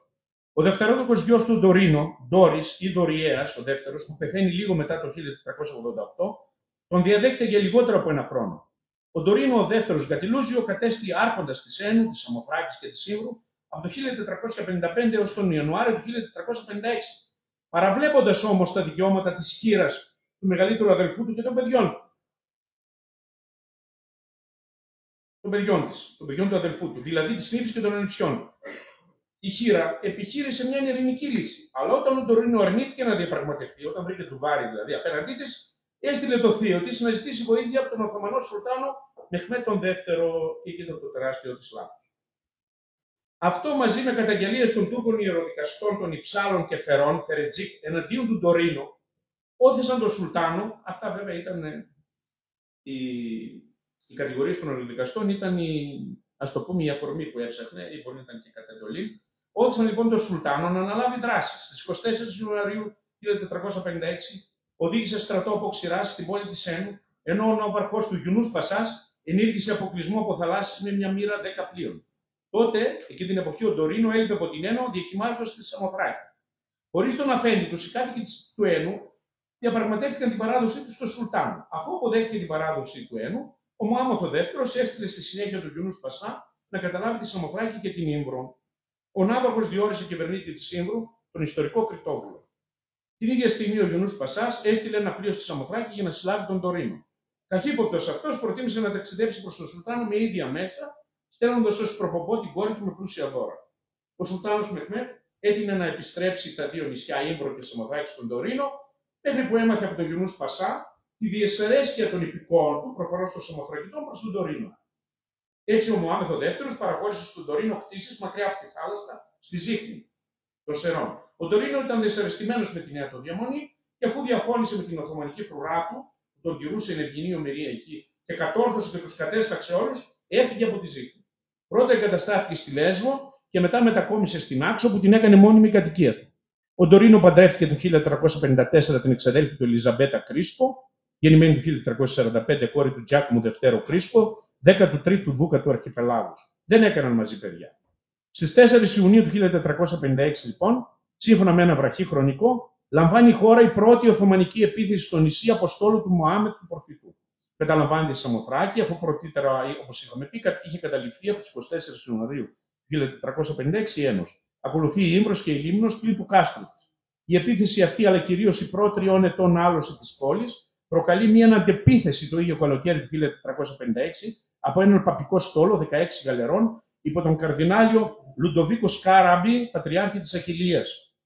Ο δευτερότοκος γιος του Ντορίνο, Ντόρις ή Δωριέας, ο δεύτερος, που πεθαίνει λίγο μετά το 1488, τον διαδέχεται για λιγότερο από 1 χρόνο. Ο Ντορίνο, ο δεύτερος Γκατιλούζιο, κατέστη άρχοντας της Ένου, της Σαμοθράκης και της Σύμβρου από το 1455 έως τον Ιανουάριο του 1456, παραβλέποντας όμως τα δικαιώματα της χήρας του μεγαλύτερου αδελφού του και των παιδιών του. Των παιδιών του αδελφού του, δηλαδή της νύφης και των ανιψιών. Η χήρα επιχείρησε μια ειρηνική λύση, αλλά όταν ο Ντορίνο αρνήθηκε να διαπραγματευτεί, όταν βρήκε του βάρη δηλαδή απέναντί της, έστειλε το θείο της να ζητήσει βοήθεια από τον Οθωμανό Σουλτάνο Μεχμέτ τον δεύτερο ή το τεράστιο της λάθος. Αυτό μαζί με καταγγελίες των Τούρκων ιεροδικαστών των Ιψάλων και Φερών, Φερετζίκ, εναντίον του Ντορίνο, όθησαν τον Σουλτάνο. Αυτά βέβαια ήταν οι κατηγορίες των ιεροδικαστών, ήταν ας το πούμε η αφορμή που έψαχνε, ή μπορεί να ήταν και κατ' εντολή. Όθησαν λοιπόν τον Σουλτάνο να αναλάβει δράση. Στις 24 Ιανουαρίου 1456 οδήγησε στρατό από ξηράς στην πόλη της Ένου, ενώ ο ναυαρχός του Γιουνούς Πασάς ενήργησε αποκλεισμό από θαλάσσης με μια μοίρα 10 πλοίων. Τότε, εκείνη την εποχή, ο Ντορίνο έλειπε από την Ένω, διεκυμάρωσας στη Σαμοθράκη. Χωρίς τον αφέντη του, οι κάτοικοι του Ένου διαπραγματεύτηκαν την παράδοσή του στο Σουλτάνο. Αφού αποδέχτηκε την παράδοση του Ένου, ο Μωάμαθ ο δεύτερος έστειλε στη συνέχεια του Γιουνούς Πασά να καταλάβει τη Σαμοθράκη και την Ήμβρο. Ο Ναύαρχος διόρισε κυβερνήτη της Ήμβρου, τον ιστορικό Κριτόβουλο. Την ίδια στιγμή ο Γιουνούς Πασάς έστειλε ένα πλοίο στη Σαμοθράκη για να συλλάβει τον Ντορίνο. Καχύποπτος αυτός προτίμησε να ταξιδέψει προς τον Σουλτάνο με ίδια μέσα, στέλνοντας ως προπομπό την κόρη του με πλούσια δώρα. Ο Σουλτάνος Μεχμέτ έτεινε να επιστρέψει τα 2 νησιά Ήμβρο και Σαμοθράκη στον Ντορίνο, μέχρι που έμαθε από τον Γιουνούς Πασά τη διεσαιρέσκεια των υπηκόων του, προφανώς των Σαμοθρακητών, προς τον Ντορίνο. Έτσι ο Μωάμεθ ο δεύτερος παραχώρησε στον Ντορίνο κτήσεις μακριά από τη θάλασσα, στη Ζύχνη των Σερών. Ο Ντορίνο ήταν δυσαρεστημένος με τη νέα του διαμονή και αφού διαφώνησε με την Οθωμανική φρουρά του, που τον τηρούσε ενεργεινή ομοιρία εκεί και κατόρθωσε και τους κατέσφαξε όλους, έφυγε από τη Ζύχνη. Πρώτα εγκαταστάθηκε στη Λέσβο και μετά μετακόμισε στην Άξο που την έκανε μόνιμη κατοικία του. Ο Ντορίνο παντρεύτηκε το 1454 την εξαδέλφη του Ελιζαμπέτα Κρίσπο, γεννημένη το 1445 κόρη του Τζάκομου II Κρίσπο, 13ου δούκα του Αρχιπελάγους. Δεν έκαναν μαζί παιδιά. Στις 4 Ιουνίου του 1456, λοιπόν, σύμφωνα με ένα βραχή χρονικό, λαμβάνει η χώρα η πρώτη Οθωμανική επίθεση στο νησί Αποστόλου του Μωάμετ του Προφητού. Καταλαμβάνεται η Σαμοθράκη, αφού πρωτήτερα, όπως είχαμε πει, είχε καταληφθεί από τις 24 Ιανουαρίου του 1456 η Ένωση. Ακολουθεί η Ήμβρος και η Λίμνος πλην του κάστρου της. Η επίθεση αυτή, αλλά κυρίως η πρώτη 3 ετών άλωση της πόλης, προκαλεί μια αντεπίθεση το ίδιο καλοκαίρι του 1456 από έναν παπικό στόλο 16 γαλερών υπό τον καρδινάλιο Λουντοβίκο Σκάραμπι, πατριάρχη της Αχιλλείας.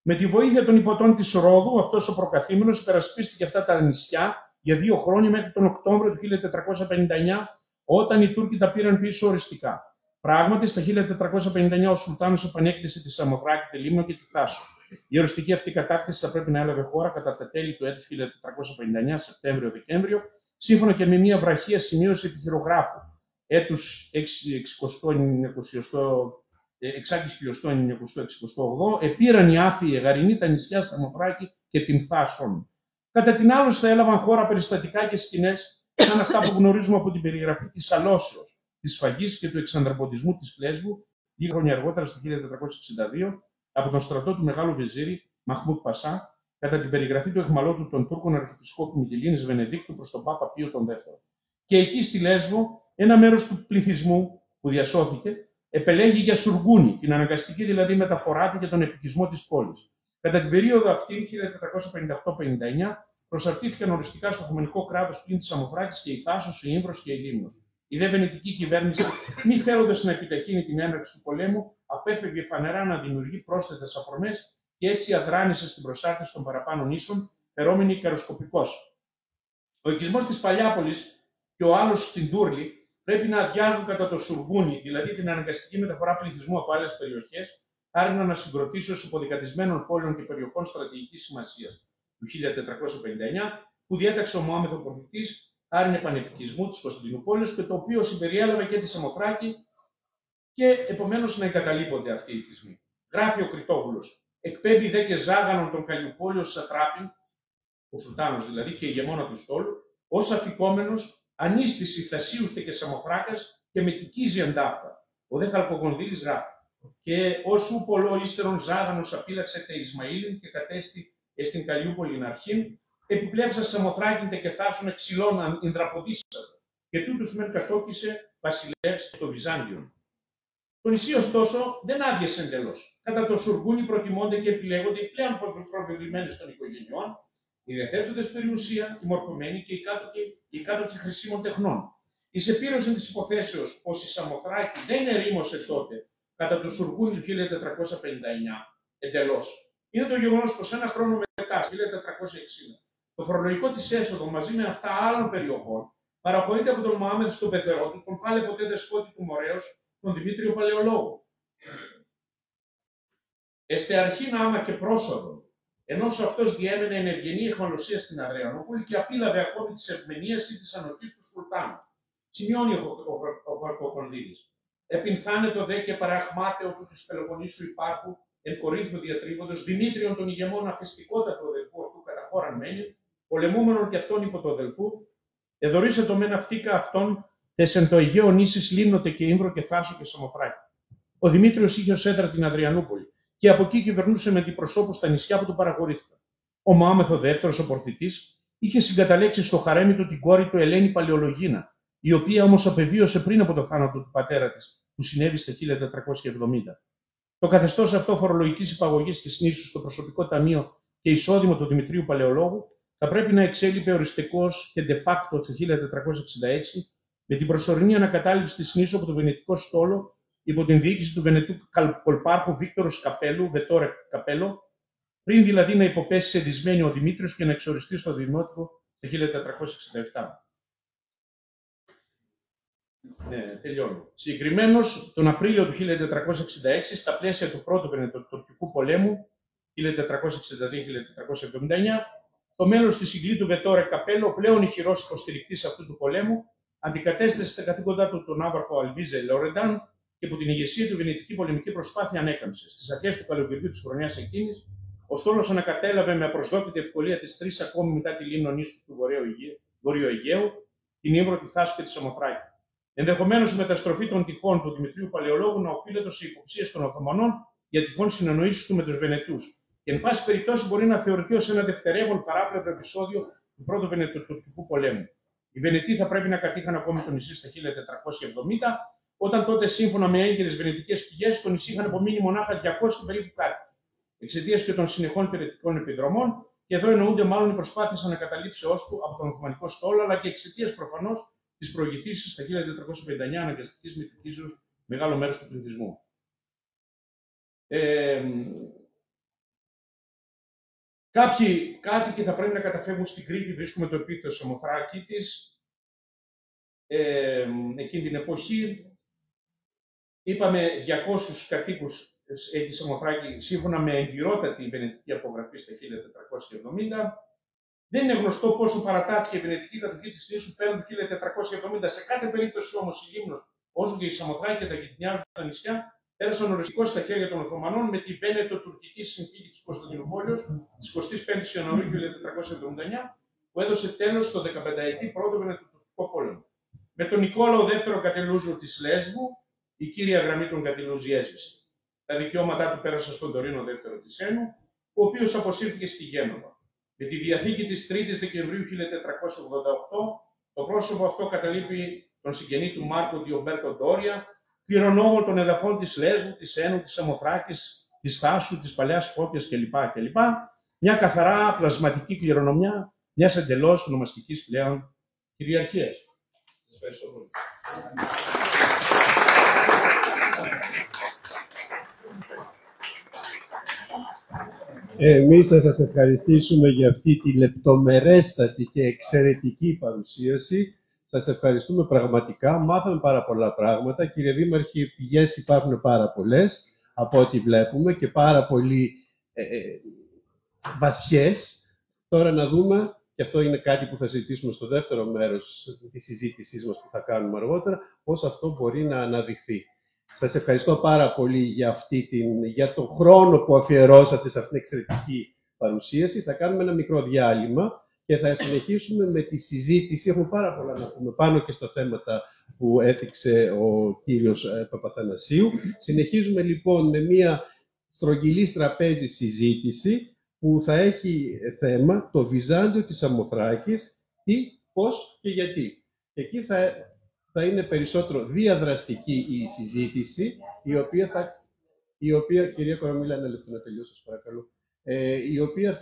Με τη βοήθεια των υποτών της Ρόδου, αυτός ο προκαθήμενος υπερασπίστηκε αυτά τα νησιά για 2 χρόνια μέχρι τον Οκτώβριο του 1459, όταν οι Τούρκοι τα πήραν πίσω οριστικά. Πράγματι, στα 1459 ο Σουλτάνος επανέκτησε τη Σαμοθράκη, τη Λίμνο και τη Θάσο. Η οριστική αυτή κατάκτηση θα πρέπει να έλαβε χώρα κατά τα τέλη του έτους 1459, Σεπτέμβριο-Δεκέμβριο, σύμφωνα και με μια βραχία σημείωση επιχειρογράφου έτους 6.968, επήραν οι Άφοι Εγαρινοί τα νησιά Σαμοθράκη και την Θάσον. Κατά την άλωση θα έλαβαν χώρα περιστατικά και σκηνές σαν αυτά που γνωρίζουμε από την περιγραφή της αλώσεως, της σφαγής και του εξανδραποντισμού της Λέσβου, λίγα χρόνια αργότερα, στο 1462, από τον στρατό του Μεγάλου Βεζίρη Μαχμούτ Πασά, κατά την περιγραφή του αιχμαλώτου των Τούρκων Αρχιεπισκόπου Μυτιλήνης Βενεδίκτου προς τον Πάπα Πίο τον Δεύτερο. Και εκεί στη Λέσβο, ένα μέρος του πληθυσμού που διασώθηκε επελέγει για Σουργούνη, την αναγκαστική δηλαδή μεταφορά του για τον επικισμό της πόλης. Κατά την περίοδο αυτή, 1458-59, προσαρτήθηκαν οριστικά στο Οθωμανικό κράτος πλην της Σαμοθράκης και η Θάσος, η Ήμβρος και η Λίμνος. Η δε βενετική κυβέρνηση, μη θέλοντας να επιταχύνει την έναρξη του πολέμου, απέφευγε φανερά να δημιουργεί πρόσθετες αφορμές και έτσι αδράνησε στην προσάρτηση των παραπάνω νήσων, φερόμενη καροσκοπικός. Ο οικισμός της Παλιάπολης και ο άλλος στην Τούρλη πρέπει να αδειάζουν κατά το Σουργούνι, δηλαδή την αναγκαστική μεταφορά πληθυσμού από άλλες περιοχές, χάρη να ανασυγκροτήσεως υποδικατισμένων πόλεων και περιοχών στρατηγικής σημασίας του 1459, που διέταξε ο Μωάμεθ ο Προφητής, χάρη επανεπικισμού της Κωνσταντινούπολης και το οποίο συμπεριέλαβε και τη Σαμοθράκη και επομένως να εγκαταλείπονται αυτοί οι οικισμοί. Γράφει ο Κριτόβουλος. Εκπέμπει δε και Ζάγανον τον Καλλιουπόλιο Σατράπιν, ο Σουλτάνος δηλαδή και ηγεμόνα του στόλου, ως αφικόμενος ανίστηση Θασίουστε και Σαμοθράκας και μετικίζει αντάφτα. Ο δε Καλκοκονδύλης γράφει. Και όσου πολλό ύστερον Ζάγανος απείλαξε τε Ισμαήλιν και κατέστη στην Καλλιούπολην αρχήν, επιπλέψα Σαμοθράκην και Θάσον εξυλών Ινδραποδίσσατο, και τούτους μεν κατόκισε βασιλεύς στο Βυζάντιον. Το νησί, ωστόσο, δεν άδειασε εντελώς. Κατά το Σουργούνι προτιμώνται και επιλέγονται οι πλέον προβεβλημένες των οικογενειών, οι διαθέτοντες περιουσία, οι μορφωμένοι και οι κάτοχοι χρησίμων τεχνών. Εις επίρρωση της υποθέσεως πως η Σαμοθράκη δεν ερήμωσε τότε κατά το Σουργούνι του 1459 εντελώς, είναι το γεγονός πως ένα χρόνο μετά, 1460, το φορολογικό της έσοδο μαζί με αυτά άλλων περιοχών παραχωρείται από τον Μωάμεθ στον πεθερό του, τον πάλε ποτέ δεσπότη του Μορέως, τον Δημήτριο Παλαιολόγο. Εστε αρχήν άμα και πρόσοδο, ενός αυτός διέμενε εν ευγενή εχμαλωσία στην Αδριανούπολη και απείλαβε ακόμη της ευμενίας ή της ανοχής του Σουλτάνου. Σημειώνει ο Καλκοκονδύλης. Επινθάνετο δε και παραχμάταιο του της Πελοποννήσου υπάρχου εν Κορίνθο διατρίβοντος Δημήτριον των ηγεμών αφιστικότατο αδελφού αυτού κατά χώραν μένει, πολεμούμενον και αυτόν υπό το αδελφού, εδωρήσε το μεν αυτήκα αυτόν τες εν το Αιγαίο νήσις Λίμνοτε και Ήμβρο και Θάσο και Σαμοθράκη. Ο Δημήτριος είχε ως έδρα την Αδριανούπολη και από εκεί κυβερνούσε με αντιπροσώπους στα νησιά που του παραχωρήθηκαν. Ο Μωάμεθ ο Δεύτερος, ο Πορθητής, είχε συγκαταλέξει στο χαρέμι του την κόρη του Ελένη Παλαιολογίνα, η οποία όμως απεβίωσε πριν από το θάνατο του πατέρα της, που συνέβη στα 1470. Το καθεστώς αυτό φορολογικής υπαγωγής της νήσου στο προσωπικό ταμείο και εισόδημα του Δημητρίου Παλαιολόγου θα πρέπει να εξέλιπε οριστικώς και de facto το 1466 με την προσωρινή ανακατάληψη της νήσου από το βενετικό στόλο υπό την διοίκηση του Βενετού κολπάρχου Βίκτορος Καπέλου, Βετόρε Καπέλο, πριν δηλαδή να υποπέσει σε δυσμένη ο Δημήτριος και να εξοριστεί στο δημότικο το 1467. Ναι, τελειώνω. Συγκεκριμένως, τον Απρίλιο του 1466, στα πλαίσια του πρώτου Βενετοτουρκικού πολέμου, 1462-1479, το μέλος της συγκλήτου Βετόρε Καπέλο, πλέον ηχηρός υποστηρικτής αυτού του πολέμου, αντικατέστησε στα καθήκοντά του τον άβαρχο Αλβίζε Λόρενταν και που την ηγεσία του βενετική πολεμική προσπάθεια ανέκαμψε. Στις αρχές του καλοκαιριού της χρονιάς εκείνης, ο στόλος ανακατέλαβε με απροσδόκητη ευκολία τις τρεις ακόμη μετά τη λίμνο νήσους του Βορείου Αιγαίου, την Ήμβρο, τη Θάσο και τη Σαμοθράκη. Ενδεχομένως η μεταστροφή των τυχών του Δημητρίου Παλαιολόγου να οφείλεται σε υποψίες των Οθωμανών για τυχόν συνεννοήσεις του με τους Βενετούς. Και εν πάση περιπτώσει μπορεί να θεωρηθεί ως ένα δευτερεύον παράπλευρο επεισόδιο του Πρώτου Βενετοτουρκικού πολέμου. Οι Βενετοί θα πρέπει να κατήχαν ακόμη το νησί στα 1470, όταν τότε, σύμφωνα με έγκυρες βενετικές πηγές, το νησί είχαν απομείνει μονάχα 200 περίπου κάτοικοι. Εξαιτίας και των συνεχών πυρετικών επιδρομών, και εδώ εννοούνται μάλλον οι προσπάθειες ανακαταλήψεώς του από τον Οθωμανικό στόλο, αλλά και εξαιτίας προφανώς της προηγηθήσης στα 1459 αναγκαστικής μυτικήσεως μεγάλο μέρος του πληθυσμού. Κάποιοι κάτοικοι θα πρέπει να καταφεύγουν στην Κρήτη, βρίσκουμε το επίθετο Σαμοθράκητης. Εκείνη την εποχή είπαμε 200 κατοίκους έχει Σαμοθράκη σύμφωνα με εγκυρότατη βενετική απογραφή στα 1470. Δεν είναι γνωστό πόσο παρατάθηκε η βενετική κατοχή της νήσου πέραν του 1470. Σε κάθε περίπτωση όμως η Λίμνος, όσο και η Σαμοθράκη και τα γειτονιάζοντα νησιά, πέρασαν οριστικώς στα χέρια των Οθωμανών με τη Βένετο-Τουρκική Συνθήκη της Κωνσταντινούπολης της 25ης Ιανουαρίου 1479, που έδωσε τέλος στο 15ετή πρώτο Βενετοτουρκικό πόλεμο. Με τον Νικόλαο δεύτερο Κατελούζο της Λέσβου, η κύρια γραμμή των Κατελούζη έσβησε. Τα δικαιώματά του πέρασαν στον Τωρίνο δεύτερο της Ένου, ο οποίος αποσύρθηκε στη Γένοβα. Με τη διαθήκη της 3ης Δεκεμβρίου 1488, το πρόσωπο αυτό καταλείπει τον συγγενή του Μάρκο Διομπέρτο Ντόρια, κληρονόμων των εδαφών της Λέσβου, της Ένου, της Σαμοθράκης, της Θάσου, της Παλαιάς Σκόπιας κλπ. Μια καθαρά πλασματική κληρονομιά μιας εντελώς ονομαστικής πλέον κυριαρχίας. Σας ευχαριστώ πολύ. Εμείς θα σας ευχαριστήσουμε για αυτή τη λεπτομερέστατη και εξαιρετική παρουσίαση. Σας ευχαριστούμε πραγματικά. Μάθαμε πάρα πολλά πράγματα. Κύριε Δήμαρχε, οι πηγές υπάρχουν πάρα πολλές, από ό,τι βλέπουμε, και πάρα πολύ βαθιές. Τώρα να δούμε, και αυτό είναι κάτι που θα συζητήσουμε στο δεύτερο μέρος της συζήτησής μας που θα κάνουμε αργότερα, πώς αυτό μπορεί να αναδειχθεί. Σας ευχαριστώ πάρα πολύ για τον χρόνο που αφιερώσατε σε αυτήν την εξαιρετική παρουσίαση. Θα κάνουμε ένα μικρό διάλειμμα και θα συνεχίσουμε με τη συζήτηση. Έχουμε πάρα πολλά να πούμε πάνω και στα θέματα που έθιξε ο κύριος Παπαθανασίου. Συνεχίζουμε λοιπόν με μια στρογγυλή τραπέζη συζήτηση που θα έχει θέμα το Βυζάντιο της Σαμοθράκης, τι, πώς και γιατί. Εκεί θα είναι περισσότερο διαδραστική η συζήτηση, η οποία κυρία Κορομίλα, ένα λεπτό να τελειώσω, σας παρακαλώ, η οποία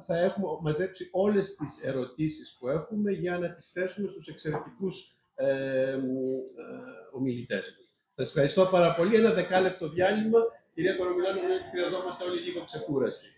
θα έχουμε μαζέψει όλες τις ερωτήσεις που έχουμε για να τις θέσουμε στους εξαιρετικούς ομιλητές μας. Σας ευχαριστώ πάρα πολύ. Ένα 10 λεπτό διάλειμμα. Κυρία Κορομίλα, νομίζω ότι χρειαζόμαστε όλοι λίγο ξεκούραση.